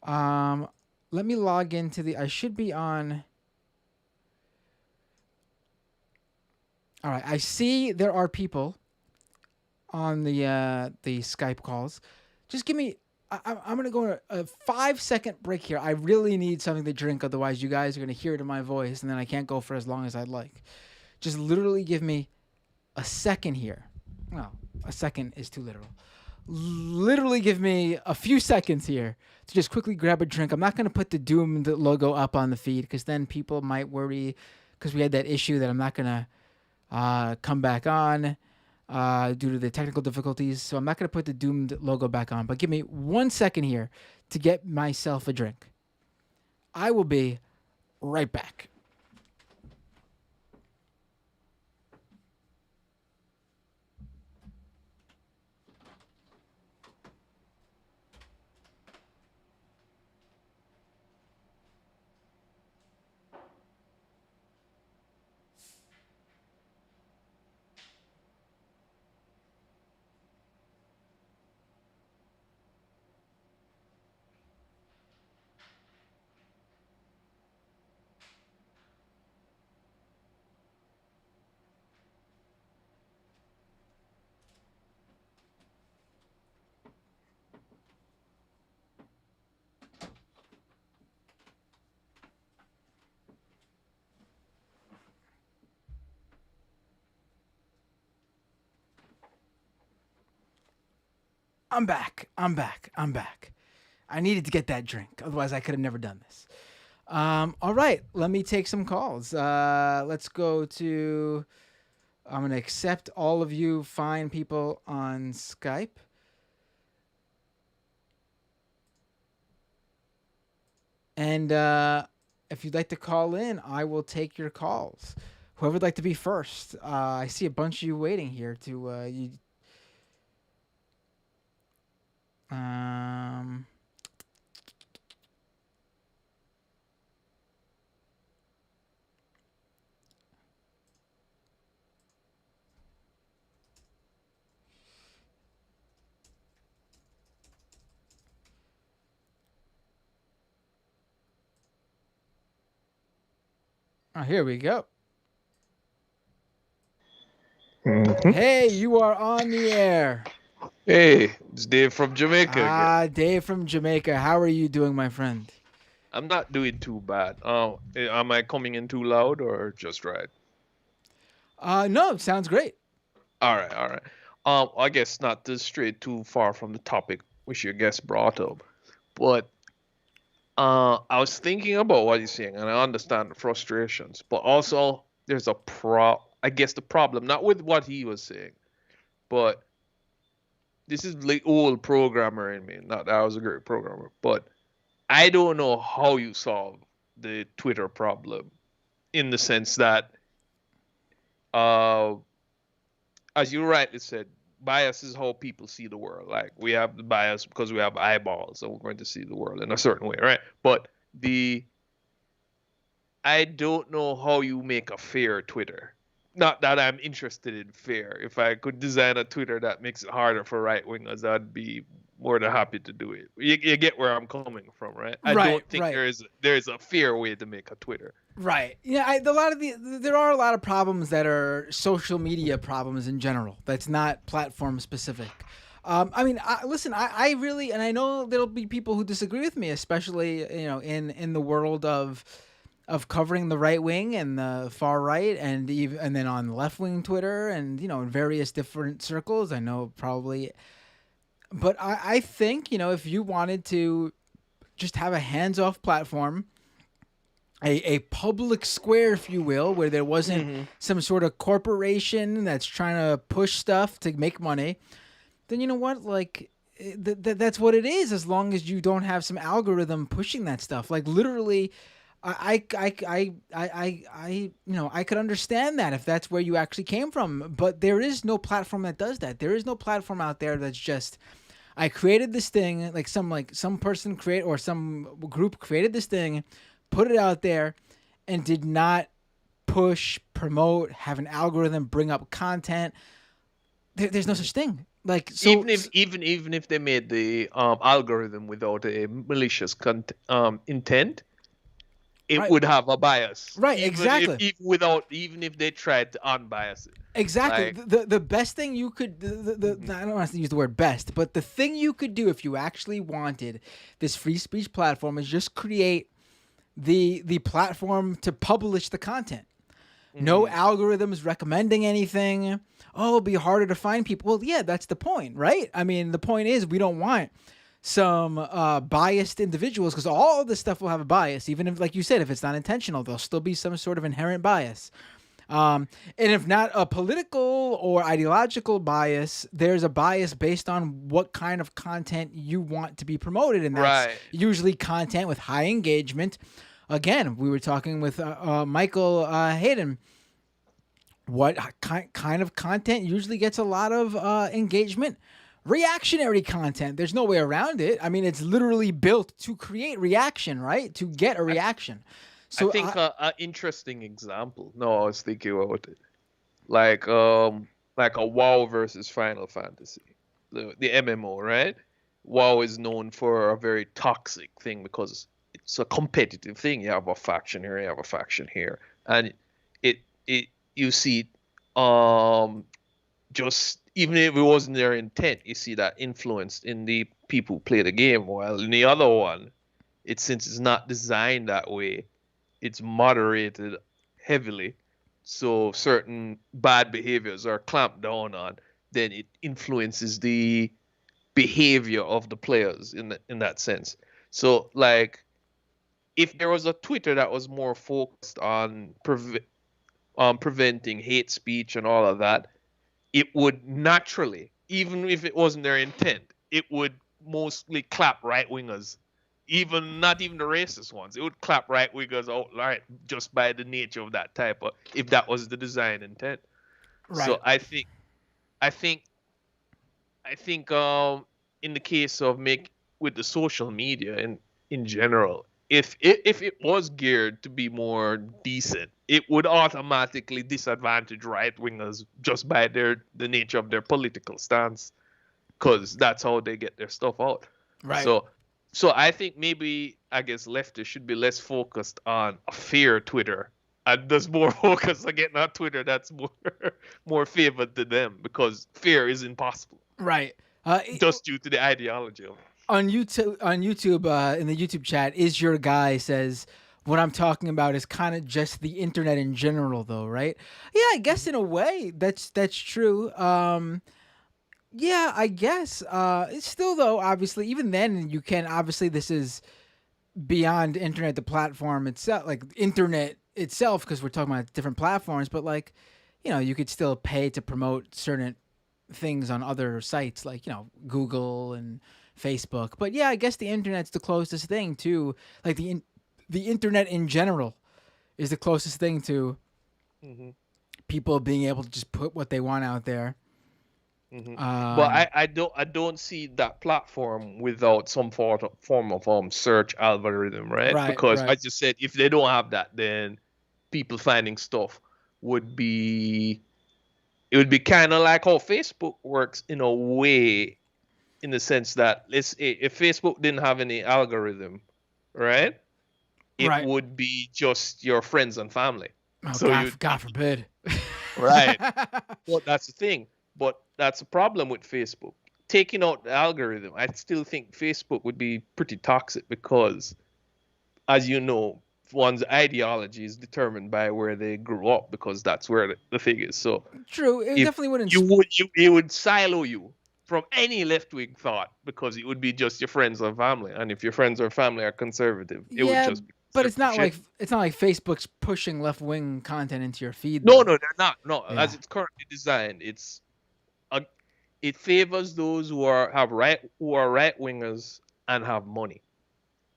Let me log into the. I should be on. All right, I see there are people on the Skype calls. Just give me. I'm gonna go on a 5-second break here. I really need something to drink, otherwise you guys are gonna hear it in my voice, and then I can't go for as long as I'd like. Just literally give me a second here. Well, a second is too literal. Literally give me a few seconds here to just quickly grab a drink. I'm not going to put the doomed logo up on the feed because then people might worry because we had that issue that I'm not going to come back on due to the technical difficulties. So I'm not going to put the doomed logo back on. But give me 1 second here to get myself a drink. I will be right back. I'm back. I needed to get that drink. Otherwise, I could have never done this. All right. Let me take some calls. Let's go to. I'm going to accept all of you fine people on Skype. And if you'd like to call in, I will take your calls. Whoever would like to be first. I see a bunch of you waiting here to. Oh, here we go. Mm-hmm. Hey, you are on the air. Hey, it's Dave from Jamaica again. Dave from Jamaica. How are you doing, my friend? I'm not doing too bad. Am I coming in too loud or just right? No, sounds great. All right. I guess not to stray too far from the topic which your guest brought up, but I was thinking about what he's saying, and I understand the frustrations, but also there's I guess the problem not with what he was saying, but this is the old programmer in me. Not that I was a great programmer, but I don't know how you solve the Twitter problem in the sense that, as you rightly said, bias is how people see the world. Like we have the bias because we have eyeballs, and we're going to see the world in a certain way, right? But I don't know how you make a fair Twitter. Not that I'm interested in fair. If I could design a Twitter that makes it harder for right wingers, I'd be more than happy to do it. You get where I'm coming from, right? I don't think there is a fair way to make a Twitter. Right. Yeah. There are a lot of problems that are social media problems in general. That's not platform specific. I mean, listen. I really, and I know there'll be people who disagree with me, especially in the world of covering the right wing and the far right, and then on left wing Twitter, and in various different circles. I know probably, but I think if you wanted to just have a hands-off platform, a public square, if you will, where there wasn't some sort of corporation that's trying to push stuff to make money, then you know what? Like, that's what it is. As long as you don't have some algorithm pushing that stuff, like literally, I could understand that if that's where you actually came from. But there is no platform that does that. There is no platform out there that's just, I created this thing, like some person create or some group created this thing, put it out there, and did not push, promote, have an algorithm bring up content. There's no such thing. Like, so even if they made the algorithm without a malicious intent, it Right. would have a bias. Right, exactly. Even if they tried to unbias it. Exactly. Like, The best thing you could I don't want to use the word best, but the thing you could do if you actually wanted this free speech platform is just create the platform to publish the content. No algorithms recommending anything. Oh, it'll be harder to find people. Well, yeah, that's the point, right? I mean, the point is we don't want some biased individuals, because all of this stuff will have a bias. Even if, like you said, if it's not intentional, there'll still be some sort of inherent bias. And if not a political or ideological bias, there's a bias based on what kind of content you want to be promoted. And that's usually content with high engagement. Again, we were talking with Michael Hayden. What kind of content usually gets a lot of engagement? Reactionary content. There's no way around it. I mean, it's literally built to create reaction, right? To get a reaction. So I think an interesting example. No, I was thinking about it, like a WoW versus Final Fantasy, the MMO, right? WoW is known for a very toxic thing because it's a competitive thing. You have a faction here, you have a faction here, and it you see, just even if it wasn't their intent, you see that influenced in the people who play the game. While in the other one, since it's not designed that way, it's moderated heavily, so certain bad behaviors are clamped down on. Then it influences the behavior of the players in that sense. So, like, if there was a Twitter that was more focused on preventing hate speech and all of that, it would naturally, even if it wasn't their intent, it would mostly clap right wingers. Not even the racist ones. It would clap right wingers out, right, just by the nature of that type of, if that was the design intent. right. So I think in the case of with the social media in general, if it was geared to be more decent, it would automatically disadvantage right wingers just by the nature of their political stance, because that's how they get their stuff out. Right. So I think maybe, I guess, leftists should be less focused on a fair Twitter, and there's more focus on getting on Twitter that's more favored to them, because fair is impossible. Right. Just due to the ideology of it. On YouTube, in the YouTube chat, Is Your Guy says, what I'm talking about is kind of just the internet in general, though, right? Yeah, I guess in a way that's true. Yeah, I guess. It's still, though, obviously, even then, you can, obviously, this is beyond internet, the platform itself, like internet itself, because we're talking about different platforms, but, like, you know, you could still pay to promote certain things on other sites, like, you know, Google and Facebook. But yeah, I guess the internet's the closest thing to, like, the internet in general is the closest thing to people being able to just put what they want out there. But I don't see that platform without some form of search algorithm, right? Because I just said, if they don't have that, then people finding stuff would be kind of like how Facebook works in a way, in the sense that, let's say, if Facebook didn't have any algorithm, right, it would be just your friends and family. Oh, so God forbid. Right. Well, that's the thing. But that's a problem with Facebook. Taking out the algorithm, I still think Facebook would be pretty toxic, because, as you know, one's ideology is determined by where they grew up, because that's where the thing is. So true, it definitely wouldn't. It would silo you. from any left-wing thought because it would be just your friends or family. And if your friends or family are conservative, it would Yeah, just be but it's not shit. like Facebook's pushing left wing content into your feed. No, Though. no, they're not. No, Yeah. as it's currently designed, it favors those who are right wingers and have money.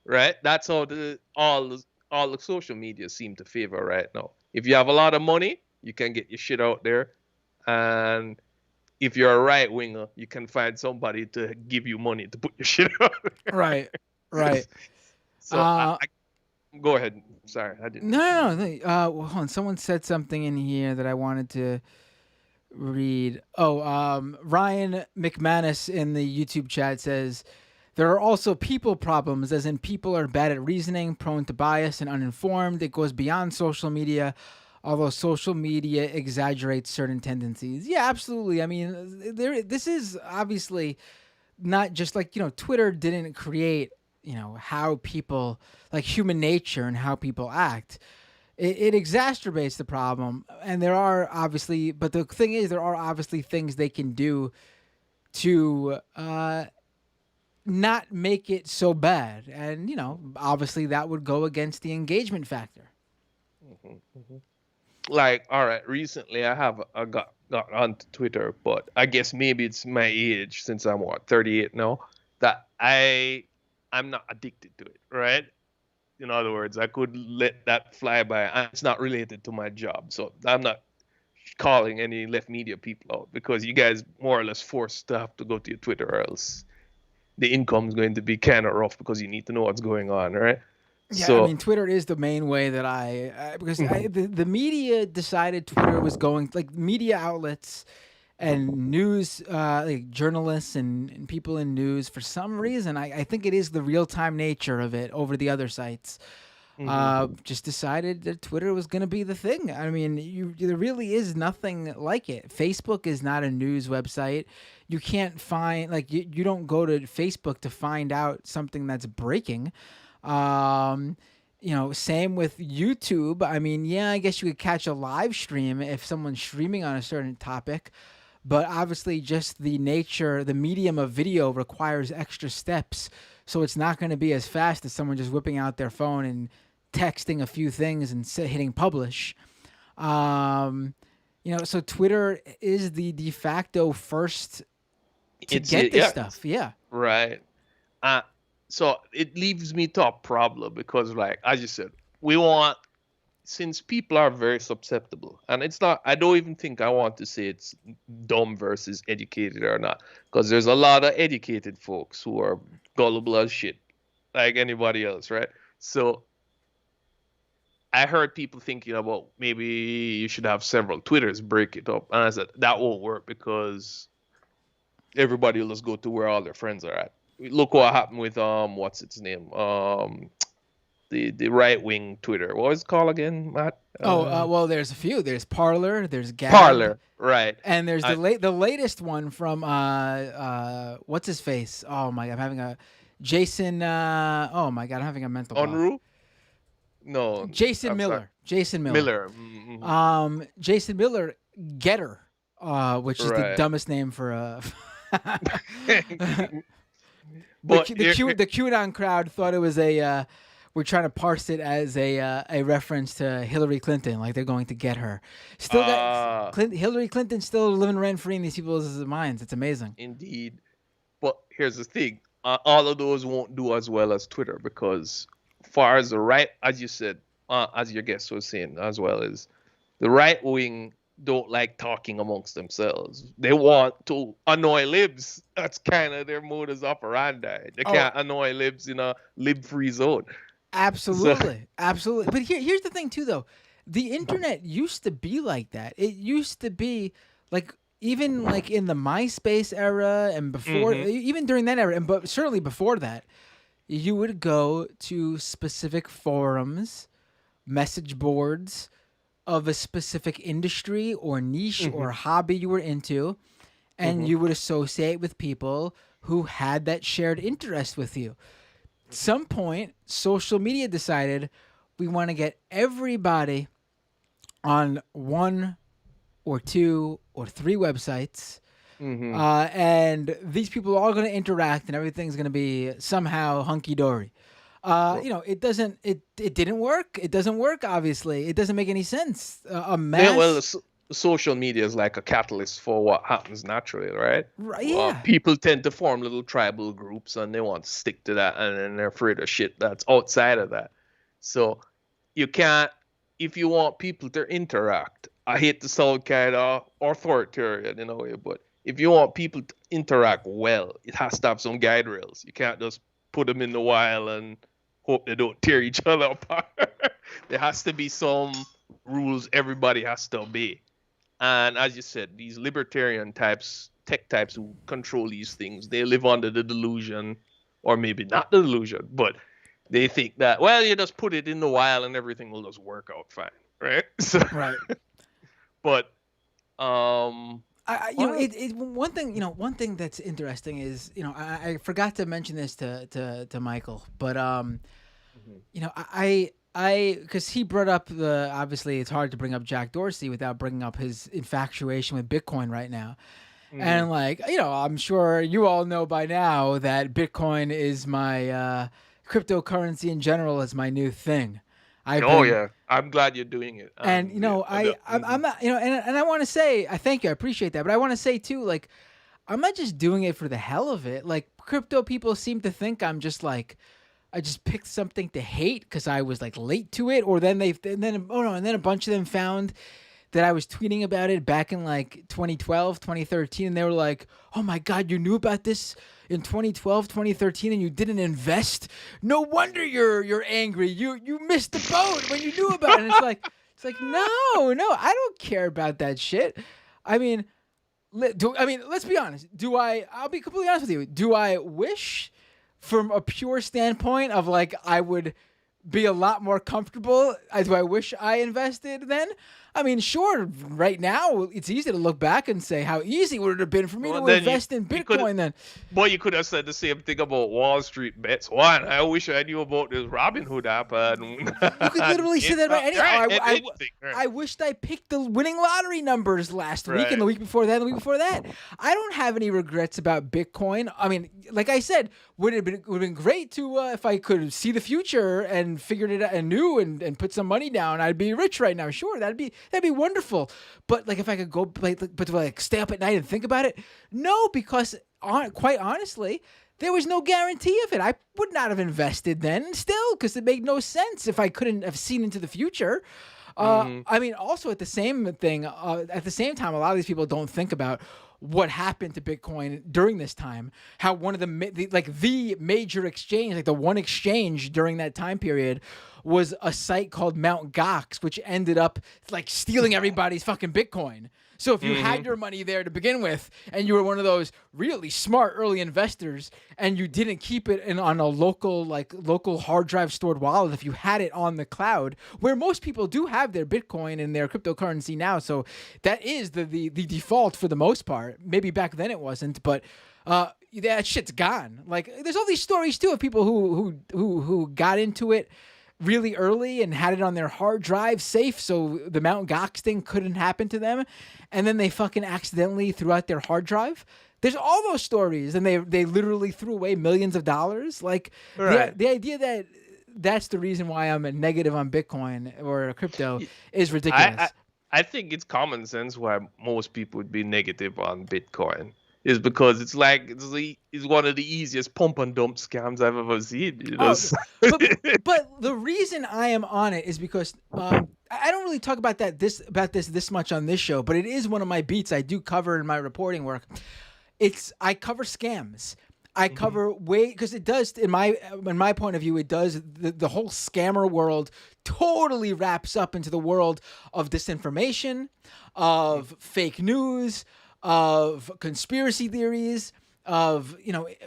Right? That's how all the social media seem to favor right now. If you have a lot of money, you can get your shit out there, and if you're a right winger, you can find somebody to give you money to put your shit out there. Right, right. So go ahead. Sorry, I didn't. No. Well, hold on. Someone said something in here that I wanted to read. Ryan McManus in the YouTube chat says, there are also people problems, as in people are bad at reasoning, prone to bias, and uninformed. It goes beyond social media, although social media exaggerates certain tendencies. Yeah, absolutely. I mean, this is obviously not just like, Twitter didn't create, how people, like human nature and how people act. It exacerbates the problem. And there are obviously, but the thing is, there are obviously things they can do to not make it so bad. And, obviously that would go against the engagement factor. Like, all right, recently I got onto Twitter, but I guess maybe it's my age, since I'm 38 now, that I'm not addicted to it, right? In other words, I could let that fly by, and it's not related to my job, so I'm not calling any left media people out, because you guys more or less forced to have to go to your Twitter, or else the income's going to be kind of rough because you need to know what's going on, right? Yeah, so, I mean, Twitter is the main way that because the media decided Twitter was going, like media outlets and news, like journalists and people in news, for some reason, I think it is the real-time nature of it over the other sites, just decided that Twitter was going to be the thing. I mean, there really is nothing like it. Facebook is not a news website. You can't find, like, you don't go to Facebook to find out something that's breaking. Same with YouTube. I mean, yeah, I guess you could catch a live stream if someone's streaming on a certain topic, but obviously just the medium of video requires extra steps. So it's not going to be as fast as someone just whipping out their phone and texting a few things and hitting publish. So Twitter is the de facto first to get this stuff. Yeah. Right. So it leaves me to a problem, because, like, as you said, since people are very susceptible, and it's not, I don't even think I want to say it's dumb versus educated or not, because there's a lot of educated folks who are gullible as shit, like anybody else, right? So I heard people thinking about maybe you should have several Twitters, break it up. And I said, that won't work, because everybody will just go to where all their friends are at. Look what happened with what's its name? The right wing Twitter. What was it called again, Matt? Well, there's a few. There's Parler. There's Gab. Parler, right? And there's the latest one from what's his face? Oh my God, I'm having a Jason. Oh my God, I'm having a mental block. Unruh? No. Jason Miller. Sorry. Jason Miller. Mm-hmm. Jason Miller, Getter, which is the dumbest name for a. But the QAnon crowd thought it was we're trying to parse it as a reference to Hillary Clinton, like they're going to get her. Still got Hillary Clinton still living rent free in these people's minds. It's amazing. Indeed. But here's the thing: all of those won't do as well as Twitter, because, far as the right, as you said, as your guest was saying, as well as the right wing don't like talking amongst themselves. They want to annoy libs. That's kind of their modus operandi. They can't annoy libs in a lib-free zone. Absolutely. Absolutely. But here's the thing, too, though. The internet used to be like that. It used to be, like, even like in the MySpace era and before, even during that era, but certainly before that, you would go to specific forums, message boards of a specific industry or niche or hobby you were into, and you would associate with people who had that shared interest with you. At some point, social media decided we want to get everybody on one or two or three websites Mm-hmm. And these people are all going to interact, and everything's going to be somehow hunky dory. It didn't work. It doesn't work. Obviously, it doesn't make any sense. A Yeah, well, mass, social media is like a catalyst for what happens naturally, right? right? Yeah, People tend to form little tribal groups and they want to stick to that, and then they're afraid of shit that's outside of that. So you can't, if you want people to interact, I hate to sound kind of authoritarian in a way, but if you want people to interact well, it has to have some guide rails. You can't just put them in the wild and hope they don't tear each other apart. There has to be some rules everybody has to obey. And as you said, these libertarian types, tech types who control these things, they live under the delusion, or maybe not the delusion, but they think that, well, you just put it in the wild and everything will just work out fine, right? So, right. but one thing that's interesting is, I forgot to mention this to Michael, but because he brought up obviously it's hard to bring up Jack Dorsey without bringing up his infatuation with Bitcoin right now. And I'm sure you all know by now that Bitcoin is my cryptocurrency in general is my new thing. Yeah, I'm glad you're doing it. And I'm not, and I want to say I thank you, I appreciate that, but I want to say too, like, I'm not just doing it for the hell of it. Like, crypto people seem to think I'm just like, I just picked something to hate because I was like late to it, or then and then a bunch of them found that I was tweeting about it back in like 2012, 2013, and they were like, "Oh my God, you knew about this in 2012, 2013, and you didn't invest? No wonder you're angry. You missed the boat when you knew about it." And it's like no, I don't care about that shit. I mean, let's be honest. I'll be completely honest with you. Do I wish, from a pure standpoint of like, I would be a lot more comfortable? Do I wish I invested then? I mean, sure, right now it's easy to look back and say how easy would it have been for me to invest in Bitcoin then. Well, you could have said the same thing about Wall Street bets. One, I wish I knew about this Robinhood app. You could literally say that about anything. I wished I picked the winning lottery numbers last week and the week before that and the week before that. I don't have any regrets about Bitcoin. I mean, like I said, would have been great to if I could see the future and figured it out and knew and put some money down, I'd be rich right now. Sure, that'd be wonderful. But like, if I could go, but to like stay up at night and think about it, no, because quite honestly, there was no guarantee of it. I would not have invested then still, because it made no sense if I couldn't have seen into the future. I mean, also at the same time, a lot of these people don't think about what happened to Bitcoin during this time. How one of the major exchange, like the one exchange during that time period, was a site called Mt. Gox, which ended up like stealing everybody's fucking Bitcoin. So if you had your money there to begin with, and you were one of those really smart early investors, and you didn't keep it on a local hard drive stored wallet, if you had it on the cloud, where most people do have their Bitcoin and their cryptocurrency now, so that is the default for the most part. Maybe back then it wasn't, but that shit's gone. Like, there's all these stories too of people who got into it really early and had it on their hard drive safe, so the Mt. Gox thing couldn't happen to them, and then they fucking accidentally threw out their hard drive. There's all those stories, and they literally threw away millions of dollars. Like, the idea that that's the reason why I'm a negative on Bitcoin or crypto is ridiculous. I think it's common sense why most people would be negative on Bitcoin. Is because it's one of the easiest pump and dump scams I've ever seen. But the reason I am on it is because I don't really talk about this much on this show, but it is one of my beats I do cover in my reporting work. I cover scams. I cover because it does, in my point of view, it does the whole scammer world totally wraps up into the world of disinformation, of fake news, of conspiracy theories, of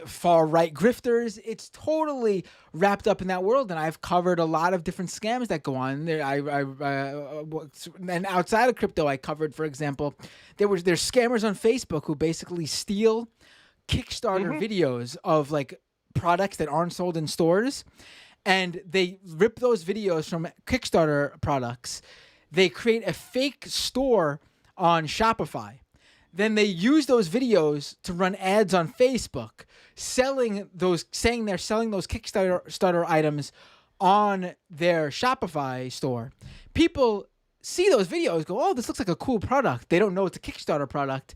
far right grifters. It's totally wrapped up in that world, and I've covered a lot of different scams that go on there. And outside of crypto, I covered, for example, there's scammers on Facebook who basically steal Kickstarter videos of like products that aren't sold in stores, and they rip those videos from Kickstarter products. They create a fake store on Shopify. then they use those videos to run ads on Facebook, saying they're selling those Kickstarter items on their Shopify store. People see those videos, go, "Oh, this looks like a cool product." They don't know it's a Kickstarter product.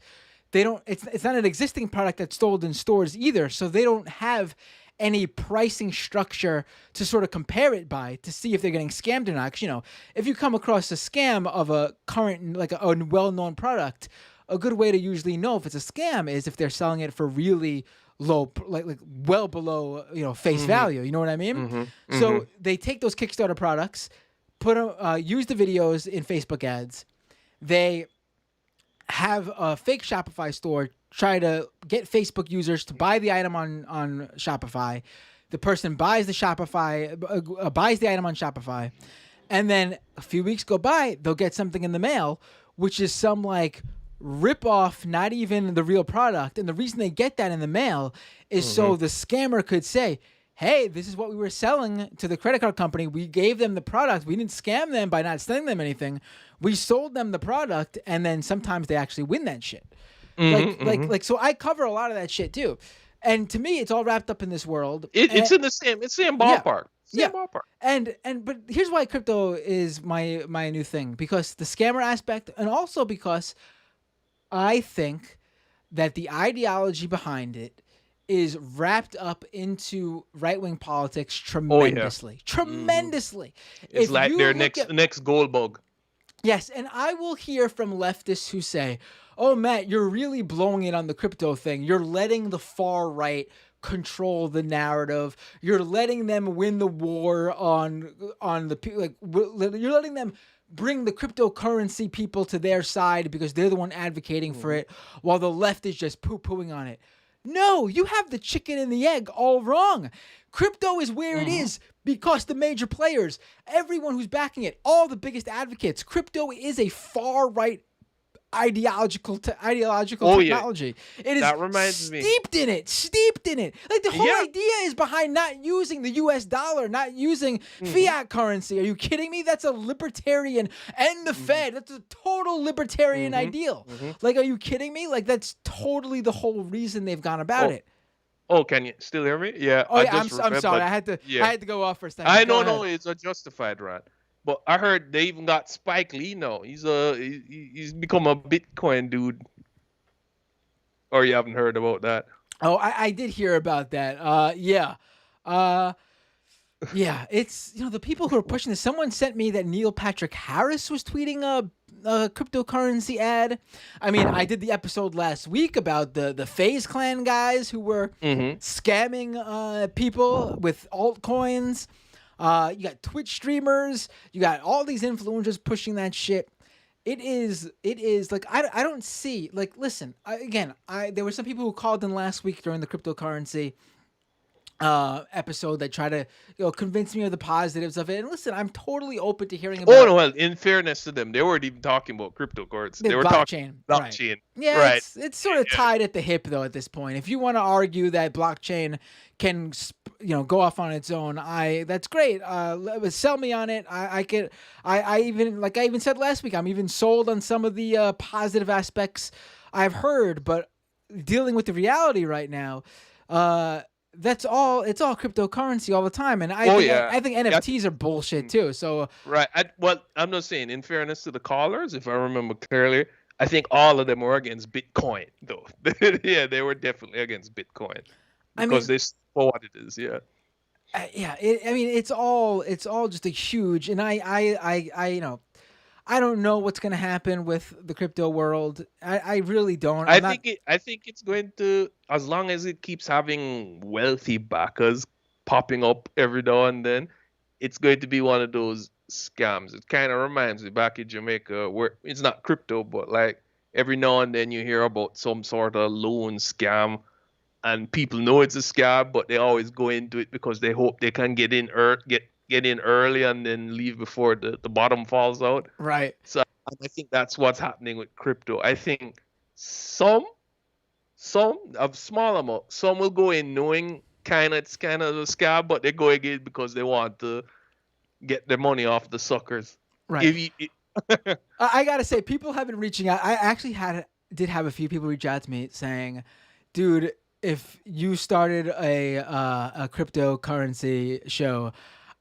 It's not an existing product that's sold in stores either, so they don't have any pricing structure to sort of compare it by to see if they're getting scammed or not. 'Cause, if you come across a scam of a current, like a well-known product, a good way to usually know if it's a scam is if they're selling it for really low, like well below, face value. You know what I mean? So they take those Kickstarter products, use the videos in Facebook ads. They have a fake Shopify store try to get Facebook users to buy the item on Shopify. The person buys the item on Shopify, and then a few weeks go by, they'll get something in the mail, which is some like rip off, not even the real product. And the reason they get that in the mail is so the scammer could say, "Hey, this is what we were selling to the credit card company. We gave them the product. We didn't scam them by not selling them anything. We sold them the product," and then sometimes they actually win that shit. So I cover a lot of that shit too. And to me, it's all wrapped up in this world. It's in the same ballpark. Same ballpark. But here's why crypto is my new thing, because the scammer aspect, and also because I think that the ideology behind it is wrapped up into right-wing politics tremendously. Tremendously. It's like their next gold bug. Yes, and I will hear from leftists who say, "Oh, Matt, you're really blowing it on the crypto thing. You're letting the far right control the narrative. You're letting them win the war on the you're letting them bring the cryptocurrency people to their side because they're the one advocating for it, while the left is just poo-pooing on it." No, you have the chicken and the egg all wrong. Crypto is where it is because the major players, everyone who's backing it, all the biggest advocates, crypto is a far right ideological technology. It is steeped in it. Like the whole idea is behind not using the US dollar, not using fiat currency. Are you kidding me? That's a libertarian, and the Fed. That's a total libertarian ideal. Like, are you kidding me? Like, that's totally the whole reason they've gone about it. Oh, can you still hear me? Yeah. Oh, yeah. I'm sorry. I had to go off for a second. I know. It's a justified rant. But I heard they even got Spike Lee now. He's become a Bitcoin dude. Or you haven't heard about that? Oh, I did hear about that. Yeah. Yeah, it's, the people who are pushing this. Someone sent me that Neil Patrick Harris was tweeting a cryptocurrency ad. I mean, I did the episode last week about the FaZe Clan guys who were scamming people with altcoins. You got Twitch streamers. You got all these influencers pushing that shit. It is like, I don't see, like, listen, there were some people who called in last week during the cryptocurrency episode that try to convince me of the positives of it. And listen, I'm totally open to hearing about. Oh no, well, in fairness to them, they weren't even talking about cryptocurrency. They were talking blockchain. Right. Yeah, right. It's sort of tied at the hip though at this point. If you want to argue that blockchain can go off on its own, that's great. Sell me on it. I even said last week, I'm even sold on some of the positive aspects I've heard, but dealing with the reality right now, it's all cryptocurrency all the time, and I think NFTs are bullshit too. So right, I'm not saying, in fairness to the callers, if I remember clearly, I think all of them were against Bitcoin though. Yeah, they were definitely against Bitcoin because they for what it is. Yeah. It's all just a huge, and I don't know what's going to happen with the crypto world. I really don't. I think it's going to, as long as it keeps having wealthy backers popping up every now and then, it's going to be one of those scams. It kind of reminds me back in Jamaica, where it's not crypto, but like every now and then you hear about some sort of loan scam, and people know it's a scam, but they always go into it because they hope they can get in early and then leave before the bottom falls out. Right. So I think that's what's happening with crypto. I think some of small amount, some will go in knowing it's kind of a scam, but they go again because they want to get their money off the suckers. Right. I gotta say, people have been reaching out. I actually had did have a few people reach out to me saying, dude, if you started a cryptocurrency show,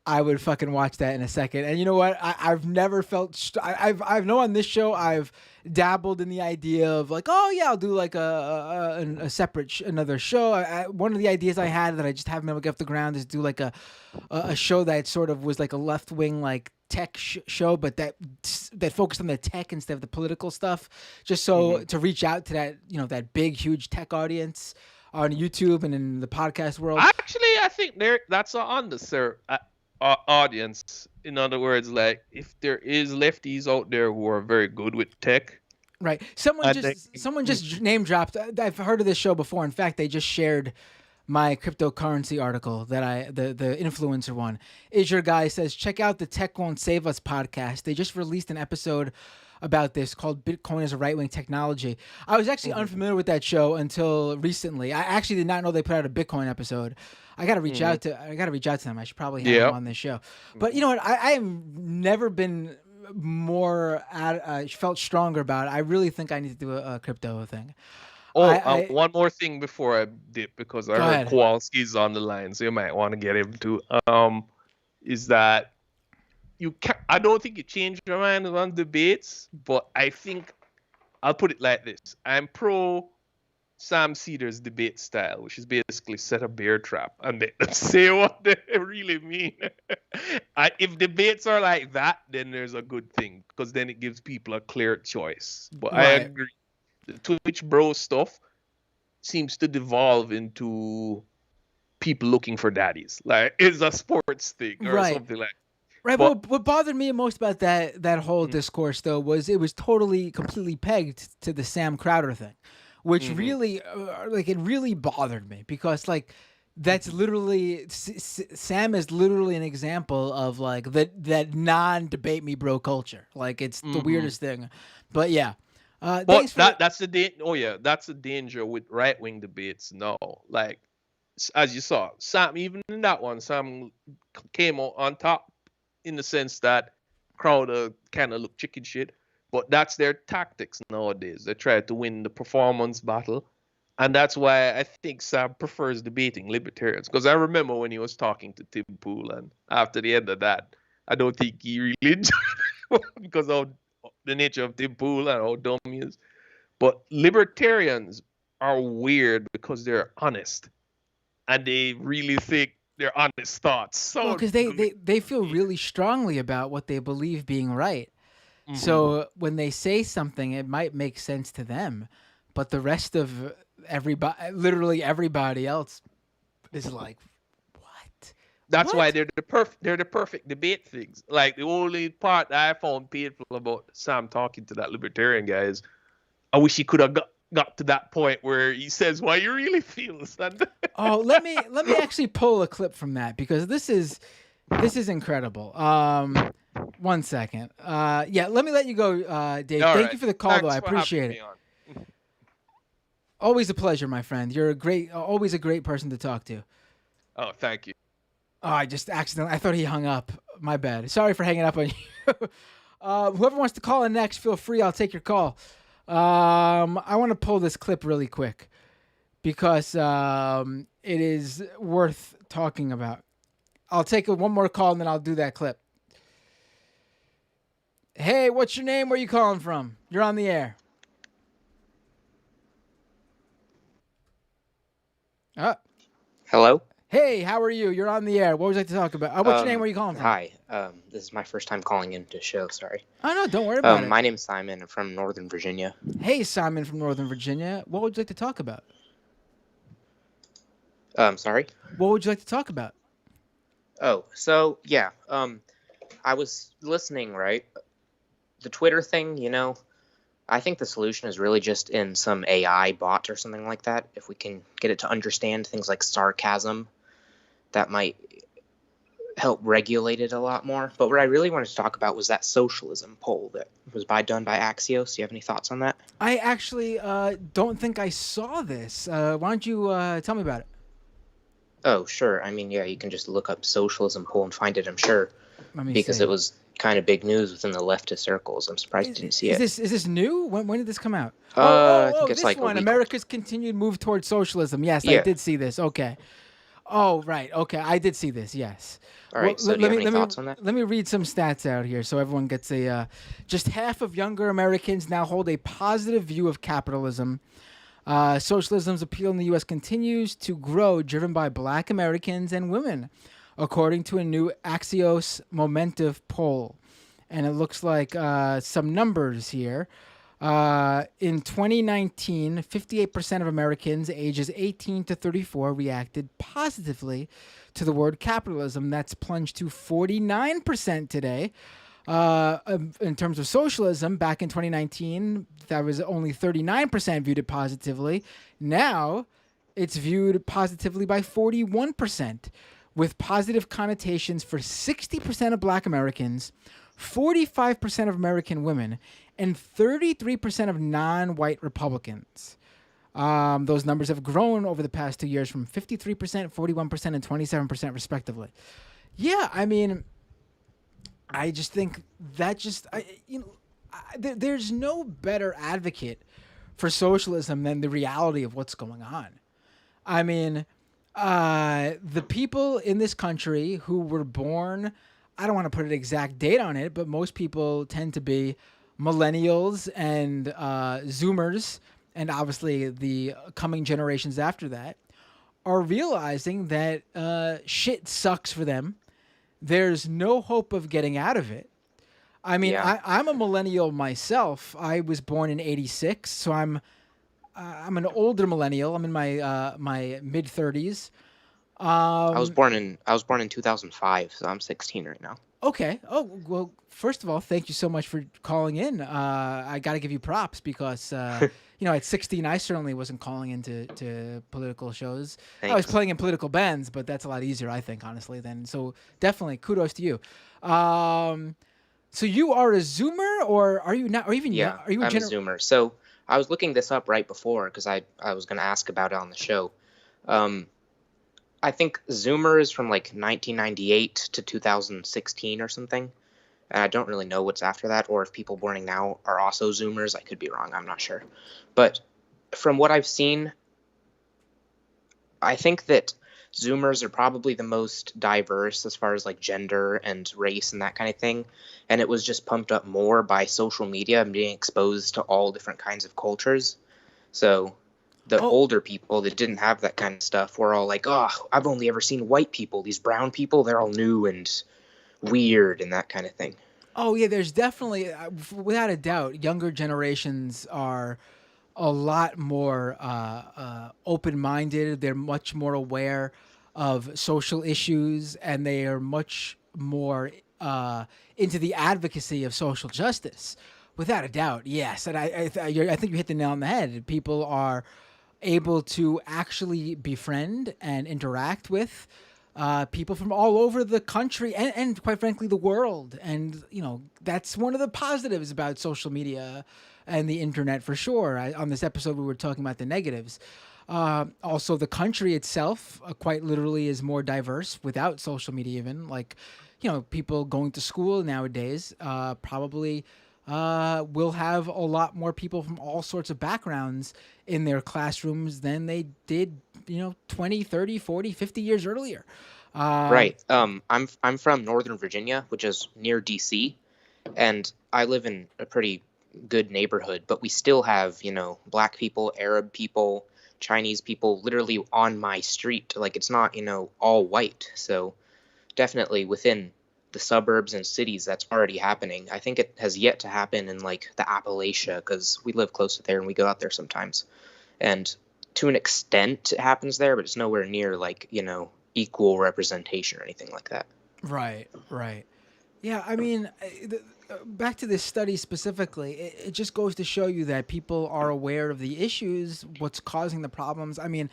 I would fucking watch that in a second. And you know what? I've never felt. I've known on this show I've dabbled in the idea of like, oh yeah, I'll do like a separate another show. One of the ideas I had that I just haven't been able to get off the ground is do like a show that sort of was like a left wing like tech show, but that focused on the tech instead of the political stuff. Just so to reach out to that that big huge tech audience on YouTube and in the podcast world. Actually, I think that's an underserved audience. In other words, like if there is lefties out there who are very good with tech, right? Someone just name dropped. I've heard of this show before. In fact, they just shared my cryptocurrency article that the influencer one. Is Your Guy says, check out the Tech Won't Save Us podcast. They just released an episode about this called Bitcoin as a Right-Wing Technology. I was actually unfamiliar with that show until recently. I actually did not know they put out a Bitcoin episode. I got to reach out to them. I should probably have them on this show. But you know what? I have never been more felt stronger about it. I really think I need to do a crypto thing. One more thing before I dip, because I heard Kowalski's on the line, so you might want to get him too. Is that I don't think you changed your mind on debates, but I think I'll put it like this: I'm pro Sam Cedar's debate style, which is basically set a bear trap and let them say what they really mean. If debates are like that, then there's a good thing, because then it gives people a clear choice. But I agree. The Twitch bro stuff seems to devolve into people looking for daddies. Like it's a sports thing or something like that. Right, but what bothered me most about that whole discourse, though, was it was completely pegged to the Sam Crowder thing, which really, it really bothered me, because, like, that's literally Sam is literally an example of like that non-debate me bro culture. Like it's the weirdest thing, but yeah. But that's the danger with right-wing debates. No, like as you saw, Sam, even in that one, Sam came on top in the sense that Crowder kind of looked chicken shit, but that's their tactics nowadays. They try to win the performance battle, and that's why I think Sam prefers debating libertarians. Because I remember when he was talking to Tim Pool, and after the end of that, I don't think he really enjoyed it because of the nature of Tim Pool and how dumb he is. But libertarians are weird because they're honest, and they really think they're honest thoughts. So because they feel really strongly about what they believe being right. So when they say something, it might make sense to them, but the rest of literally everybody else is like, what? That's why they're the perfect debate things. Like the only part that I found painful about Sam talking to that libertarian guy is, I wish he could have got to that point where he says why he really feels. Oh, let me actually pull a clip from that, because this is incredible. 1 second. Yeah, let me let you go, Dave. Thank you for the call. Thanks, though. I appreciate it. Always a pleasure, my friend. You're always a great person to talk to. Oh, thank you. Oh, I just accidentally. I thought he hung up. My bad. Sorry for hanging up on you. Whoever wants to call in next, feel free. I'll take your call. I want to pull this clip really quick because it is worth talking about. I'll take one more call and then I'll do that clip. Hey, what's your name? Where are you calling from? You're on the air. Hello? Hey, how are you? You're on the air. What would you like to talk about? What's your name? Where are you calling from? Hi. This is my first time calling into the show. Sorry. Oh, no, don't worry about it. My name's Simon. I'm from Northern Virginia. Hey, Simon from Northern Virginia. What would you like to talk about? Sorry? What would you like to talk about? Oh, so, yeah. I was listening, right? The Twitter thing, I think the solution is really just in some AI bot or something like that. If we can get it to understand things like sarcasm, that might help regulate it a lot more. But what I really wanted to talk about was that socialism poll that was done by Axios. Do you have any thoughts on that? I actually don't think I saw this. Why don't you tell me about it? Oh, sure. I mean, yeah, you can just look up socialism poll and find it, I'm sure. Let me because see. it was kind of big news within the leftist circles. I'm surprised you didn't see it. Is this new? When did this come out? I think it's This like a one. week. America's continued move towards socialism. Yes, I Yeah. did see this. Okay. Oh, right. Okay, I did see this. Yes. All right. So do you have any thoughts on that? Let me read some stats out here so everyone gets a. Just half of younger Americans now hold a positive view of capitalism. Socialism's appeal in the U.S. continues to grow, driven by Black Americans and women, according to a new Axios Momentum poll. And it looks like some numbers here. In 2019, 58% of Americans ages 18 to 34 reacted positively to the word capitalism. That's plunged to 49% today. In terms of socialism, back in 2019, that was only 39% viewed it positively. Now, it's viewed positively by 41%, with positive connotations for 60% of Black Americans, 45% of American women, and 33% of non-white Republicans. Those numbers have grown over the past 2 years from 53%, 41%, and 27% respectively. Yeah, I mean, I just think that there's no better advocate for socialism than the reality of what's going on. I mean, the people in this country who were born, I don't want to put an exact date on it, but most people tend to be millennials and Zoomers, and obviously the coming generations after that, are realizing that shit sucks for them. There's no hope of getting out of it. I mean, Yeah. I'm a millennial myself. I was born in '86, so I'm an older millennial. I'm in my mid 30s. I was born in 2005, so I'm 16 right now. Okay. Oh, well, first of all, thank you so much for calling in. I got to give you props because, at 16, I certainly wasn't calling into political shows. I was Thanks. playing in political bands, but that's a lot easier, I think, honestly, then. So definitely kudos to you. So you are a Zoomer, or are you not, or even, Yeah, are you I'm a Zoomer. So I was looking this up right before because I was going to ask about it on the show. I think Zoomer is from like 1998 to 2016 or something. And I don't really know what's after that, or if people born now are also Zoomers. I could be wrong. I'm not sure. But from what I've seen, I think that Zoomers are probably the most diverse as far as like gender and race and that kind of thing. And it was just pumped up more by social media and being exposed to all different kinds of cultures. So the older people that didn't have that kind of stuff were all like, oh, I've only ever seen white people. These brown people, they're all new and weird and that kind of thing. Oh, yeah, there's definitely, without a doubt, younger generations are a lot more open-minded. They're much more aware of social issues, and they are much more into the advocacy of social justice. Without a doubt, yes. And I think you hit the nail on the head. People are able to actually befriend and interact with people from all over the country and quite frankly the world. And that's one of the positives about social media and the internet for sure. On this episode we were talking about the negatives. Also the country itself quite literally is more diverse without social media. Even like people going to school nowadays probably will have a lot more people from all sorts of backgrounds in their classrooms than they did 20, 30, 40, 50 years earlier. Right. I'm from Northern Virginia, which is near DC, and I live in a pretty good neighborhood, but we still have, black people, Arab people, Chinese people literally on my street. Like it's not, all white. So definitely within the suburbs and cities, that's already happening. I think it has yet to happen in like the Appalachia because we live close to there and we go out there sometimes. And to an extent it happens there, but it's nowhere near like, equal representation or anything like that. Right. Yeah, I mean, back to this study specifically, it just goes to show you that people are aware of the issues, what's causing the problems. I mean,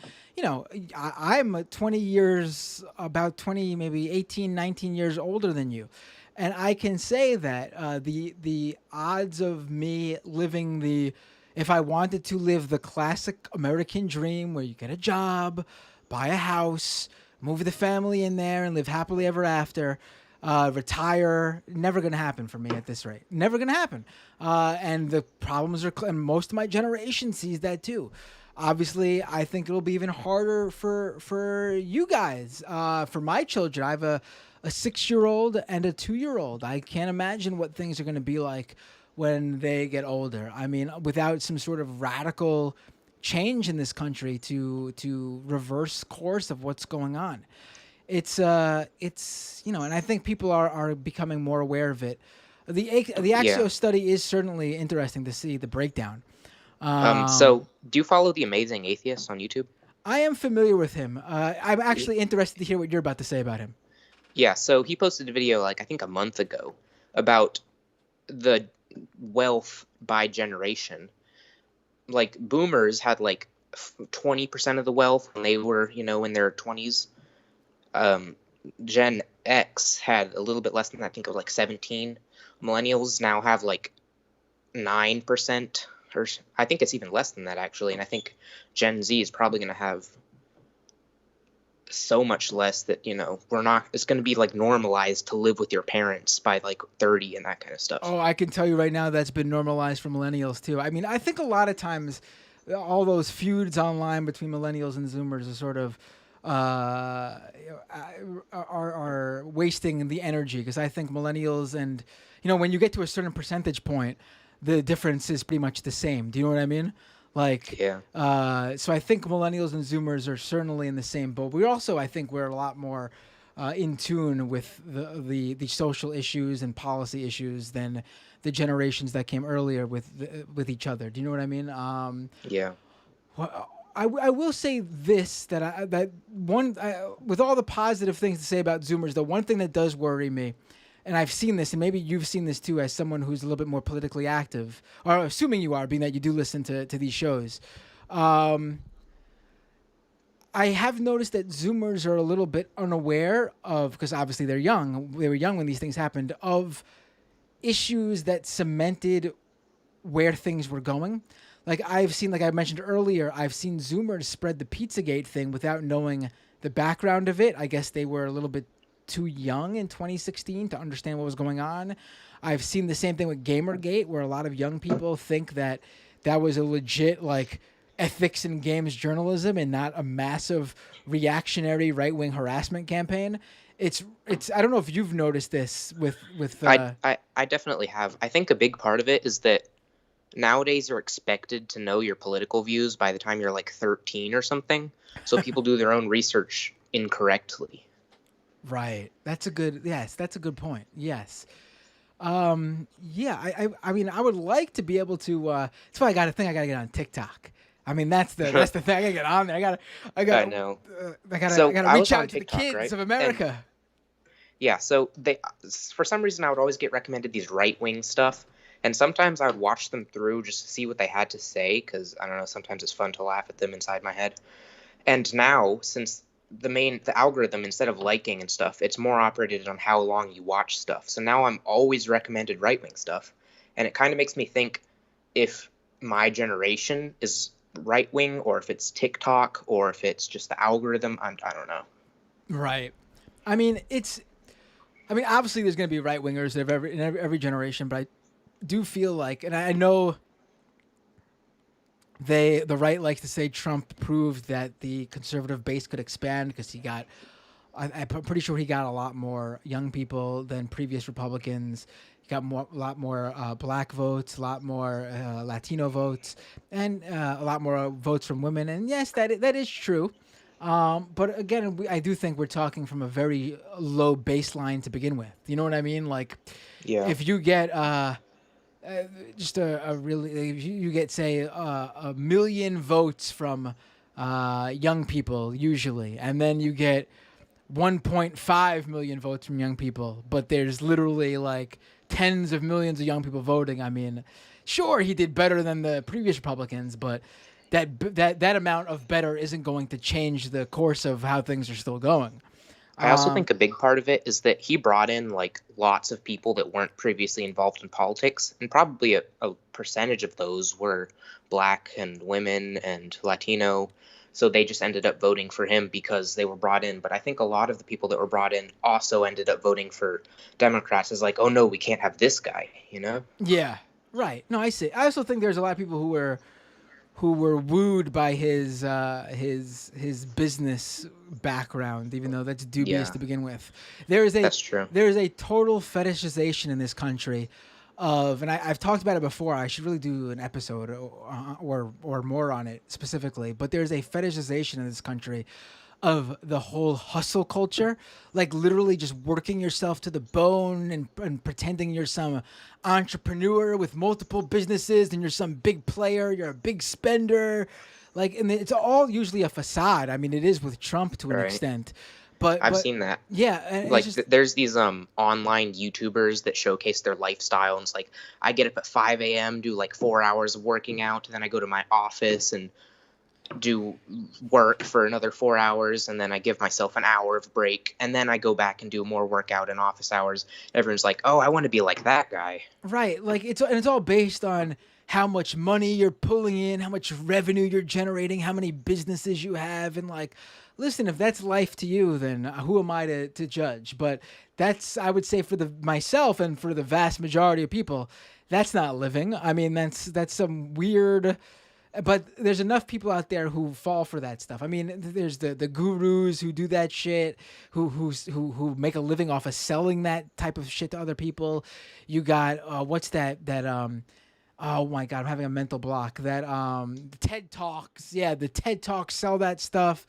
I'm 20 years, about 20, maybe 18, 19 years older than you. And I can say that the odds of me living if I wanted to live the classic American dream where you get a job, buy a house, move the family in there and live happily ever after, retire. Never going to happen for me at this rate. Never going to happen. And the problems are, and most of my generation sees that too. Obviously, I think it'll be even harder for you guys. For my children, I have a 6-year-old and a 2-year-old. I can't imagine what things are going to be like when they get older. I mean, without some sort of radical change in this country to reverse course of what's going on. It's and I think people are becoming more aware of it. The Axios study is certainly interesting to see the breakdown. So do you follow The Amazing Atheist on YouTube? I am familiar with him. I'm actually interested to hear what you're about to say about him. Yeah, so he posted a video I think a month ago about the wealth by generation. Like boomers had 20% of the wealth when they were, in their 20s. Gen X had a little bit less than that. I think it was 17. Millennials now have 9%, or I think it's even less than that actually. And I think Gen Z is probably going to have so much less that it's going to be normalized to live with your parents by 30 and that kind of stuff. Oh, I can tell you right now that's been normalized for millennials too. I mean, I think a lot of times all those feuds online between millennials and Zoomers are sort of are wasting the energy, because I think millennials and when you get to a certain percentage point, the difference is pretty much the same. Do you know what I mean? So I think millennials and Zoomers are certainly in the same boat. I think we're a lot more in tune with the social issues and policy issues than the generations that came earlier with each other. Do you know what I mean? I will say this, with all the positive things to say about Zoomers, the one thing that does worry me, and I've seen this, and maybe you've seen this too as someone who's a little bit more politically active, or assuming you are, being that you do listen to these shows. I have noticed that Zoomers are a little bit unaware of, because obviously they were young when these things happened, of issues that cemented where things were going. I've seen, I mentioned earlier, I've seen Zoomers spread the Pizzagate thing without knowing the background of it. I guess they were a little bit too young in 2016 to understand what was going on. I've seen the same thing with Gamergate, where a lot of young people think that was a legit ethics in games journalism and not a massive reactionary right-wing harassment campaign. It's I don't know if you've noticed this with I definitely have. I think a big part of it is that nowadays you're expected to know your political views by the time you're 13 or something. So people do their own research incorrectly. Right. That's a good point. Yes. I mean, I would like to be able to, that's why I got to get on TikTok. I mean, that's the thing. I gotta get on there. I gotta reach out to TikTok, the kids, right? Of America. So for some reason I would always get recommended these right-wing stuff. And sometimes I would watch them through just to see what they had to say, because, I don't know, sometimes it's fun to laugh at them inside my head. And now, since the algorithm, instead of liking and stuff, it's more operated on how long you watch stuff. So now I'm always recommended right-wing stuff. And it kind of makes me think if my generation is right-wing, or if it's TikTok, or if it's just the algorithm. I don't know. Right. I mean, obviously there's going to be right-wingers in every generation, but I do feel and I know the right likes to say Trump proved that the conservative base could expand, because I'm pretty sure he got a lot more young people than previous Republicans. He got a lot more black votes, a lot more Latino votes, and a lot more votes from women. And yes, that is true. But again, I do think we're talking from a very low baseline to begin with. You know what I mean? If you get just you get, say, a million votes from young people usually, and then you get 1.5 million votes from young people, but there's literally tens of millions of young people voting. I mean, sure, he did better than the previous Republicans, but that amount of better isn't going to change the course of how things are still going. I also think a big part of it is that he brought in lots of people that weren't previously involved in politics, and probably a percentage of those were black and women and Latino. So they just ended up voting for him because they were brought in. But I think a lot of the people that were brought in also ended up voting for Democrats. It's like, oh no, we can't have this guy, you know? Yeah, right. No, I see. I also think there's a lot of people who were wooed by his business background, even though that's dubious Yeah. to begin with. That's true. There is a total fetishization in this country of, and I've talked about it before. I should really do an episode or more on it specifically. But there's a fetishization in this country of the whole hustle culture, like literally just working yourself to the bone and pretending you're some entrepreneur with multiple businesses and you're some big player, you're a big spender. Like, and it's all usually a facade. I mean, it is with Trump to an Right. extent. But I've seen that. Yeah, and Like it's just, there's these online YouTubers that showcase their lifestyle, and it's like I get up at 5 a.m., do like 4 hours of working out, then I go to my office and do work for another 4 hours, and then I give myself an hour of break, and then I go back and do more workout in office hours. Everyone's like, oh, I want to be like that guy. right. Like it's all based on how much money you're pulling in, how much revenue you're generating, how many businesses you have, and like, listen, if that's life to you, then who am I to judge? But that's, I would say, for myself and for the vast majority of people, that's not living. I mean, that's some weird. But there's enough people out there who fall for that stuff. I mean, there's the gurus who do that shit, who make a living off of selling that type of shit to other people. You got what's that oh my God, I'm having a mental block. That TED Talks, yeah, the TED Talks sell that stuff.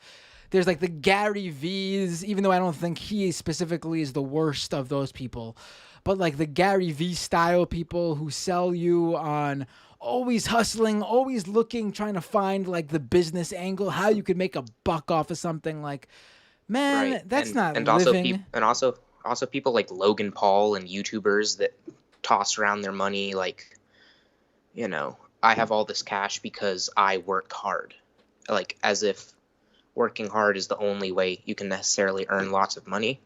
There's like the Gary V's, even though I don't think he specifically is the worst of those people, but like the Gary V style people who sell you on always hustling, always looking, trying to find like the business angle, how you could make a buck off of something. Like, man, Right. that's not and living. also people like Logan Paul and YouTubers that toss around their money like, you know, I have all this cash because I work hard. Like as if working hard is the only way you can necessarily earn lots of money.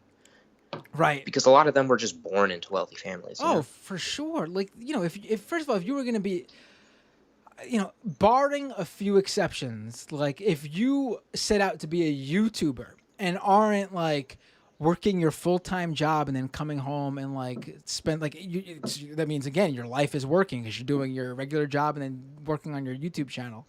Right. Because a lot of them were just born into wealthy families. You Oh, know? for sure. Like, you know, if first of all, if you were going to be, you know, barring a few exceptions, like if you set out to be a YouTuber and aren't like working your full-time job and then coming home and like spend like that means again your life is working because you're doing your regular job and then working on your YouTube channel.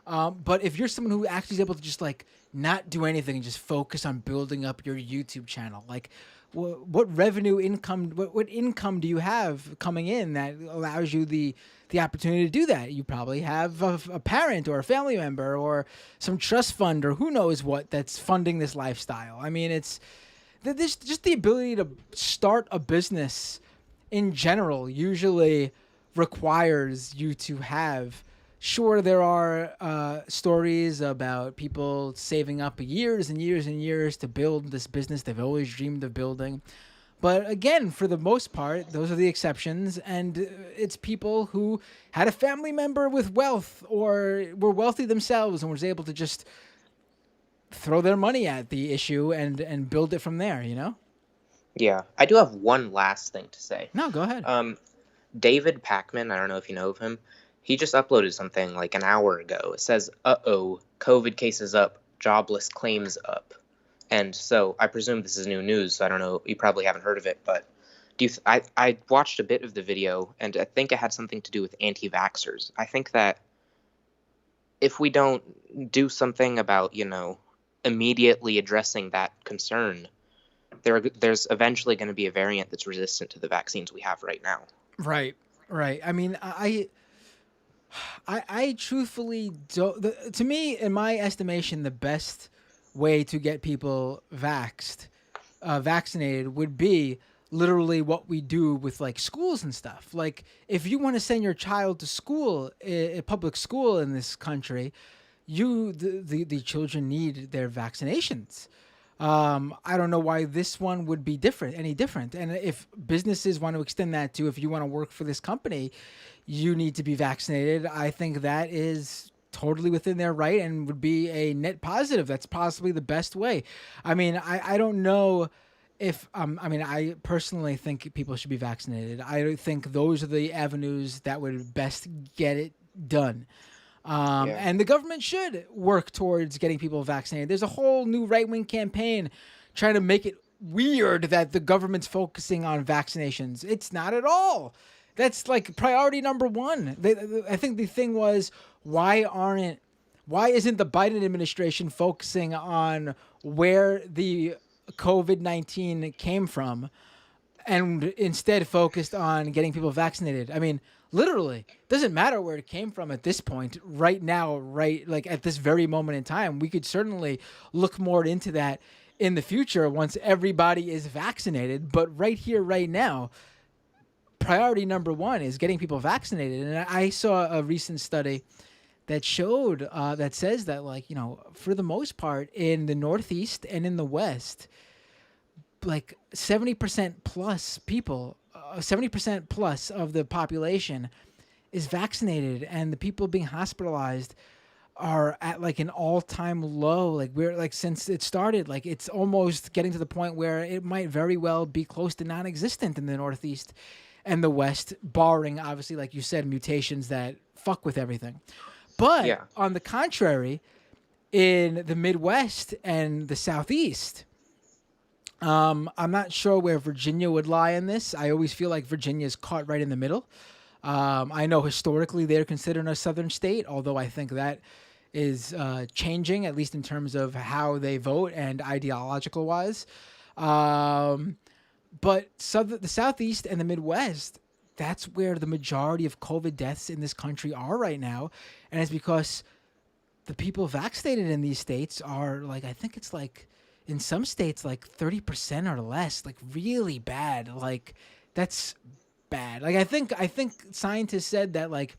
But if you're someone who actually is able to just like not do anything and just focus on building up your YouTube channel, like what revenue income, what income do you have coming in that allows you the opportunity to do that? You probably have a parent or a family member or some trust fund or who knows what that's funding this lifestyle. I mean, it's this just the ability to start a business in general usually requires you to have. Sure, there are stories about people saving up years and years and years to build this business they've always dreamed of building. But again, for the most part, those are the exceptions. And it's people who had a family member with wealth or were wealthy themselves and was able to just throw their money at the issue and build it from there, you know? Yeah. I do have one last thing to say. No, go ahead. David Pakman, I don't know if you know of him. He just uploaded something like an hour ago. It says, uh-oh, COVID cases up, jobless claims up. And so I presume this is new news, so I don't know, you probably haven't heard of it, but I watched a bit of the video, and I think it had something to do with anti-vaxxers. I think that if we don't do something about, you know, immediately addressing that concern, there's eventually going to be a variant that's resistant to the vaccines we have right now. Right. I mean, I truthfully don't. To me, in my estimation, the best way to get people vaccinated would be literally what we do with like schools and stuff. Like if you want to send your child to school, a public school in this country, the children need their vaccinations. I don't know why this one would be any different. And if businesses want to extend that to, if you want to work for this company, you need to be vaccinated. I think that is totally within their right and would be a net positive. That's possibly the best way. I mean, I don't know if, I personally think people should be vaccinated. I think those are the avenues that would best get it done. Yeah. And the government should work towards getting people vaccinated. There's a whole new right-wing campaign trying to make it weird that the government's focusing on vaccinations. It's not at all. That's like priority number one. I think the thing was, why isn't the Biden administration focusing on where the COVID-19 came from and instead focused on getting people vaccinated? I mean, literally, doesn't matter where it came from at this point. Right now, right, like at this very moment in time, we could certainly look more into that in the future once everybody is vaccinated. But right here, right now, priority number one is getting people vaccinated. And I saw a recent study that showed that says that, like, you know, for the most part in the Northeast and in the West, like 70% plus people, 70% plus of the population is vaccinated, and the people being hospitalized are at like an all-time low. Like, we're like, since it started, like it's almost getting to the point where it might very well be close to non-existent in the Northeast and the West, barring obviously, like you said, mutations that fuck with everything. But Yeah. on the contrary, in the Midwest and the Southeast, I'm not sure where Virginia would lie in this. I always feel like Virginia is caught right in the middle. I know historically they're considered a southern state, although I think that is changing, at least in terms of how they vote and ideological wise. But the Southeast and the Midwest, that's where the majority of COVID deaths in this country are right now. And it's because the people vaccinated in these states are like, I think it's like in some states, like 30% or less, like really bad. Like that's bad. Like I think scientists said that like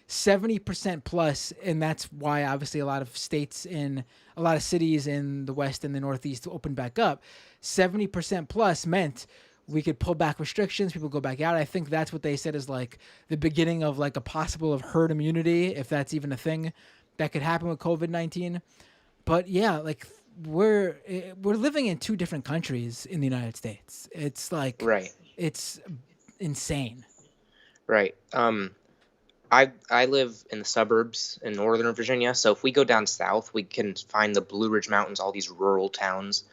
70% plus, and that's why obviously a lot of cities in the West and the Northeast opened back up. 70% plus meant we could pull back restrictions, people go back out. I think that's what they said is like the beginning of like a possible of herd immunity, if that's even a thing that could happen with COVID-19. But yeah, like we're living in two different countries in the United States. It's like, Right. it's insane. Right. I live in the suburbs in Northern Virginia, so if we go down south, we can find the Blue Ridge Mountains, all these rural towns.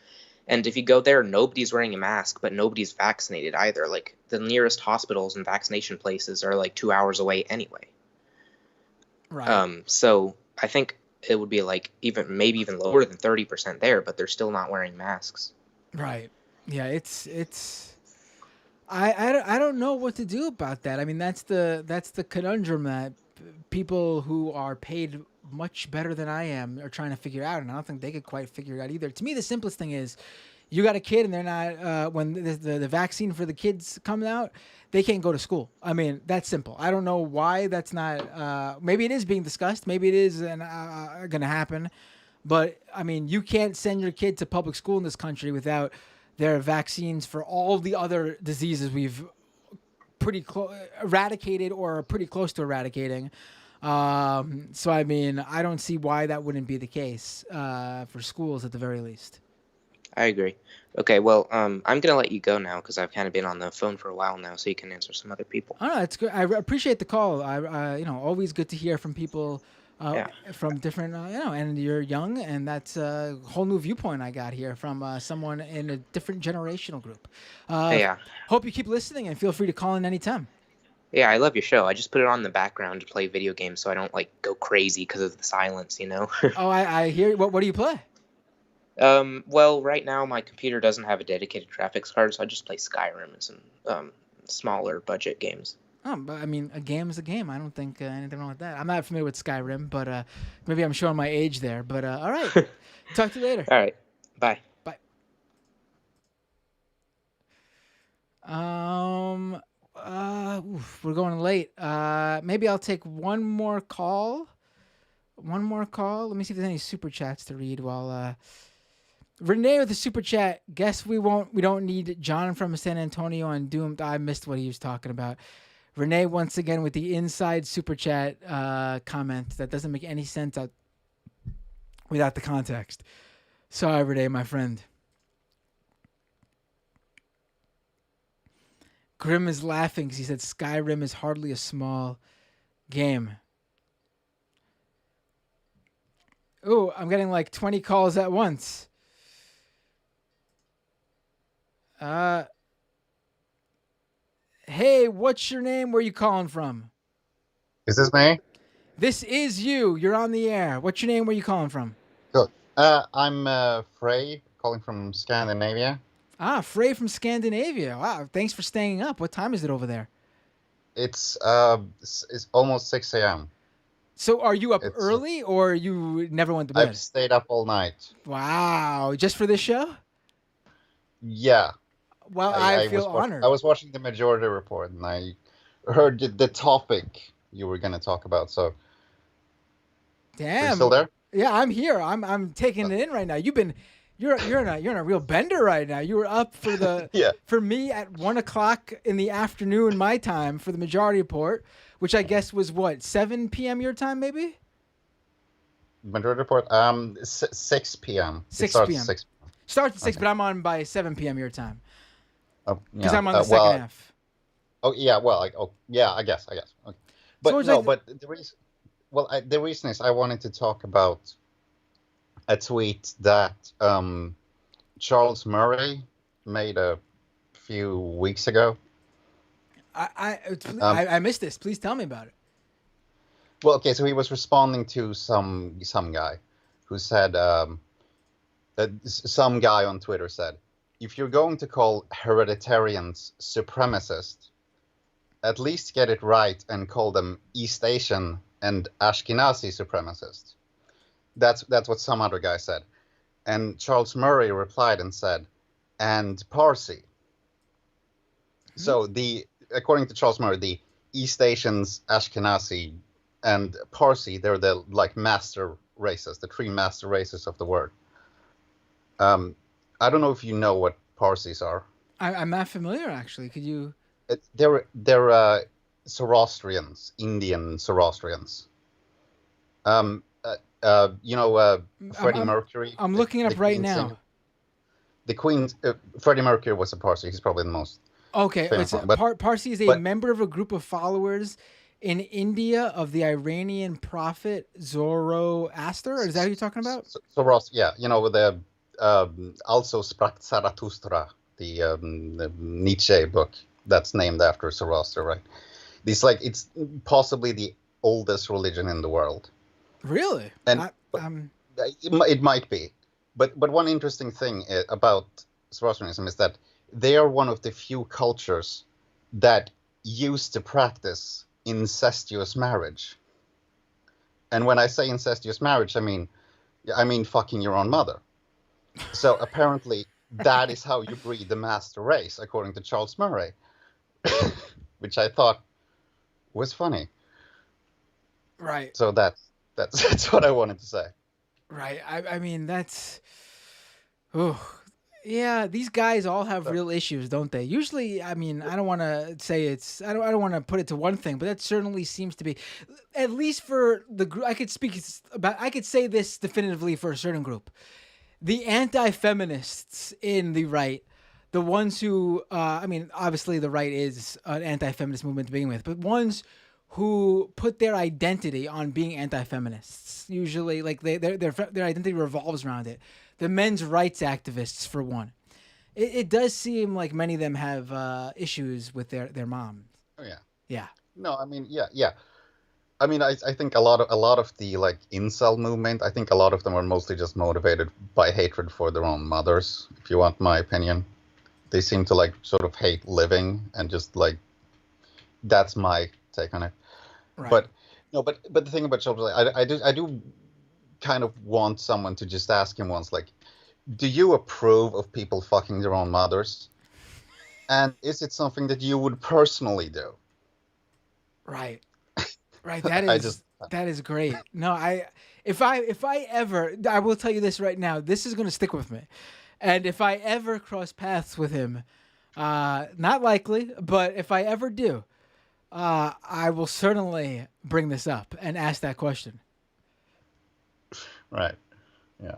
And if you go there, nobody's wearing a mask, but nobody's vaccinated either. Like, the nearest hospitals and vaccination places are like 2 hours away anyway. Right. So I think it would be like maybe even lower than 30% there, but they're still not wearing masks. Right. Yeah, I don't know what to do about that. I mean, that's the conundrum that people who are paid much better than I am are trying to figure out, and I don't think they could quite figure it out either. To me, the simplest thing is, you got a kid and they're not when the vaccine for the kids comes out, they can't go to school. I mean, that's simple. I don't know why that's not. Maybe it is being discussed. Maybe it is going to happen. But I mean, you can't send your kid to public school in this country without their vaccines for all the other diseases we've eradicated or are pretty close to eradicating. So I mean, I don't see why that wouldn't be the case for schools at the very least. I agree. Okay, well, I'm going to let you go now because I've kind of been on the phone for a while now, so you can answer some other people. Oh, no, it's good. I appreciate the call. Always good to hear from people from different, and you're young, and that's a whole new viewpoint I got here from someone in a different generational group. Yeah. Hope you keep listening, and feel free to call in anytime. Yeah, I love your show. I just put it on in the background to play video games so I don't, like, go crazy because of the silence, you know? Oh, I hear. What do you play? Well, right now my computer doesn't have a dedicated graphics card, so I just play Skyrim and some smaller budget games. Oh, but I mean, a game is a game. I don't think anything wrong with that. I'm not familiar with Skyrim, but maybe I'm showing my age there. But all right, talk to you later. All right, bye. Bye. We're going late. Maybe I'll take one more call. Let me see if there's any super chats to read while. Renee with the super chat. Guess we don't need John from San Antonio and Doomed. I missed what he was talking about. Renee once again with the inside super chat comment that doesn't make any sense without the context. Sorry, Renee, my friend. Grim is laughing because he said Skyrim is hardly a small game. Oh, I'm getting like 20 calls at once. Hey, what's your name? Where you calling from? Is this me? This is you. You're on the air. What's your name? Where you calling from? Good. I'm Frey, calling from Scandinavia. Ah, Frey from Scandinavia. Wow, thanks for staying up. What time is it over there? It's almost 6 a.m. So are you up It's, early or you never went to bed? I've stayed up all night. Wow, just for this show? Yeah. Well, I feel honored. I was watching the Majority Report and I heard the topic you were going to talk about. So, Damn. are you still there? Yeah, I'm here. I'm taking it in right now. You're in a real bender right now. You were up for the Yeah. for me at 1:00 in the afternoon my time for the Majority Report, which I guess was what 7 p.m. your time maybe. Majority Report. 6 p.m. 6 It starts p.m. at 6 p.m. Starts at 6, Okay. but I'm on by 7 p.m. your time because Yeah. I'm on the second half. Oh yeah. Well, I guess. Okay. But So it's no. like But the reason. Well, the reason is I wanted to talk about a tweet that Charles Murray made a few weeks ago. I missed this. Please tell me about it. Well, okay, so he was responding to some guy who said that some guy on Twitter said, if you're going to call hereditarians supremacist, at least get it right and call them East Asian and Ashkenazi supremacists. That's what some other guy said. And Charles Murray replied and said, and Parsi. So according to Charles Murray, the East Asians, Ashkenazi, and Parsi, they're the master races, the three master races of the world. I don't know if you know what Parsis are. I'm not familiar actually. Could you? They're Zoroastrians, Indian Zoroastrians. Freddie Mercury. I'm looking it up right now. Singer. The Queen, Freddie Mercury was a Parsi. He's probably the most. Okay, famous one. Parsi is a member of a group of followers in India of the Iranian prophet Zoroaster. Is that who you're talking about? Zoroaster, yeah. The also sprach Zarathustra, the Nietzsche book that's named after Zoroaster, right? It's possibly the oldest religion in the world. Really? And it might be, but one interesting thing about Zoroastrianism is that they are one of the few cultures that used to practice incestuous marriage. And when I say incestuous marriage, I mean fucking your own mother. So apparently that is how you breed the master race, according to Charles Murray, which I thought was funny. Right. So that's what I wanted to say. Right. I mean, that's. Oh, yeah. These guys all have real issues, don't they? Usually, I mean, I don't want to say it's. I don't want to put it to one thing, but that certainly seems to be, at least for the group. I could say this definitively for a certain group, the anti-feminists in the right, the ones who. I mean, obviously, the right is an anti-feminist movement to begin with, but ones who put their identity on being anti-feminists. Usually, their identity revolves around it. The men's rights activists, for one. It does seem like many of them have issues with their moms. Oh yeah. Yeah. No, I mean, yeah. I mean, I think a lot of the incel movement. I think a lot of them are mostly just motivated by hatred for their own mothers. If you want my opinion, they seem to sort of hate living and just that's my take on it. Right. But no, but the thing about children, I do kind of want someone to just ask him once, do you approve of people fucking their own mothers? And is it something that you would personally do? Right. Right. That is great. No, if I ever, I will tell you this right now, this is going to stick with me. And if I ever cross paths with him, not likely, but if I ever do, I will certainly bring this up and ask that question. Right. Yeah.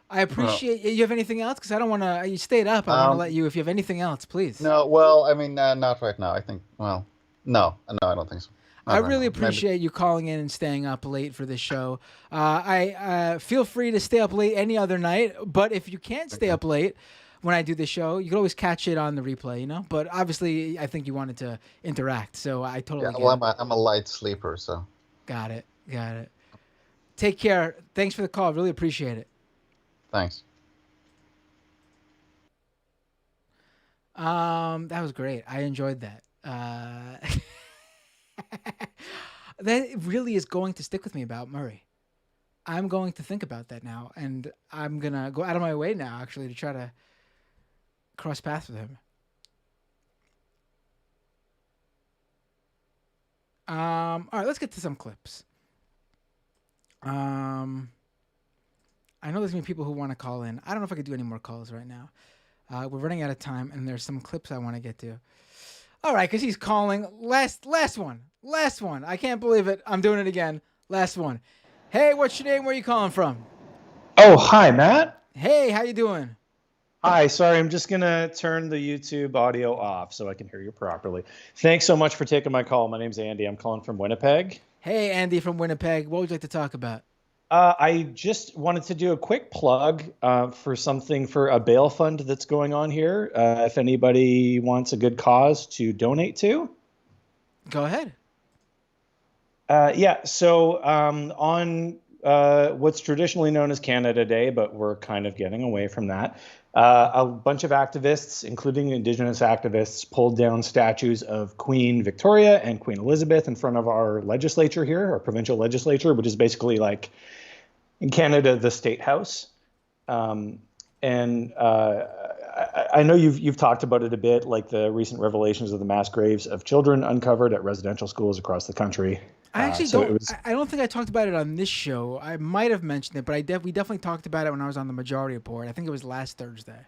I appreciate you. Have anything else? Because I don't want to. You stayed up. I want to let you. If you have anything else, please. No. Well, I mean, not right now. I think. Well, no, I don't think so. I don't really know. appreciate you calling in and staying up late for this show. I feel free to stay up late any other night, but if you can't stay up late when I do the show, you can always catch it on the replay, you know? But obviously, I think you wanted to interact, so I totally Yeah, get well, it. I'm a light sleeper, so Got it. Take care. Thanks for the call. Really appreciate it. thanks. That was great. I enjoyed that. That really is going to stick with me about Murray. I'm going to think about that now, and I'm gonna go out of my way now, actually, to try to cross paths with him. All right, let's get to some clips. I know there's gonna be people who want to call in. I don't know if I could do any more calls right now. We're running out of time, and there's some clips I want to get to. All right, because he's calling. Last one. I can't believe it. I'm doing it again. Last one. Hey, what's your name? Where are you calling from? Oh, hi, Matt. Hey, how you doing? Hi, sorry, I'm just going to turn the YouTube audio off so I can hear you properly. Thanks so much for taking my call. My name's Andy. I'm calling from Winnipeg. Hey, Andy from Winnipeg. What would you like to talk about? I just wanted to do a quick plug for a bail fund that's going on here. If anybody wants a good cause to donate to. Go ahead. So on what's traditionally known as Canada Day, but we're kind of getting away from that, a bunch of activists, including Indigenous activists, pulled down statues of Queen Victoria and Queen Elizabeth in front of our legislature here, our provincial legislature, which is basically like, in Canada, the state house. I know you've talked about it a bit, like the recent revelations of the mass graves of children uncovered at residential schools across the country. I actually I don't think I talked about it on this show. I might have mentioned it, but we definitely talked about it when I was on the Majority Report. I think it was last Thursday.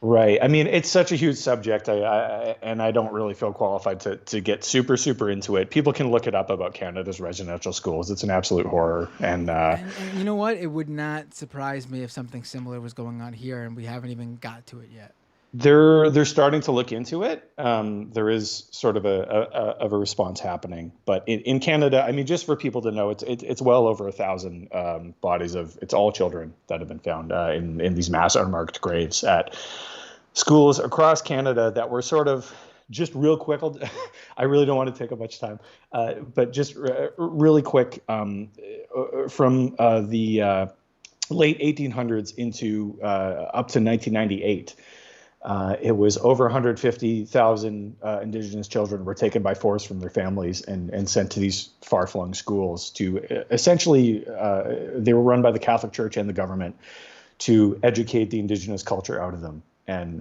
Right. I mean, it's such a huge subject, and I don't really feel qualified to get super into it. People can look it up about Canada's residential schools. It's an absolute horror. And you know what? It would not surprise me if something similar was going on here, and we haven't even got to it yet. They're starting to look into it. There is sort of a response happening, but in Canada, I mean, just for people to know, it's well over 1,000 bodies it's all children that have been found in these mass unmarked graves at schools across Canada that were sort of just real quick. I really don't want to take up much time, but just really quick from the late 1800s into up to 1998. It was over 150,000 Indigenous children were taken by force from their families and sent to these far-flung schools to essentially, they were run by the Catholic Church and the government to educate the Indigenous culture out of them. And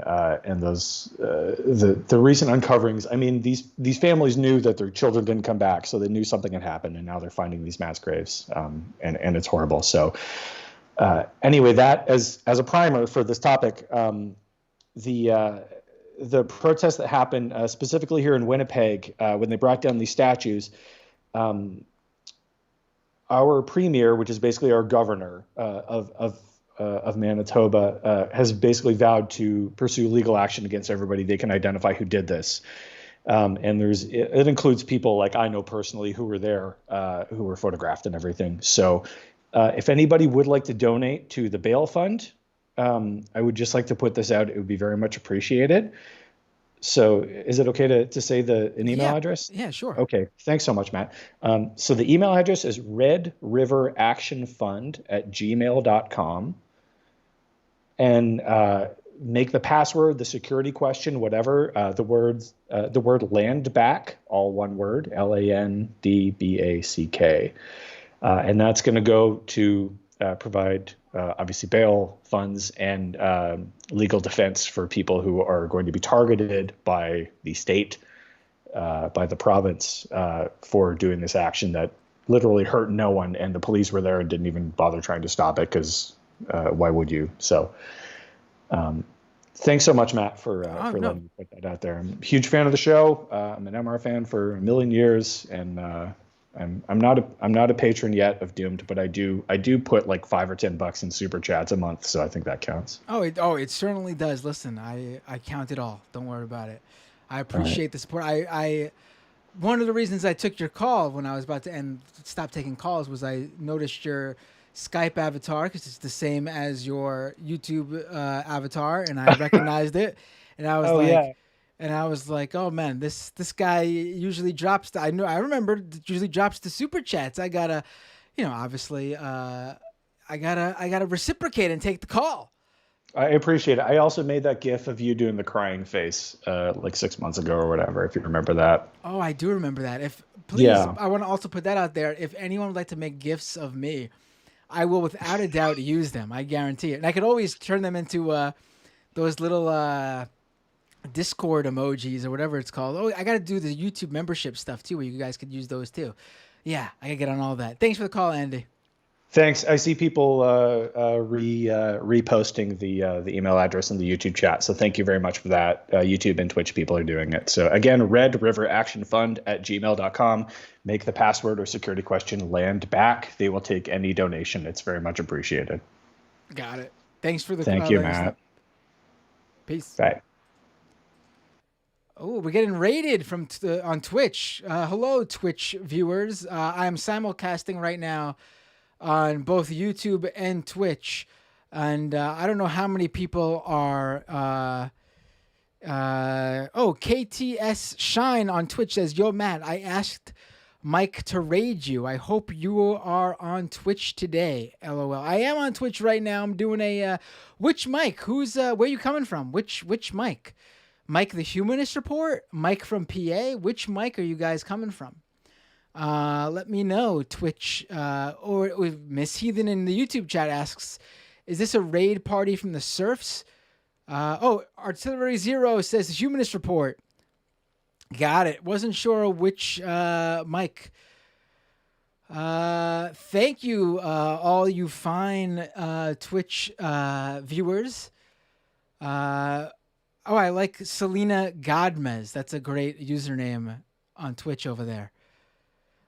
those the recent uncoverings, I mean, these families knew that their children didn't come back, so they knew something had happened, and now they're finding these mass graves, and it's horrible. So anyway, that as a primer for this topic. The protest that happened specifically here in Winnipeg when they brought down these statues, our premier, which is basically our governor of Manitoba, has basically vowed to pursue legal action against everybody they can identify who did this. And it includes people like I know personally who were there, who were photographed and everything. So if anybody would like to donate to the bail fund, I would just like to put this out. It would be very much appreciated. So is it okay to say an email address? Yeah, sure. Okay. Thanks so much, Matt. So the email address is redriveractionfund@gmail.com. And make the password, the security question, whatever, the word land back, all one word, LANDBACK. And that's going to go to provide obviously bail funds and legal defense for people who are going to be targeted by the state, by the province for doing this action that literally hurt no one. And the police were there and didn't even bother trying to stop it because why would you? So thanks so much, Matt, for letting me put that out there. I'm a huge fan of the show. I'm an MR fan for a million years, and I'm not a patron yet of Doomed, but I do put like $5 or $10 in super chats a month, so I think that counts. It certainly does. Listen, I count it all. Don't worry about it. I appreciate the support. one of the reasons I took your call when I was about to stop taking calls was I noticed your Skype avatar, because it's the same as your YouTube avatar, and I recognized it, and I was I was like, oh man, this guy usually drops. I remember usually drops the super chats. I gotta, obviously, I gotta reciprocate and take the call. I appreciate it. I also made that GIF of you doing the crying face like 6 months ago or whatever, if you remember that. Oh, I do remember that. I want to also put that out there. If anyone would like to make GIFs of me, I will without a doubt use them. I guarantee it. And I could always turn them into those little Discord emojis or whatever it's called. Oh, I got to do the YouTube membership stuff too, where you guys could use those too. Yeah, I got to get on all that. Thanks for the call, Andy. Thanks. I see people reposting the email address in the YouTube chat. So thank you very much for that. YouTube and Twitch people are doing it. So again, redriveractionfund@gmail.com. Make the password or security question land back. They will take any donation. It's very much appreciated. Got it. Thanks for the Thank you, Matt. Peace. Bye. Oh, we're getting rated from on Twitch. Hello, Twitch viewers. I'm simulcasting right now on both YouTube and Twitch, and I don't know how many people are. KTS Shine on Twitch says, "Yo, Matt, I asked Mike to raid you. I hope you are on Twitch today. LOL. I am on Twitch right now. I'm doing a which Mike? Who's where you coming from? Which Mike? Mike the Humanist Report? Mike from PA? Which Mike are you guys coming from? Let me know. Twitch or Miss Heathen in the YouTube chat asks, is this a raid party from the Surfs? Artillery Zero says the Humanist Report. Got it. Wasn't sure which Mike. Thank you, all you fine Twitch viewers. I like Selena Godmez. That's a great username on Twitch over there.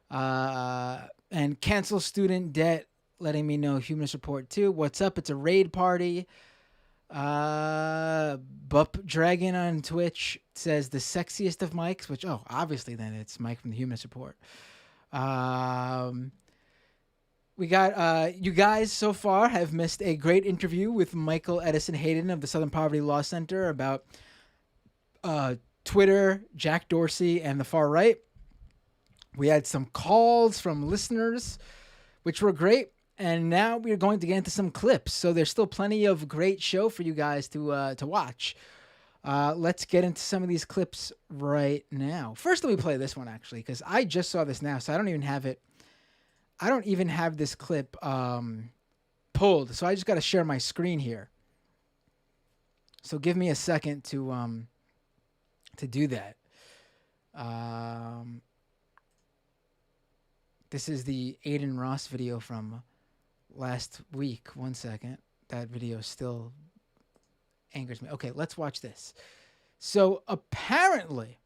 And Cancel Student Debt letting me know Humanist Report too. What's up? It's a raid party. Bup Dragon on Twitch says the sexiest of mics, which, obviously then it's Mike from the Humanist Report. We got, you guys so far have missed a great interview with Michael Edison Hayden of the Southern Poverty Law Center about Twitter, Jack Dorsey, and the far right. We had some calls from listeners, which were great. And now we're going to get into some clips. So there's still plenty of great show for you guys to watch. Let's get into some of these clips right now. First, let me play this one, actually, because I just saw this now, so I don't even have it. I don't even have this clip pulled, so I just got to share my screen here. So give me a second to do that. This is the Aiden Ross video from last week. One second. That video still angers me. Okay, let's watch this. So apparently,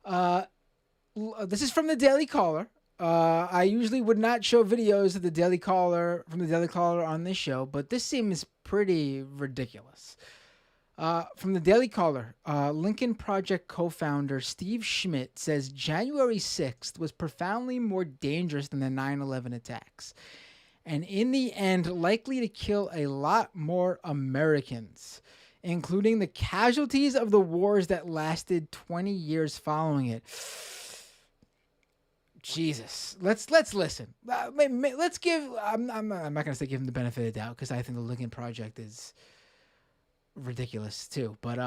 this is from the Daily Caller. I usually would not show videos of the Daily Caller from the Daily Caller on this show, but this seems pretty ridiculous. From the Daily Caller, Lincoln Project co-founder Steve Schmidt says January 6th was profoundly more dangerous than the 9/11 attacks, and in the end likely to kill a lot more Americans, including the casualties of the wars that lasted 20 years following it. Jesus, let's listen. Let's give. I'm not gonna say give him the benefit of the doubt, because I think the Lincoln Project is ridiculous too. But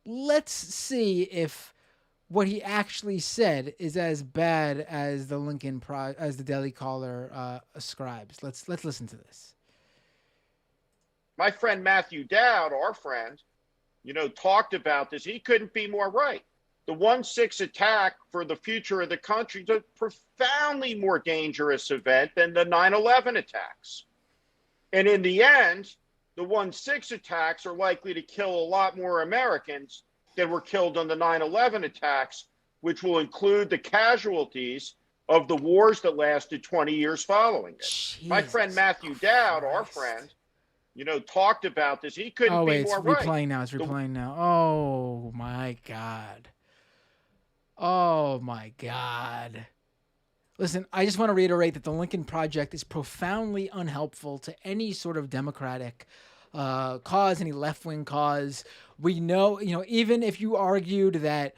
let's see if what he actually said is as bad as the as the Daily Caller ascribes. Let's listen to this. My friend Matthew Dowd, our friend, talked about this. He couldn't be more right. The 1/6 attack for the future of the country is a profoundly more dangerous event than the 9/11 attacks. And in the end, the 1/6 attacks are likely to kill a lot more Americans than were killed on the 9/11 attacks, which will include the casualties of the wars that lasted 20 years following it. Jesus My friend Matthew Dowd, our Christ. friend, talked about this. He couldn't be more right. It's replaying now. Oh my God. Oh my God. Listen, I just want to reiterate that the Lincoln Project is profoundly unhelpful to any sort of democratic cause, any left-wing cause. We know, even if you argued that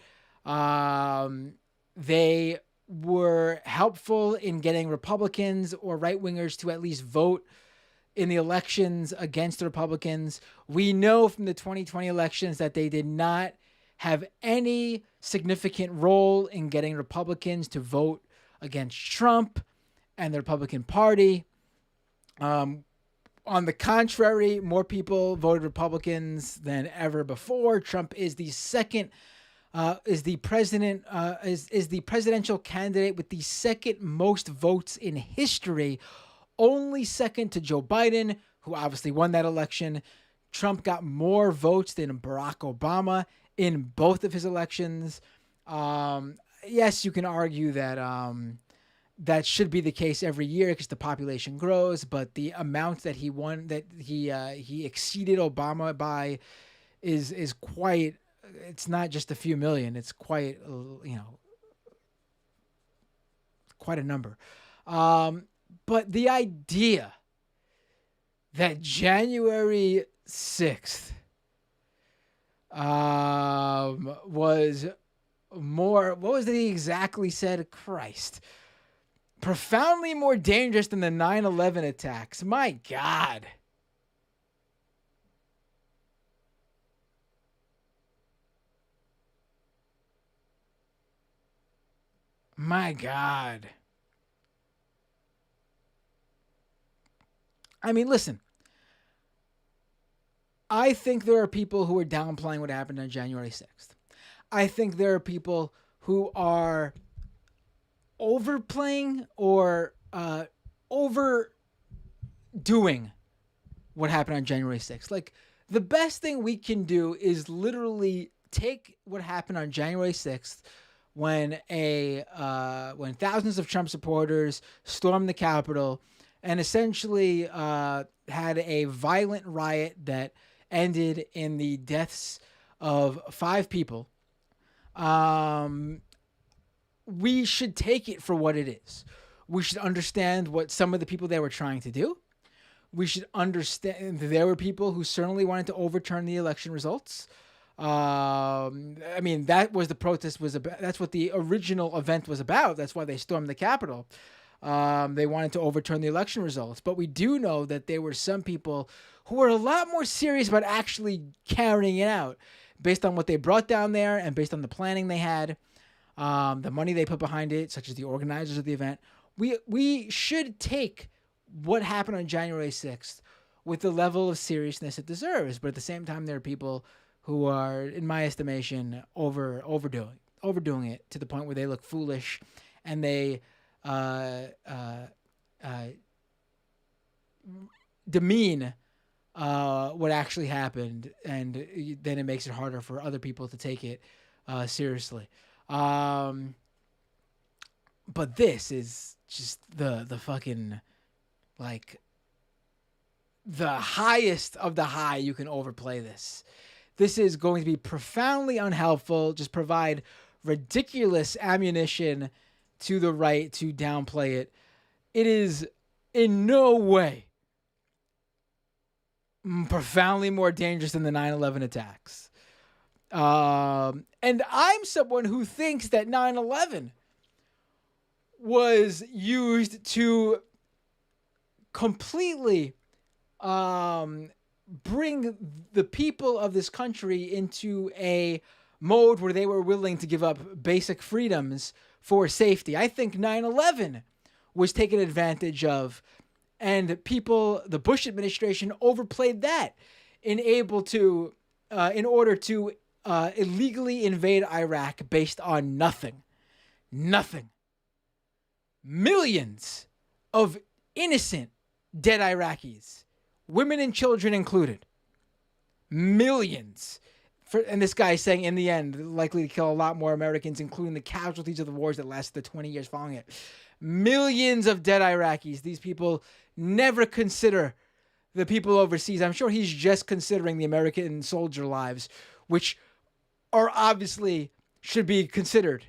they were helpful in getting Republicans or right-wingers to at least vote in the elections against the Republicans, we know from the 2020 elections that they did not have any significant role in getting Republicans to vote against Trump and the Republican Party. On the contrary, more people voted Republicans than ever before. Trump is the presidential candidate with the second most votes in history, only second to Joe Biden, who obviously won that election. Trump got more votes than Barack Obama in both of his elections. Yes, you can argue that that should be the case every year because the population grows, but the amount that he won, that he exceeded Obama by, is quite. It's not just a few million. It's quite quite a number. But the idea that January 6th was more, what was it he exactly said? Christ. Profoundly more dangerous than the 9/11 attacks. My God. My God. I mean, listen. I think there are people who are downplaying what happened on January 6th. I think there are people who are overplaying or overdoing what happened on January 6th. Like, the best thing we can do is literally take what happened on January 6th when when thousands of Trump supporters stormed the Capitol and essentially had a violent riot that ended in the deaths of 5 people. We should take it for what it is. We should understand what some of the people there were trying to do. We should understand there were people who certainly wanted to overturn the election results. I mean, that was the protest was about. That's what the original event was about. That's why they stormed the Capitol. They wanted to overturn the election results. But we do know that there were some people who were a lot more serious about actually carrying it out based on what they brought down there and based on the planning they had, the money they put behind it, such as the organizers of the event. We should take what happened on January 6th with the level of seriousness it deserves. But at the same time, there are people who are, in my estimation, overdoing it to the point where they look foolish and they demean what actually happened, and then it makes it harder for other people to take it seriously. But this is just the fucking, like, the highest of the high you can overplay this. This is going to be profoundly unhelpful, just provide ridiculous ammunition to the right to downplay it. It is in no way profoundly more dangerous than the 9/11 attacks. And I'm someone who thinks that 9/11 was used to completely bring the people of this country into a mode where they were willing to give up basic freedoms for safety. I think 9/11 was taken advantage of, and the Bush administration overplayed that in order to illegally invade Iraq based on nothing. Millions of innocent dead Iraqis, women and children included. Millions. And this guy is saying, in the end, likely to kill a lot more Americans, including the casualties of the wars that lasted the 20 years following it. Millions of dead Iraqis. These people never consider the people overseas. I'm sure he's just considering the American soldier lives, which are obviously should be considered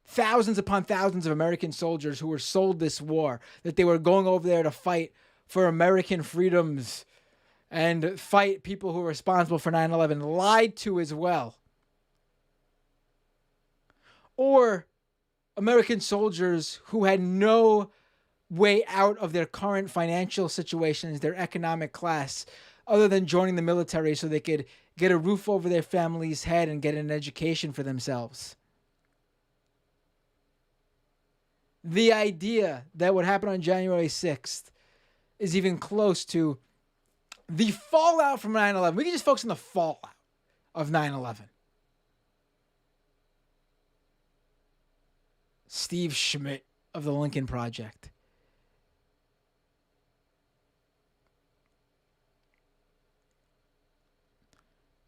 thousands upon thousands of American soldiers who were sold this war, that they were going over there to fight for American freedoms and fight people who were responsible for 9/11, lied to as well. Or American soldiers who had no way out of their current financial situations, their economic class, other than joining the military so they could get a roof over their family's head and get an education for themselves. The idea that what happened on January 6th is even close to the fallout from 9/11. We can just focus on the fallout of 9/11. Steve Schmidt of the Lincoln Project.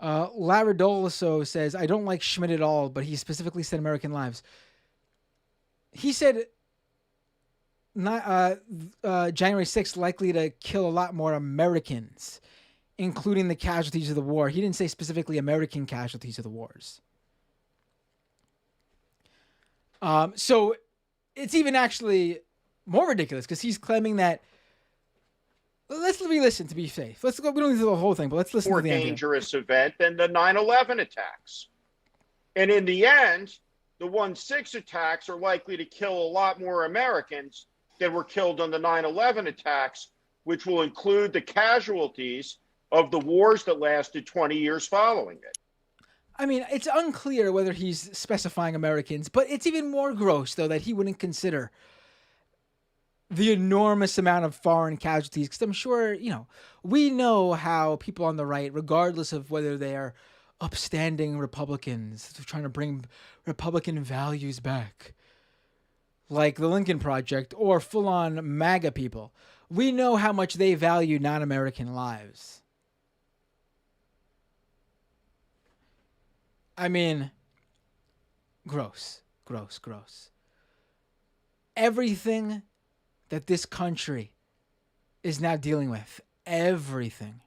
Laradoloso says, I don't like Schmidt at all, but he specifically said American lives. He said January 6th likely to kill a lot more Americans, including the casualties of the war. He didn't say specifically American casualties of the wars. So it's even actually more ridiculous because he's claiming that. Let's re-listen to be safe. Let's go. We don't need to do the whole thing, but let's listen more to the end. dangerous event than the 9/11 attacks. And in the end, the 1/6 attacks are likely to kill a lot more Americans than were killed on the 9/11 attacks, which will include the casualties of the wars that lasted 20 years following it. I mean, it's unclear whether he's specifying Americans, but it's even more gross, though, that he wouldn't consider the enormous amount of foreign casualties. Because I'm sure, we know how people on the right, regardless of whether they are upstanding Republicans trying to bring Republican values back, like the Lincoln Project, or full-on MAGA people, we know how much they value non-American lives. I mean, gross. Everything that this country is now dealing with, everything,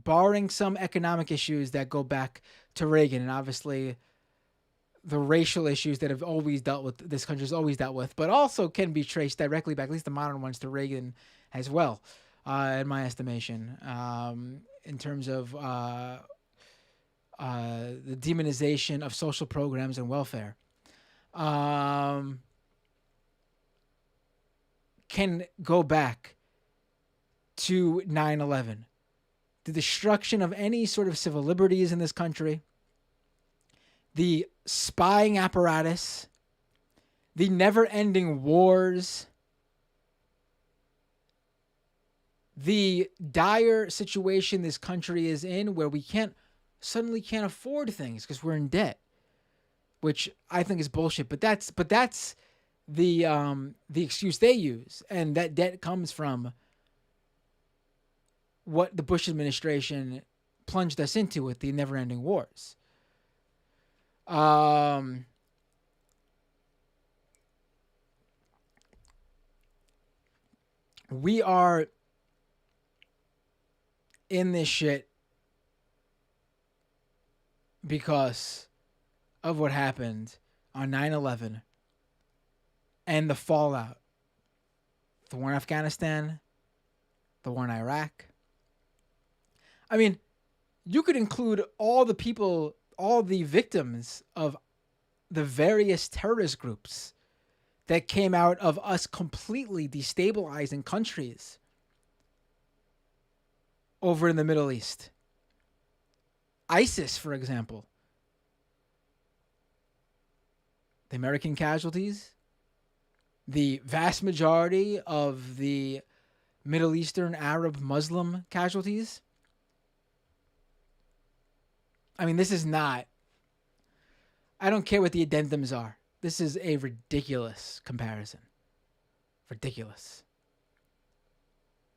barring some economic issues that go back to Reagan, and obviously the racial issues that have always dealt with, this country has always dealt with, but also can be traced directly back, at least the modern ones, to Reagan as well, in my estimation, in terms of the demonization of social programs and welfare. Can go back to 9/11. The destruction of any sort of civil liberties in this country, the spying apparatus, the never-ending wars, the dire situation this country is in where we suddenly can't afford things because we're in debt, which I think is bullshit. But that's the excuse they use, and that debt comes from what the Bush administration plunged us into with the never-ending wars. We are in this shit because of what happened on 9/11 and the fallout. The war in Afghanistan, the war in Iraq. I mean, you could include all the people, all the victims of the various terrorist groups that came out of us completely destabilizing countries over in the Middle East. ISIS, for example. The American casualties, the vast majority of the Middle Eastern Arab Muslim casualties. I mean, this is not, I don't care what the addendums are. This is a ridiculous comparison. Ridiculous.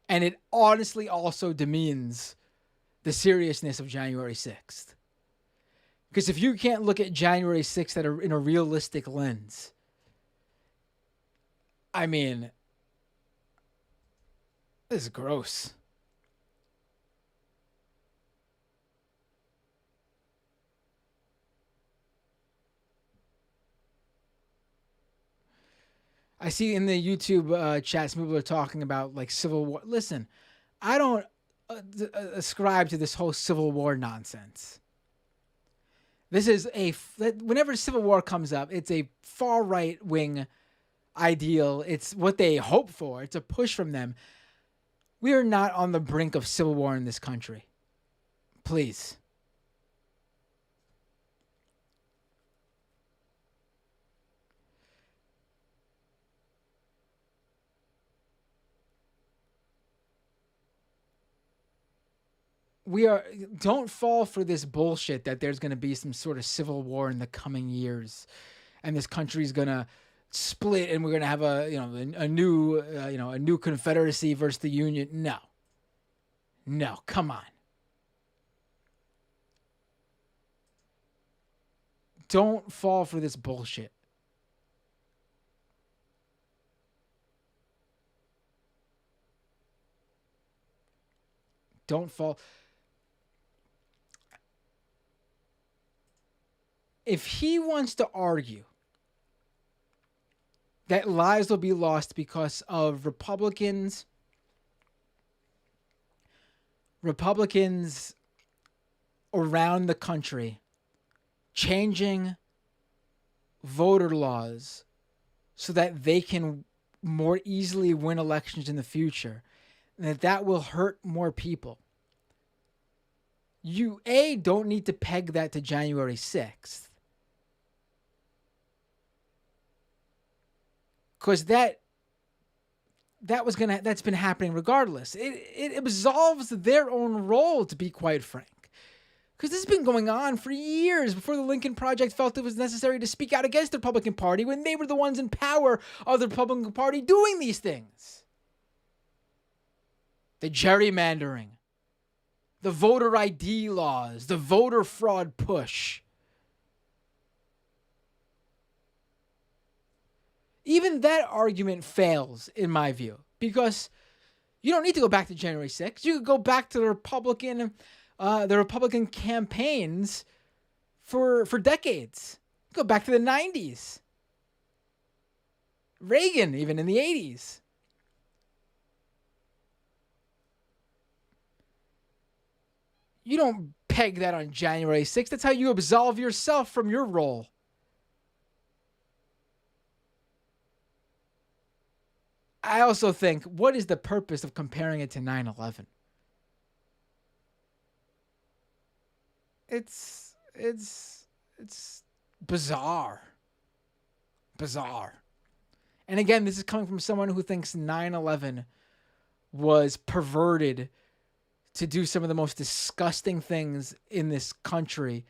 And it honestly also demeans the seriousness of January 6th. Because if you can't look at January 6th in a realistic lens, I mean, this is gross. I see in the YouTube chats people are talking about like Civil War. Listen, I don't ascribe to this whole Civil War nonsense. This is whenever Civil War comes up, it's a far right wing ideal. It's what they hope for. It's a push from them. We are not on the brink of civil war in this country. Please. Don't fall for this bullshit that there's going to be some sort of civil war in the coming years and this country's going to split and we're going to have a new confederacy versus the union. No, come on. Don't fall for this bullshit. Don't fall. If he wants to argue that lives will be lost because of Republicans around the country changing voter laws so that they can more easily win elections in the future, and that will hurt more people. You, don't need to peg that to January 6th. Because that's been happening regardless. It absolves their own role, to be quite frank. Because this has been going on for years before the Lincoln Project felt it was necessary to speak out against the Republican Party when they were the ones in power of the Republican Party doing these things. The gerrymandering, the voter ID laws, the voter fraud push. Even that argument fails, in my view, because you don't need to go back to January 6th. You could go back to the Republican campaigns for decades. Go back to the 90s. Reagan, even in the 80s. You don't peg that on January 6th. That's how you absolve yourself from your role. I also think, what is the purpose of comparing it to 9/11? It's bizarre. Bizarre. And again, this is coming from someone who thinks 9/11 was perverted to do some of the most disgusting things in this country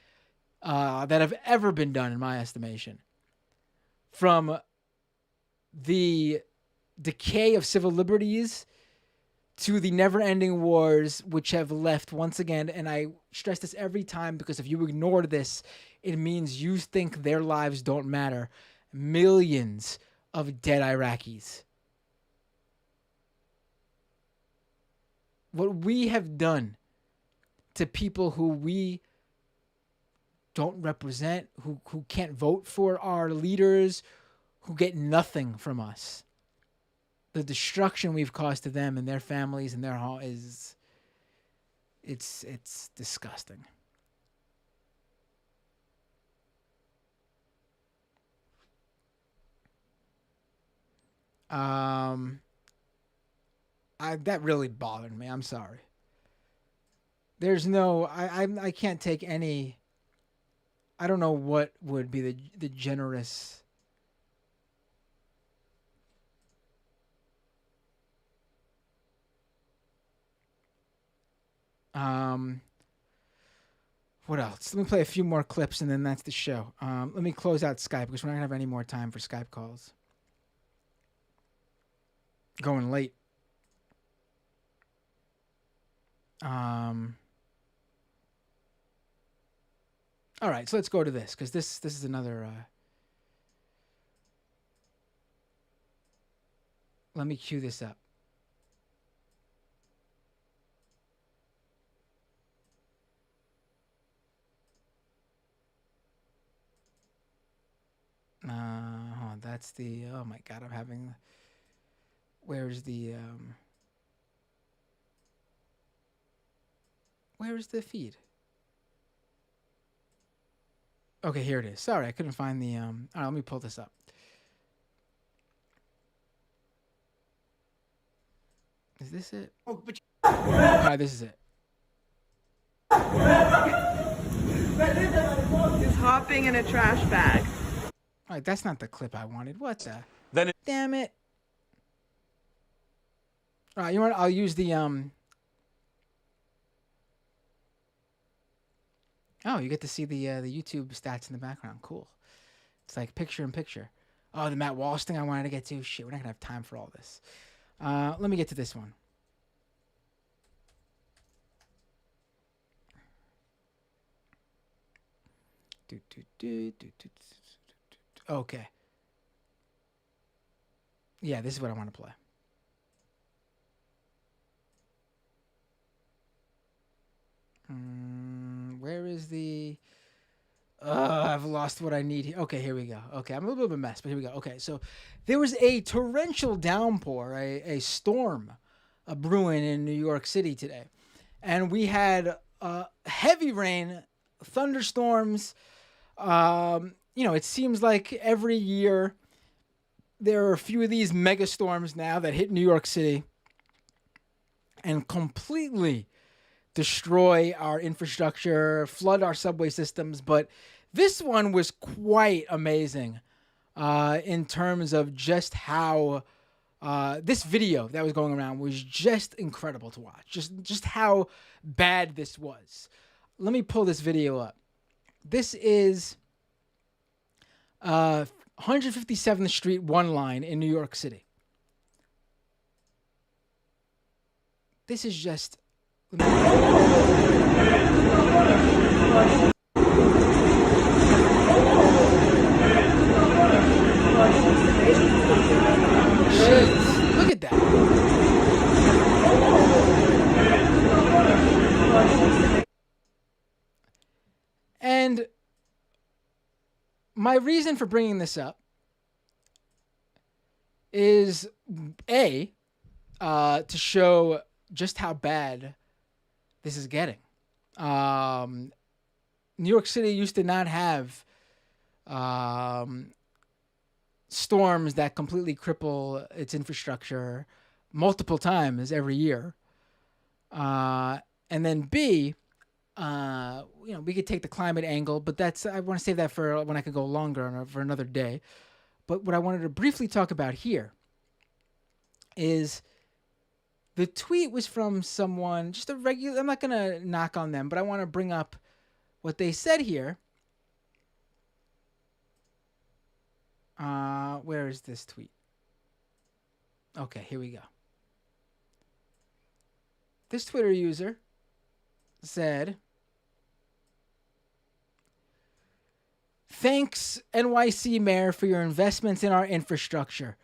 that have ever been done, in my estimation. From the decay of civil liberties to the never-ending wars, which have left, once again, and I stress this every time because if you ignore this, it means you think their lives don't matter, millions of dead Iraqis. What we have done to people who we don't represent, who can't vote for our leaders, who get nothing from us. The destruction we've caused to them and their families and their home it's disgusting. That really bothered me. I'm sorry. There's no I can't take any. I don't know what would be the generous. What else? Let me play a few more clips and then that's the show. Let me close out Skype because we're not gonna have any more time for Skype calls. Going late. All right, so let's go to this because this is another. Let me cue this up. that's the. Oh my God, I'm having. Where's the Where's the feed? Okay, here it is. Sorry, I couldn't find the All right, let me pull this up. Is this it? All right, this is it. He's hopping in a trash bag. All right, that's not the clip I wanted. What the? Then it- Damn it. All right, you know what? I'll use the Oh, you get to see the YouTube stats in the background. Cool. It's like picture in picture. Oh, the Matt Walsh thing I wanted to get to. Shit, we're not gonna have time for all this. Let me get to this one. Okay. Yeah, this is what I want to play. Where is the... I've lost what I need here. Okay, here we go. Okay, I'm a little bit of a mess, but here we go. Okay, so there was a torrential downpour, a storm brewing in New York City today. And we had heavy rain, thunderstorms. It seems like every year there are a few of these mega storms now that hit New York City and completely destroy our infrastructure, flood our subway systems. But this one was quite amazing in terms of just how this video that was going around was just incredible to watch. Just how bad this was. Let me pull this video up. This is 157th Street, one line in New York City. This is just... Jeez, look at that. And my reason for bringing this up is to show just how bad this is getting. New York City used to not have storms that completely cripple its infrastructure multiple times every year. And then B, we could take the climate angle, but I want to save that for when I could go longer for another day. But what I wanted to briefly talk about here is the tweet was from someone, just a regular, I'm not going to knock on them, but I want to bring up what they said here. Where is this tweet? Okay, here we go. This Twitter user said, "Thanks, NYC Mayor, for your investments in our infrastructure.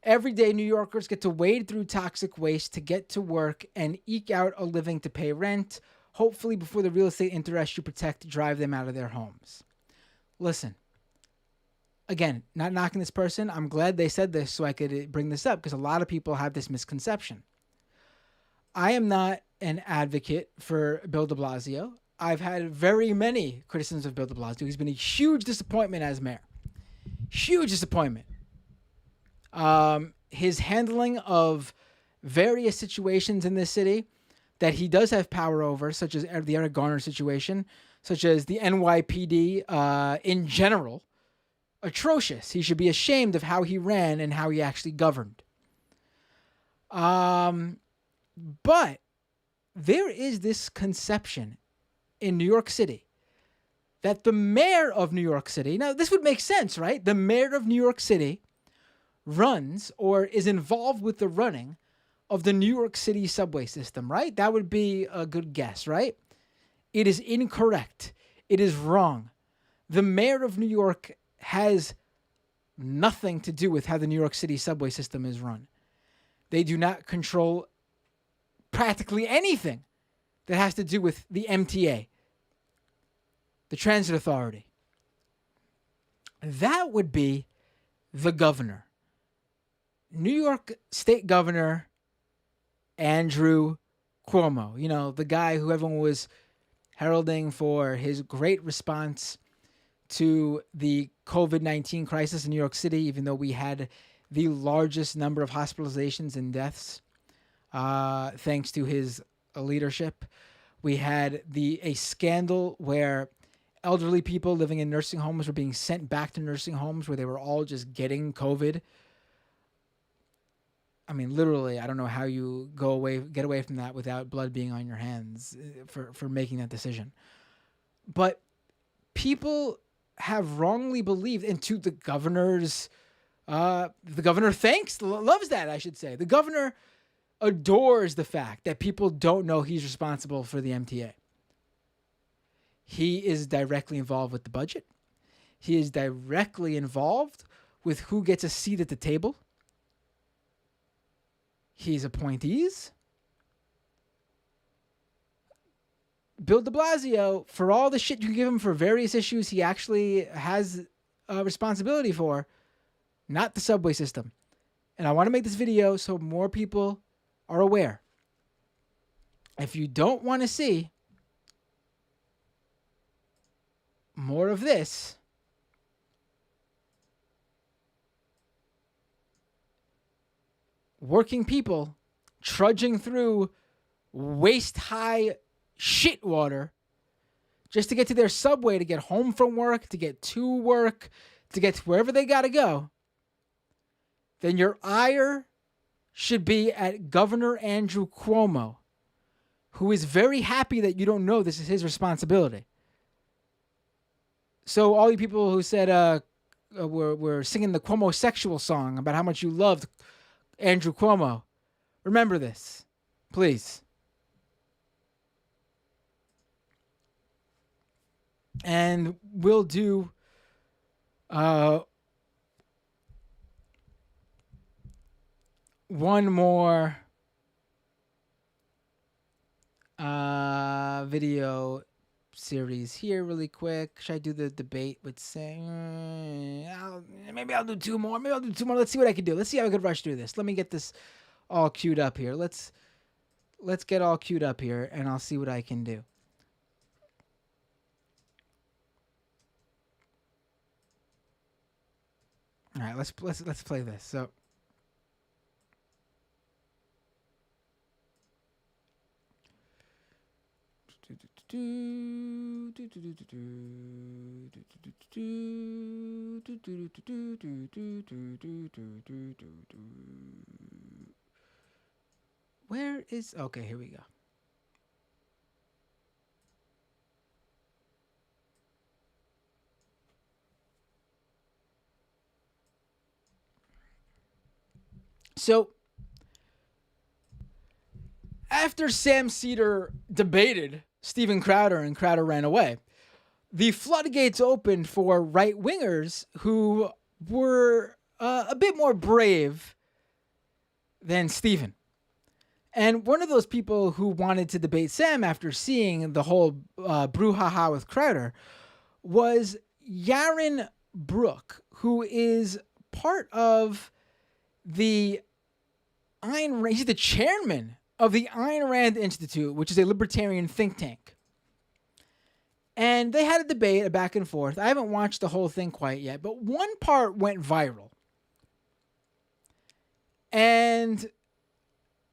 Every day, New Yorkers get to wade through toxic waste to get to work and eke out a living to pay rent, hopefully before the real estate interests you protect drive them out of their homes." Listen, again, not knocking this person. I'm glad they said this so I could bring this up because a lot of people have this misconception. I am not an advocate for Bill de Blasio. I've had very many criticisms of Bill de Blasio. He's been a huge disappointment as mayor. Huge disappointment. His handling of various situations in this city that he does have power over, such as the Eric Garner situation, such as the NYPD in general, atrocious. He should be ashamed of how he ran and how he actually governed. But there is this conception in New York City that the mayor of New York City, now this would make sense, right? The mayor of New York City runs or is involved with the running of the New York City subway system, right? That would be a good guess, right? It is incorrect. It is wrong. The mayor of New York has nothing to do with how the New York City subway system is run. They do not control practically anything that has to do with the MTA, the Transit Authority. That would be the governor. New York State Governor Andrew Cuomo. You know, the guy who everyone was heralding for his great response to the COVID-19 crisis in New York City, even though we had the largest number of hospitalizations and deaths thanks to his leadership. We had a scandal where elderly people living in nursing homes were being sent back to nursing homes where they were all just getting COVID. I mean, literally, I don't know how you get away from that without blood being on your hands for making that decision. But people have wrongly believed, and to the governor's, the governor loves that, I should say. The governor adores the fact that people don't know he's responsible for the MTA. He is directly involved with the budget. He is directly involved with who gets a seat at the table. His appointees. Bill de Blasio, for all the shit you give him for various issues he actually has a responsibility for, not the subway system. And I want to make this video so more people are aware. If you don't want to see more of this, working people trudging through waist-high shit water just to get to their subway, to get home from work, to get to work, to get to wherever they got to go, then your ire should be at Governor Andrew Cuomo, who is very happy that you don't know this is his responsibility. So all you people who said we're singing the Cuomo sexual song about how much you loved Andrew Cuomo, remember this, please. And we'll do one more video series here really quick. Should I do the debate with saying maybe I'll do two more. Let's see what I can do. Let's see how I could rush through this. Let me get this all queued up here. Let's get all queued up here and I'll see what I can do. All right, let's play this. So where is, okay, here we go. So, after Sam Cedar debated Steven Crowder and Crowder ran away, the floodgates opened for right-wingers who were a bit more brave than Steven. And one of those people who wanted to debate Sam after seeing the whole brouhaha with Crowder was Yaron Brook, who is part of the Ayn Rand, he's the chairman of the Ayn Rand Institute, which is a libertarian think tank. And they had a debate, a back and forth. I haven't watched the whole thing quite yet, but one part went viral. And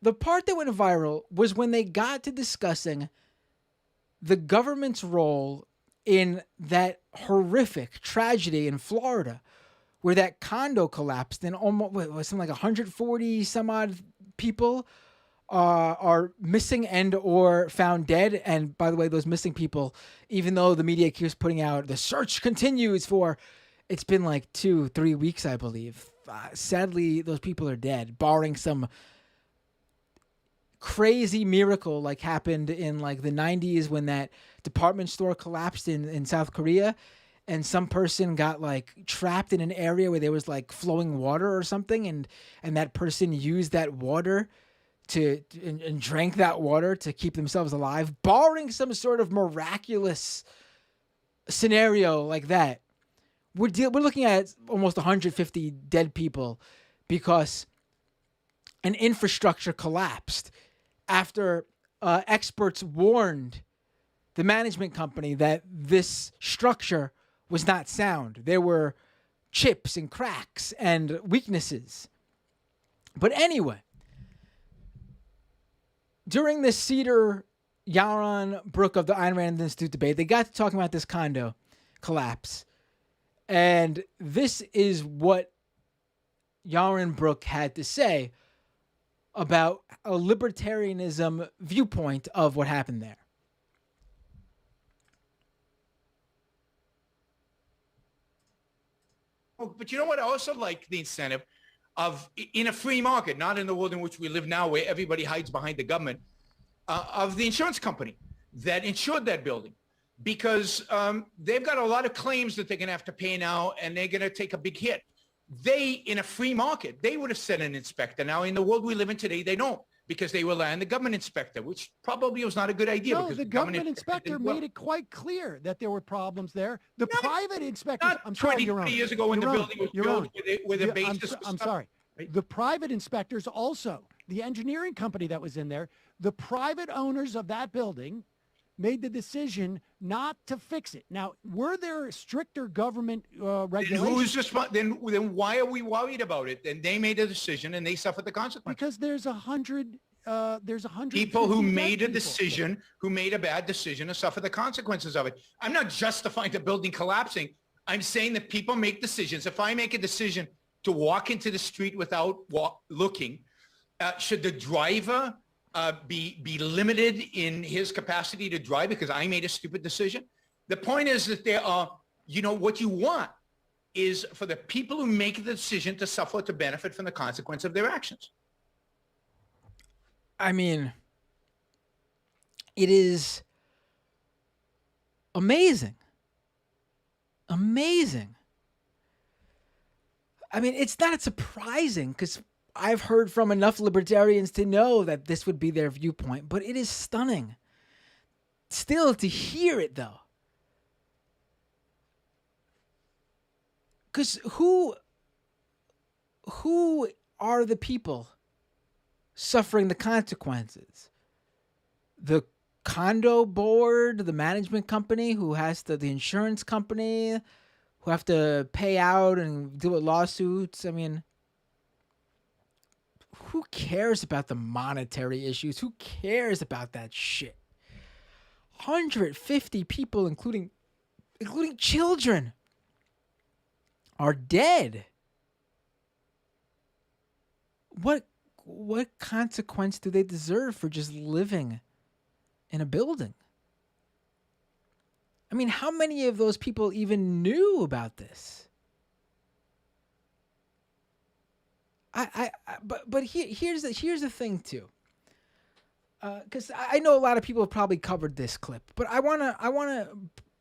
the part that went viral was when they got to discussing the government's role in that horrific tragedy in Florida, where that condo collapsed and almost something like 140 some odd people are missing and or found dead. And by the way, those missing people, even though the media keeps putting out the search continues for, it's been like 2-3 weeks, I believe. Sadly, those people are dead, barring some crazy miracle like happened in like the 90s when that department store collapsed in South Korea. And some person got like trapped in an area where there was like flowing water or something, and that person used that water and drank that water to keep themselves alive, barring some sort of miraculous scenario like that. we're looking at almost 150 dead people because an infrastructure collapsed after experts warned the management company that this structure was not sound. There were chips and cracks and weaknesses. But anyway, during the Cedar Yaron Brook of the Ayn Rand Institute debate, they got to talking about this condo collapse. And this is what Yaron Brook had to say about a libertarianism viewpoint of what happened there. But you know what? I also like the incentive of, in a free market, not in the world in which we live now, where everybody hides behind the government, of the insurance company that insured that building, because they've got a lot of claims that they're going to have to pay now, and they're going to take a big hit. They, in a free market, they would have sent an inspector. Now, in the world we live in today, they don't, because they rely on the government inspector, which probably was not a good idea. No, because the government inspector made it quite clear that there were problems there. The private inspectors, I'm sorry, 20 years ago when the building was built with a basis. I'm sorry. The private inspectors also, the engineering company that was in there, the private owners of that building made the decision not to fix it. Now, were there stricter government regulations? Then why are we worried about it? Then they made a decision and they suffered the consequences. Because there's 100 people who made a decision, who made a bad decision, and suffer the consequences of it. I'm not justifying the building collapsing. I'm saying that people make decisions. If I make a decision to walk into the street without looking, should the driver be limited in his capacity to drive because I made a stupid decision? The point is that there are, what you want is for the people who make the decision to suffer, to benefit from the consequence of their actions. I mean, it is amazing. Amazing. I mean, it's not surprising because I've heard from enough libertarians to know that this would be their viewpoint, but it is stunning. Still to hear it, though. Because who are the people suffering the consequences? The condo board, the management company who has the insurance company who have to pay out and deal with lawsuits. I mean, who cares about the monetary issues? Who cares about that shit? 150 people, including children, are dead. What consequence do they deserve for just living in a building? I mean, how many of those people even knew about this? But here's the thing too, because I know a lot of people have probably covered this clip, but I wanna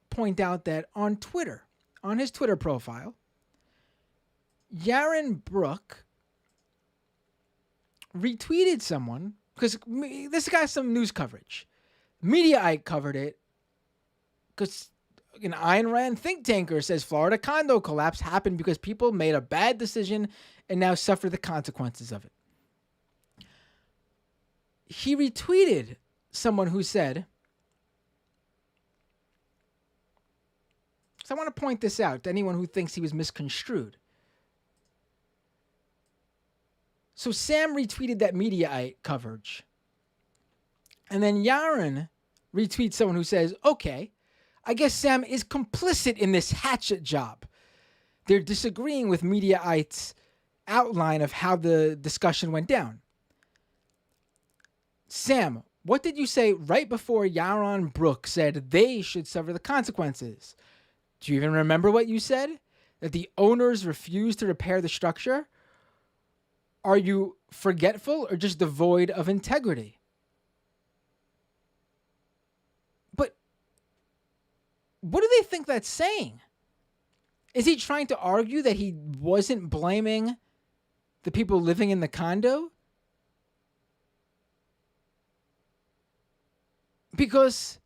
point out that on Twitter, on his Twitter profile, Yaron Brook retweeted someone because this got some news coverage. Mediaite covered it because an Ayn Rand think tanker says Florida condo collapse happened because people made a bad decision and now suffer the consequences of it. He retweeted someone who said, so I want to point this out to anyone who thinks he was misconstrued. So Sam retweeted that Mediaite coverage. And then Yaron retweets someone who says, okay, I guess Sam is complicit in this hatchet job. They're disagreeing with Mediaite's outline of how the discussion went down. Sam, what did you say right before Yaron Brook said they should suffer the consequences? Do you even remember what you said? That the owners refused to repair the structure? Are you forgetful or just devoid of integrity? But what do they think that's saying? Is he trying to argue that he wasn't blaming the people living in the condo? Because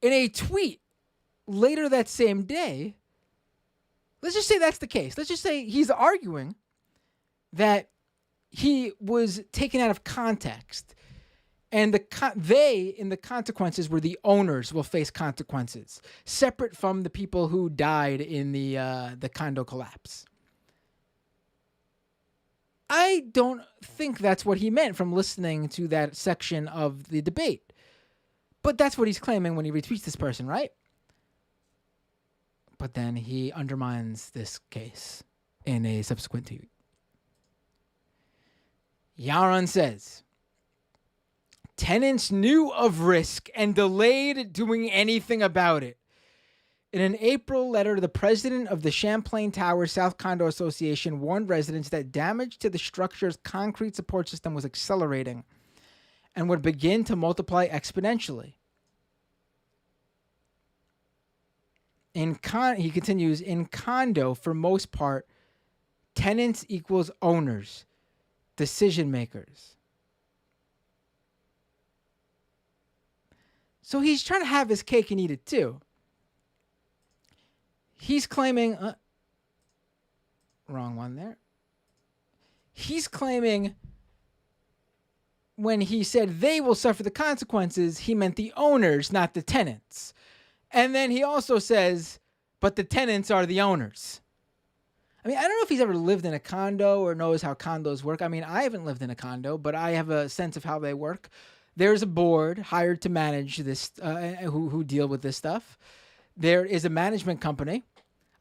in a tweet later that same day, let's just say that's the case. Let's just say he's arguing that he was taken out of context, and they, in the consequences, were the owners will face consequences separate from the people who died in the condo collapse. I don't think that's what he meant from listening to that section of the debate, but that's what he's claiming when he retweets this person, right? But then he undermines this case in a subsequent tweet. Yaron says, tenants knew of risk and delayed doing anything about it. In an April letter, the president of the Champlain Towers South Condo Association warned residents that damage to the structure's concrete support system was accelerating and would begin to multiply exponentially. He continues, in condo, for most part, tenants equals owners, decision makers. So he's trying to have his cake and eat it too. He's claiming, wrong one there. He's claiming when he said they will suffer the consequences, he meant the owners, not the tenants. And then he also says, but the tenants are the owners. I mean, I don't know if he's ever lived in a condo or knows how condos work. I mean, I haven't lived in a condo, but I have a sense of how they work. There's a board hired to manage this, who deal with this stuff. There is a management company.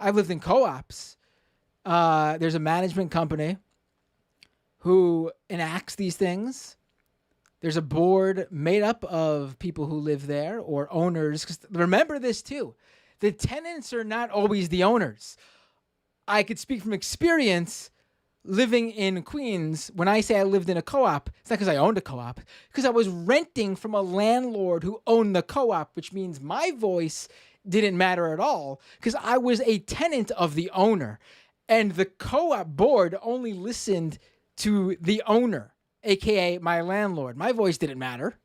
I've lived in co-ops. There's a management company who enacts these things. There's a board made up of people who live there or owners. 'Cause remember this too. The tenants are not always the owners. I could speak from experience living in Queens. When I say I lived in a co-op, it's not because I owned a co-op, because I was renting from a landlord who owned the co-op, which means my voice didn't matter at all because I was a tenant of the owner. And the co-op board only listened to the owner, aka my landlord. My voice didn't matter.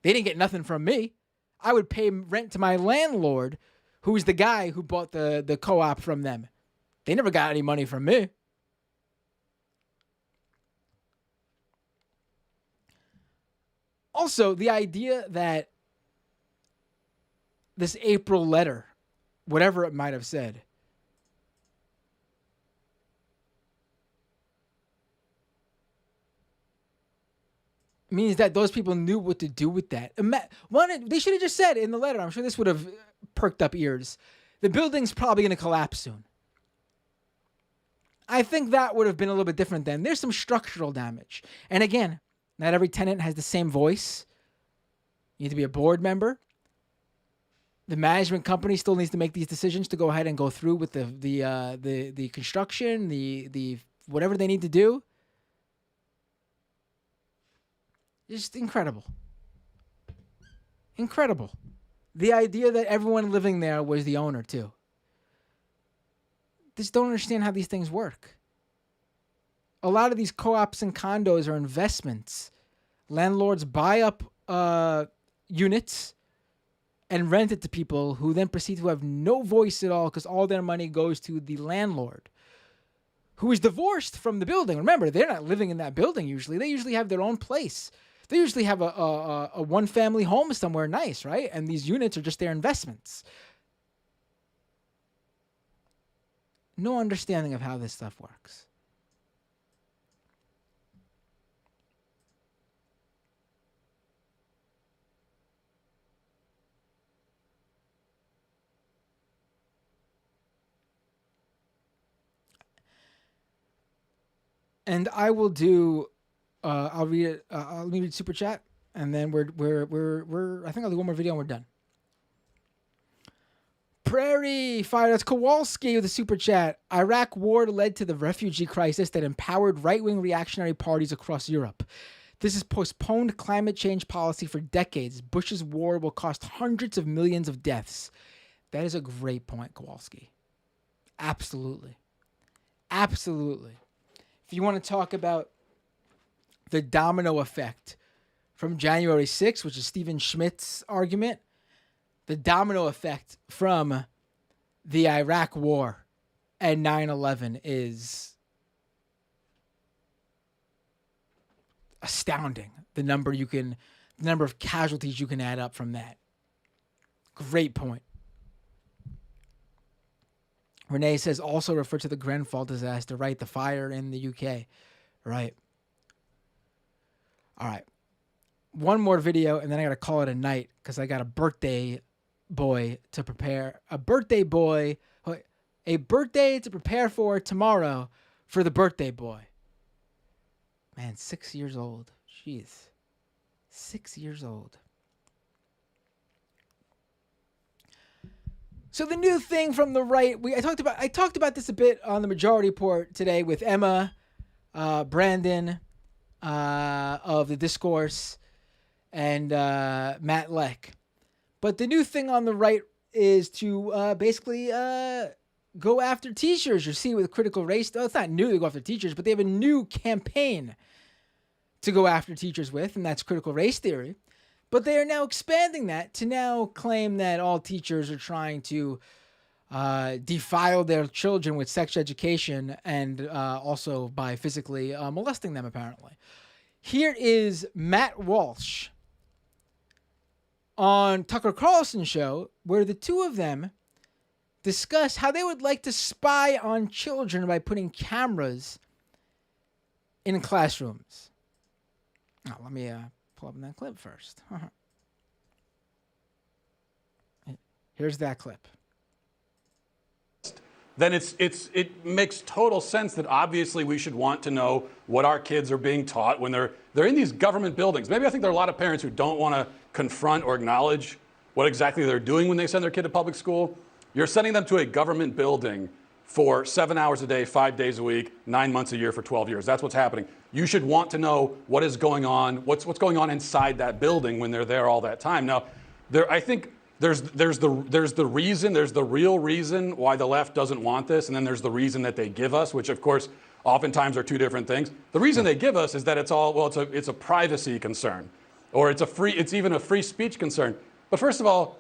They didn't get nothing from me. I would pay rent to my landlord, who was the guy who bought the co-op from them. They never got any money from me. Also, the idea that this April letter, whatever it might have said, means that those people knew what to do with that. They should have just said in the letter, I'm sure this would have perked up ears, the building's probably going to collapse soon. I think that would have been a little bit different then. There's some structural damage. And again, not every tenant has the same voice. You need to be a board member. The management company still needs to make these decisions to go ahead and go through with the construction, the whatever they need to do. Just incredible. Incredible. The idea that everyone living there was the owner too. Just don't understand how these things work. A lot of these co-ops and condos are investments. Landlords buy up units and rent it to people who then proceed to have no voice at all because all their money goes to the landlord, who is divorced from the building. Remember, they're not living in that building usually. They usually have their own place. They usually have a one-family home somewhere nice, right? And these units are just their investments. No understanding of how this stuff works. And I will do. I'll read it. Let me read super chat, and then we're. I think I'll do one more video and we're done. Prairie Fire, that's Kowalski with a super chat. Iraq war led to the refugee crisis that empowered right-wing reactionary parties across Europe. This has postponed climate change policy for decades. Bush's war will cost hundreds of millions of deaths. That is a great point, Kowalski. Absolutely. Absolutely. If you want to talk about the domino effect from January 6th, which is Stephen Schmidt's argument, the domino effect from the Iraq War and 9/11 is astounding. The number of casualties you can add up from that. Great point. Renee says also refer to the Grenfell disaster, right? The fire in the UK, right? All right. One more video, and then I got to call it a night because I got a birthday boy to prepare. A birthday to prepare for tomorrow for the birthday boy. Man, 6 years old. Jeez. 6 years old. So the new thing from the right, I talked about this a bit on the Majority Report today with Emma, Brandon of the Discourse, and Matt Leck. But the new thing on the right is to basically go after teachers. You see with critical race, it's not new to go after teachers, but they have a new campaign to go after teachers with, and that's critical race theory. But they are now expanding that to now claim that all teachers are trying to defile their children with sex education and also by physically molesting them, apparently. Here is Matt Walsh on Tucker Carlson's show, where the two of them discuss how they would like to spy on children by putting cameras in classrooms. Now, let me pull up that clip first. Here's that clip. Then it makes total sense that obviously we should want to know what our kids are being taught when they're in these government buildings. Maybe I think there are a lot of parents who don't want to confront or acknowledge what exactly they're doing when they send their kid to public school. You're sending them to a government building for 7 hours a day, 5 days a week, 9 months a year for 12 years. That's what's happening. You should want to know what is going on, what's going on inside that building when they're there all that time. Now, I think there's the real reason why the left doesn't want this, and then there's the reason that they give us, which of course oftentimes are two different things. The reason they give us is that it's a privacy concern, or it's even a free speech concern. But first of all,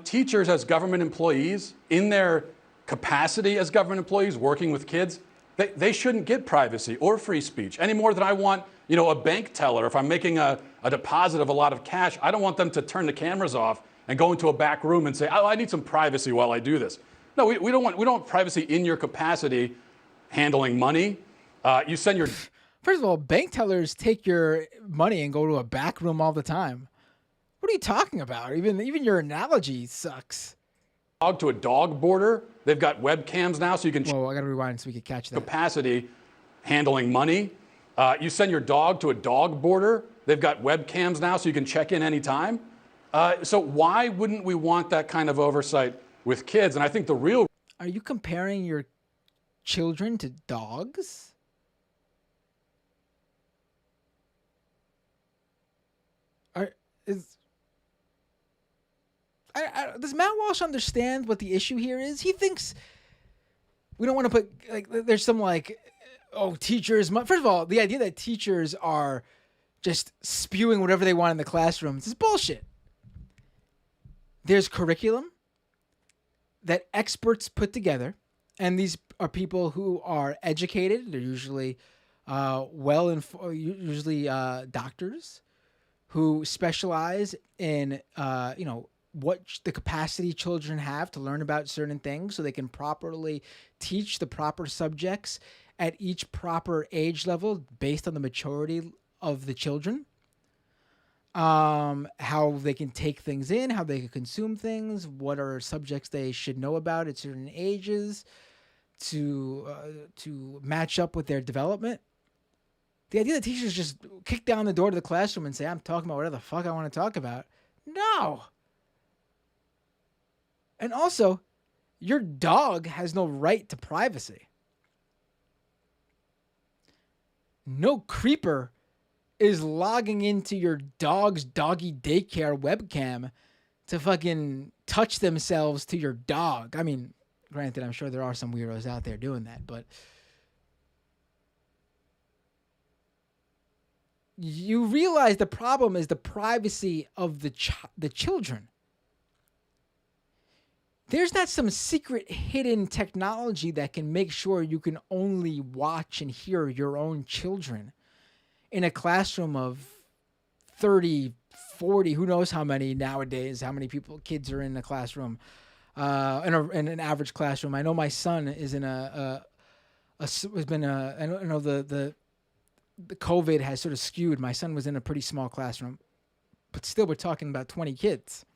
teachers as government employees, in their capacity as government employees working with kids, they shouldn't get privacy or free speech any more than I want, a bank teller. If I'm making a deposit of a lot of cash, I don't want them to turn the cameras off and go into a back room and say, "Oh, I need some privacy while I do this." No, we don't want privacy in your capacity handling money. You send your First of all, bank tellers take your money and go to a back room all the time. What are you talking about? Even your analogy sucks. Dog to a dog boarder. They've got webcams now, so you can. Whoa, I gotta rewind so we can catch that. Capacity handling money. You send your dog to a dog boarder. They've got webcams now, so you can check in anytime. So why wouldn't we want that kind of oversight with kids? And I think the real. Are you comparing your children to dogs? Does Matt Walsh understand what the issue here is? He thinks we don't want to put there's some teachers. First of all, the idea that teachers are just spewing whatever they want in the classrooms is bullshit. There's curriculum that experts put together, and these are people who are educated. They're usually usually doctors who specialize in what the capacity children have to learn about certain things so they can properly teach the proper subjects at each proper age level based on the maturity of the children. How they can take things in, how they can consume things, what are subjects they should know about at certain ages to match up with their development. The idea that teachers just kick down the door to the classroom and say, "I'm talking about whatever the fuck I want to talk about." No. And also, your dog has no right to privacy. No creeper is logging into your dog's doggy daycare webcam to fucking touch themselves to your dog. I mean, granted, I'm sure there are some weirdos out there doing that, but you realize the problem is the privacy of the children. there's not some secret hidden technology that can make sure you can only watch and hear your own children in a classroom of 30, 40, who knows how many nowadays, how many kids are in a classroom, in an average classroom. I know my son is in I know the COVID has sort of skewed. My son was in a pretty small classroom, but still we're talking about 20 kids.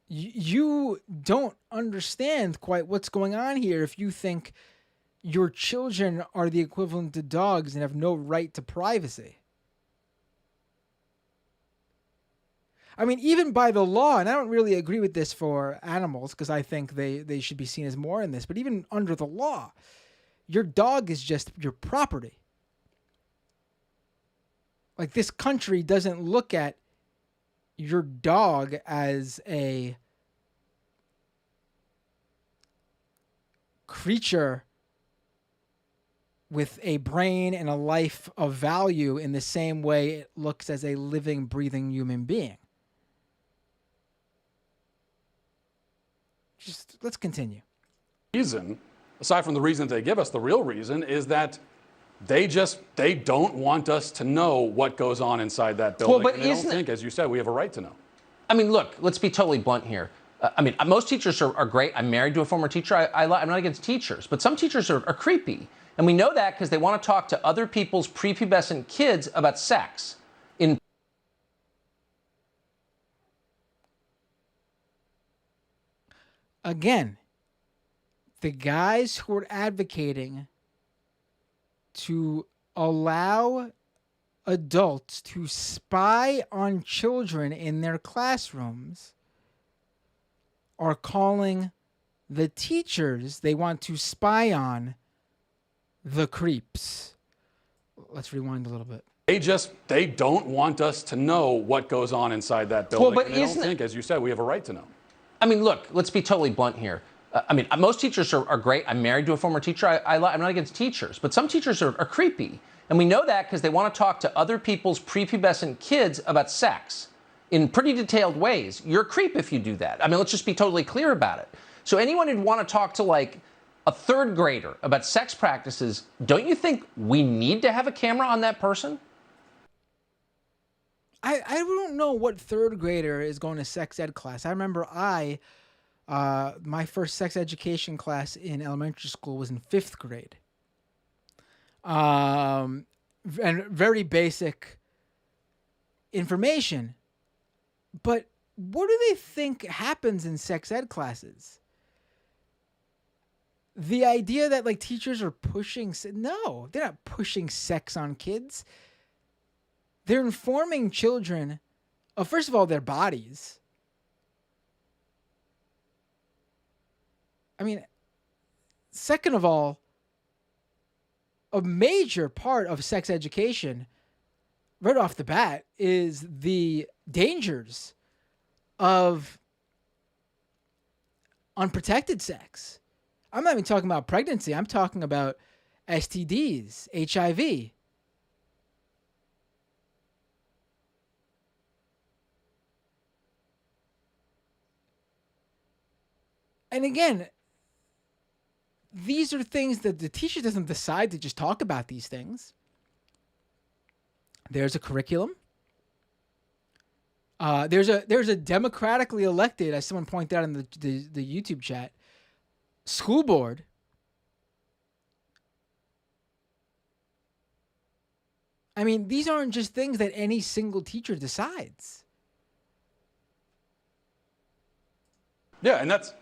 You don't understand quite what's going on here if you think your children are the equivalent to dogs and have no right to privacy. I mean, even by the law, and I don't really agree with this for animals because I think they should be seen as more in this, but even under the law, your dog is just your property. Like, this country doesn't look at your dog as a creature with a brain and a life of value in the same way it looks as a living, breathing human being. Just let's continue. Reason, aside from the reasons they give us, the real reason is that they don't want us to know what goes on inside that building. Well, but and they don't think, as you said, we have a right to know. I mean, look, let's be totally blunt here. Most teachers are great. I'm married to a former teacher. I'm not against teachers, but some teachers are creepy. And we know that because they want to talk to other people's prepubescent kids about sex. Again, the guys who are advocating to allow adults to spy on children in their classrooms are calling the teachers they want to spy on the creeps. Let's rewind a little bit. They don't want us to know what goes on inside that building. Well, but and they don't think, as you said, we have a right to know. I mean, look, let's be totally blunt here. Most teachers are great. I'm married to a former teacher. I'm not against teachers, but some teachers are creepy. And we know that because they want to talk to other people's prepubescent kids about sex in pretty detailed ways. You're a creep if you do that. I mean, let's just be totally clear about it. So anyone who'd want to talk to, like, a third grader about sex practices, don't you think we need to have a camera on that person? I don't know what third grader is going to sex ed class. I remember my first sex education class in elementary school was in 5th grade. And very basic information. But what do they think happens in sex ed classes? The idea that, like, teachers are pushing... No, they're not pushing sex on kids. They're informing children of, first of all, their bodies. I mean, second of all, a major part of sex education, right off the bat, is the dangers of unprotected sex. I'm not even talking about pregnancy. I'm talking about STDs, HIV. And again, these are things that the teacher doesn't decide to just talk about these things. There's a curriculum. There's a democratically elected, as someone pointed out in the YouTube chat, school board. I mean, these aren't just things that any single teacher decides. Yeah, and that's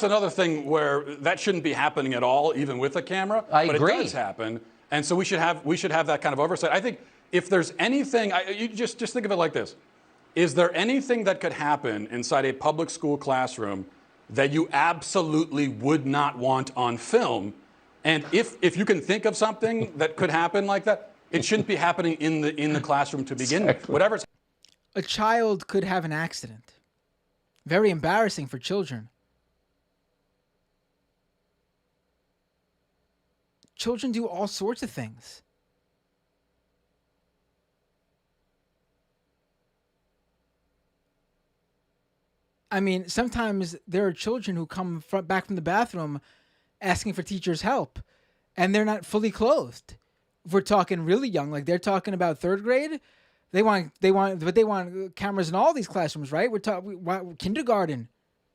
another thing where that shouldn't be happening at all, even with a camera. I but agree. It does happen, and so we should have that kind of oversight. I think if there's anything, you just think of it like this: is there anything that could happen inside a public school classroom that you absolutely would not want on film? And if you can think of something that could happen like that, it shouldn't be happening in the classroom to begin with. Whatever's a child could have an accident. Very embarrassing for children. Children do all sorts of things. I mean, sometimes there are children who come back from the bathroom asking for teachers' help, and they're not fully clothed. If we're talking really young, like they're talking about third grade, they want cameras in all these classrooms, right? We're talking kindergarten,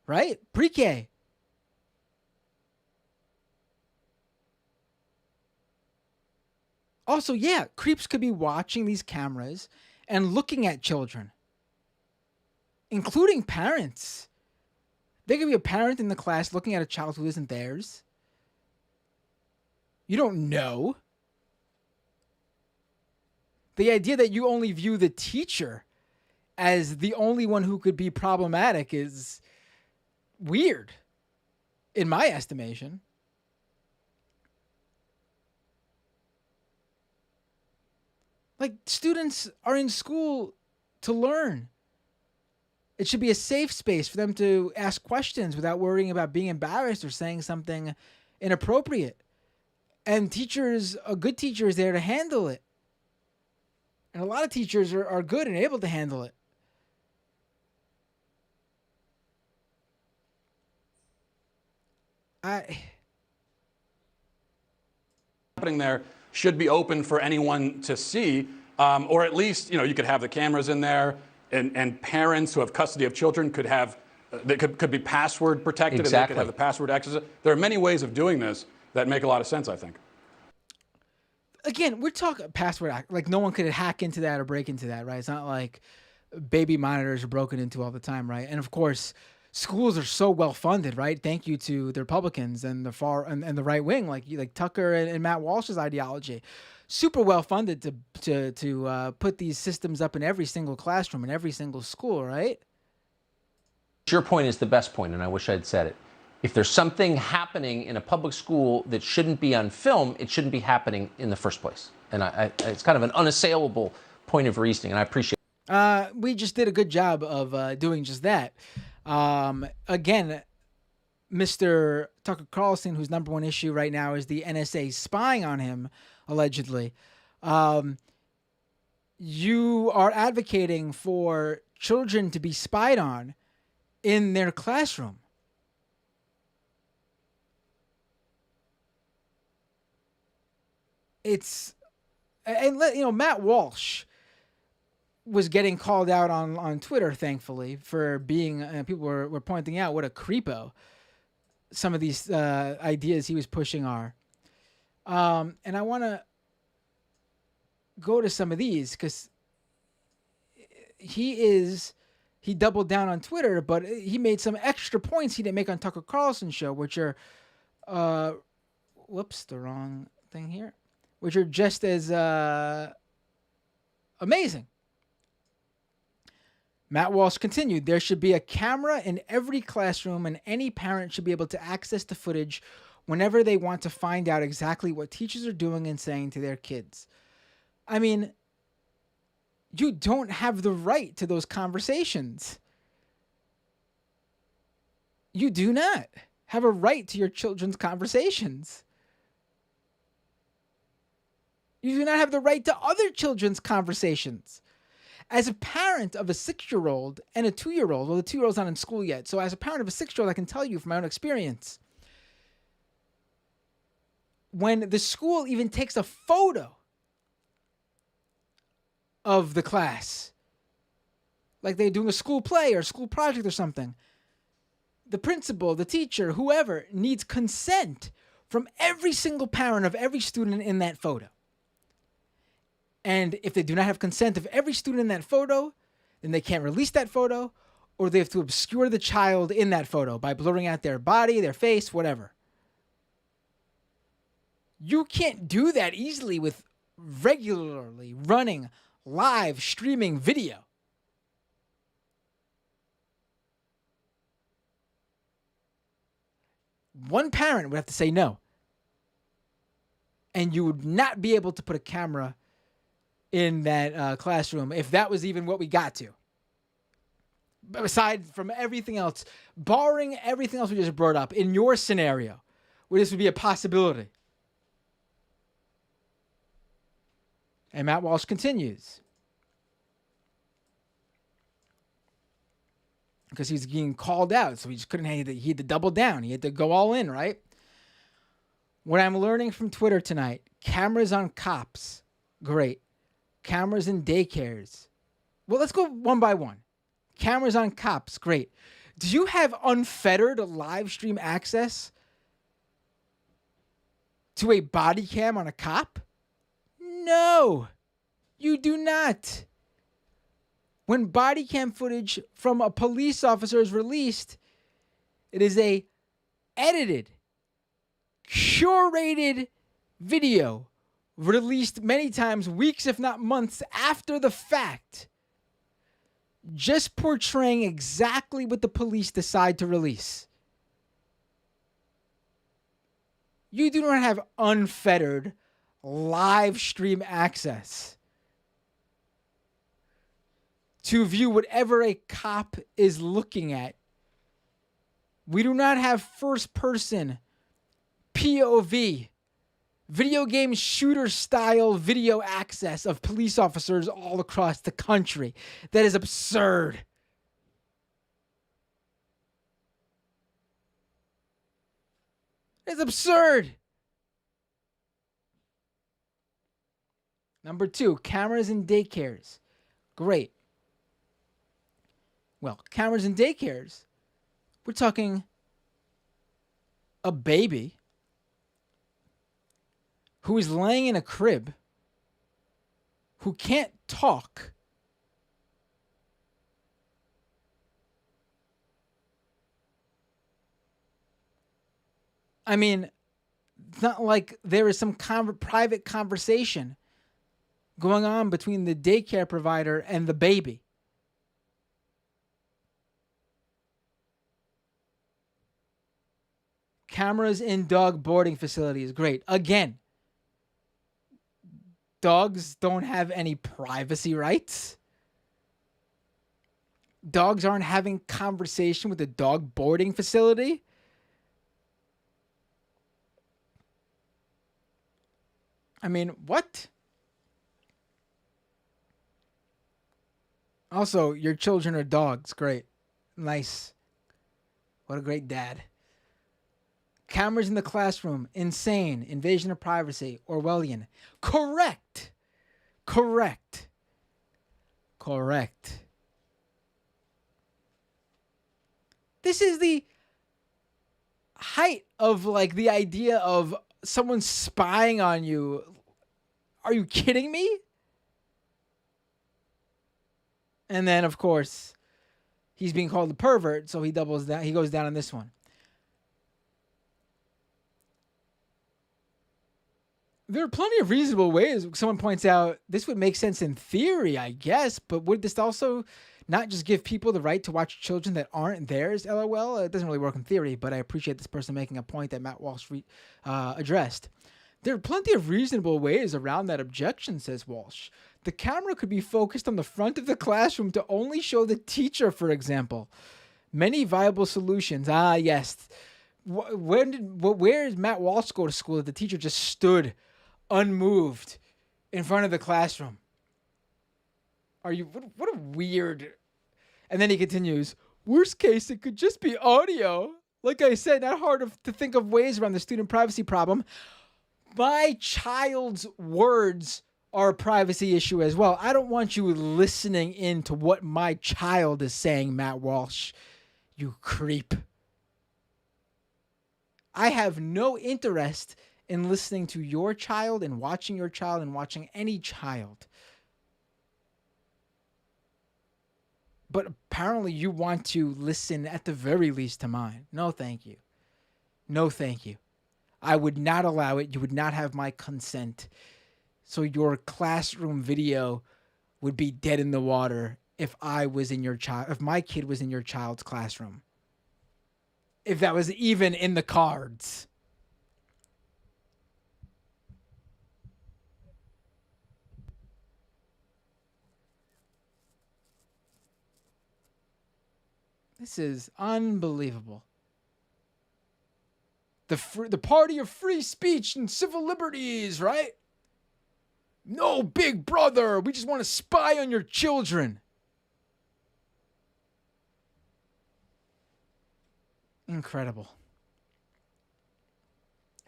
right? Pre-K. Also, yeah, creeps could be watching these cameras and looking at children, including parents. There could be a parent in the class looking at a child who isn't theirs. You don't know. The idea that you only view the teacher as the only one who could be problematic is weird, in my estimation. Like, students are in school to learn. It should be a safe space for them to ask questions without worrying about being embarrassed or saying something inappropriate. And a good teacher is there to handle it. And a lot of teachers are good and able to handle it. Happening there should be open for anyone to see, or at least, you could have the cameras in there, and parents who have custody of children could have, they could be password protected, Exactly. and they could have the password access. There are many ways of doing this that make a lot of sense, I think. Again, we're talking password, like no one could hack into that or break into that, right? It's not like baby monitors are broken into all the time, right? And of course, schools are so well funded, right? Thank you to the Republicans and the far and the right wing, like Tucker and Matt Walsh's ideology, super well funded to put these systems up in every single classroom in every single school, right? Your point is the best point, and I wish I'd said it. If there's something happening in a public school that shouldn't be on film, it shouldn't be happening in the first place. And it's kind of an unassailable point of reasoning, and I appreciate it. We just did a good job of doing just that. Again, Mr. Tucker Carlson, whose number one issue right now is the NSA spying on him, allegedly. You are advocating for children to be spied on in their classroom. Matt Walsh was getting called out on Twitter, thankfully, for being, people were pointing out what a creepo some of these ideas he was pushing are. And I want to go to some of these because he doubled down on Twitter, but he made some extra points he didn't make on Tucker Carlson's show, which are, whoops, the wrong thing here, which are just as amazing. Matt Walsh continued, there should be a camera in every classroom and any parent should be able to access the footage whenever they want to find out exactly what teachers are doing and saying to their kids. I mean, you don't have the right to those conversations. You do not have a right to your children's conversations. You do not have the right to other children's conversations. As a parent of a 6-year-old and a 2-year-old, well, the 2-year-old's not in school yet, so as a parent of a 6-year-old, I can tell you from my own experience, when the school even takes a photo of the class, like they're doing a school play or a school project or something, the principal, the teacher, whoever, needs consent from every single parent of every student in that photo. And if they do not have consent of every student in that photo, then they can't release that photo, or they have to obscure the child in that photo by blurring out their body, their face, whatever. You can't do that easily with regularly running live streaming video. One parent would have to say no. And you would not be able to put a camera in that classroom if that was even what we got to. But aside from everything else, barring everything else we just brought up, in your scenario, where this would be a possibility. And Matt Walsh continues. because he's getting called out. So he just couldn't, he had to double down. He had to go all in, right? What I'm learning from Twitter tonight, cameras on cops, great. Cameras in daycares. Well, let's go one by one. Cameras on cops, great. Do you have unfettered live stream access to a body cam on a cop? No, you do not. When body cam footage from a police officer is released, it is a edited, curated video released many times, weeks if not months after the fact, just portraying exactly what the police decide to release. You do not have unfettered live stream access to view whatever a cop is looking at. We do not have first person POV, video game shooter style video access of police officers all across the country. That is absurd. It's absurd. Number 2, cameras in daycares. Great. Well, cameras in daycares, we're talking a baby who is laying in a crib, who can't talk, I mean, it's not like there is some private conversation going on between the daycare provider and the baby. Cameras in dog boarding facilities, great. Again, dogs don't have any privacy rights. Dogs aren't having conversation with the dog boarding facility. I mean, what? Also, your children are dogs. Great. Nice. What a great dad. Cameras in the classroom. Insane. Invasion of privacy. Orwellian. Correct. Correct. Correct. This is the height of like the idea of someone spying on you. Are you kidding me? And then, of course, he's being called a pervert, so he doubles down. He goes down on this one. There are plenty of reasonable ways. Someone points out this would make sense in theory, I guess, but would this also not just give people the right to watch children that aren't theirs? LOL. It doesn't really work in theory, but I appreciate this person making a point that Matt Walsh addressed. There are plenty of reasonable ways around that objection, says Walsh. The camera could be focused on the front of the classroom to only show the teacher, for example. Many viable solutions. Ah, yes. Where did Matt Walsh go to school that the teacher just stood unmoved in front of the classroom? Are you, what a weird. And then he continues, worst case, it could just be audio. Like I said, not hard to think of ways around the student privacy problem. My child's words are a privacy issue as well. I don't want you listening in to what my child is saying, Matt Walsh. You creep. I have no interest in listening to your child and watching your child and watching any child. But apparently you want to listen at the very least to mine. No, thank you. No, thank you. I would not allow it. You would not have my consent. So your classroom video would be dead in the water if if my kid was in your child's classroom. If that was even in the cards. This is unbelievable. The party of free speech and civil liberties, right? No, big brother. We just want to spy on your children. Incredible.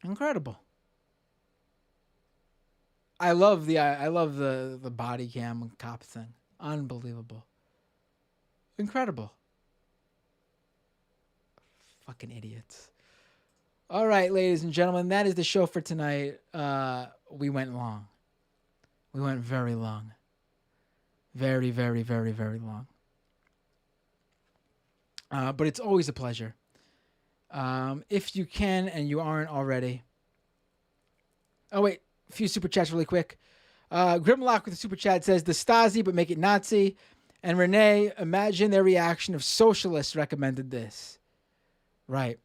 Incredible. I love the body cam cop thing. Unbelievable. Incredible. Fucking idiots. All right, ladies and gentlemen, that is the show for tonight. We went long. We went very long. Very, very, very, very long. But it's always a pleasure. If you can and you aren't already. Oh, wait. A few super chats really quick. Grimlock with the super chat says, the Stasi, but make it Nazi. And Renee, imagine their reaction if socialists recommended this. Right.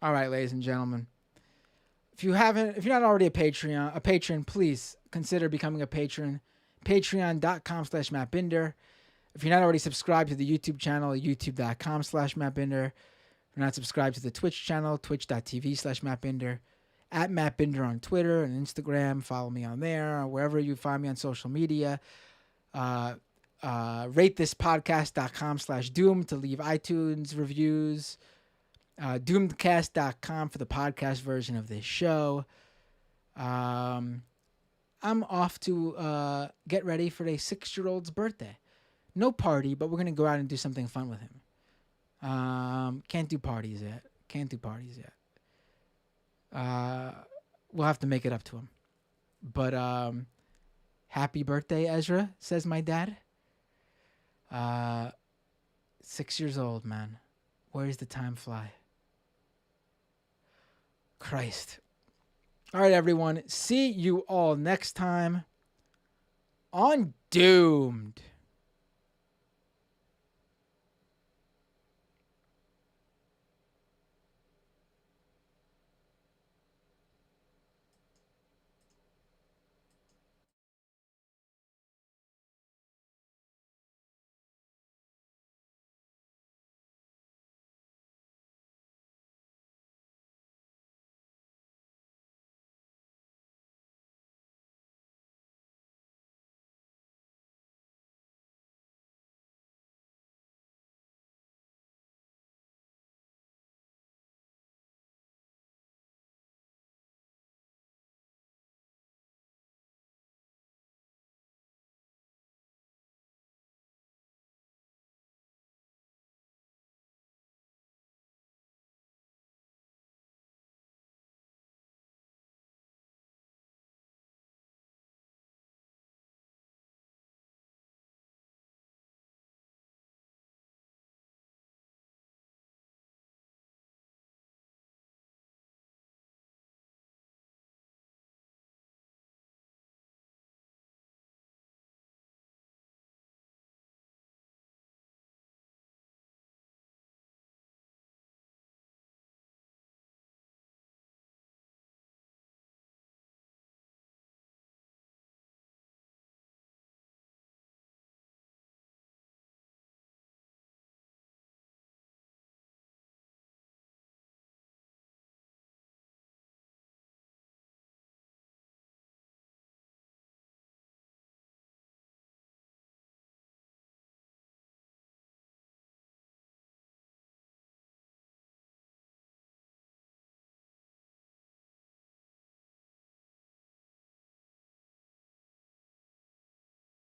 All right, ladies and gentlemen. If you're not already a patron, please consider becoming a patron. Patreon.com/MattBinder. If you're not already subscribed to the YouTube channel, youtube.com/MattBinder. If you're not subscribed to the Twitch channel, twitch.tv/MattBinder. At Matt Binder on Twitter and Instagram. Follow me on there or wherever you find me on social media. RateThisPodcast.com/Doom to leave iTunes reviews. Doomedcast.com for the podcast version of this show. I'm off to get ready for a 6-year-old's birthday. No party, but we're going to go out and do something fun with him. Can't do parties yet. We'll have to make it up to him. But happy birthday, Ezra, says my dad. 6 years old, man. Where's the time fly? Christ. All right, everyone. See you all next time on Doomed.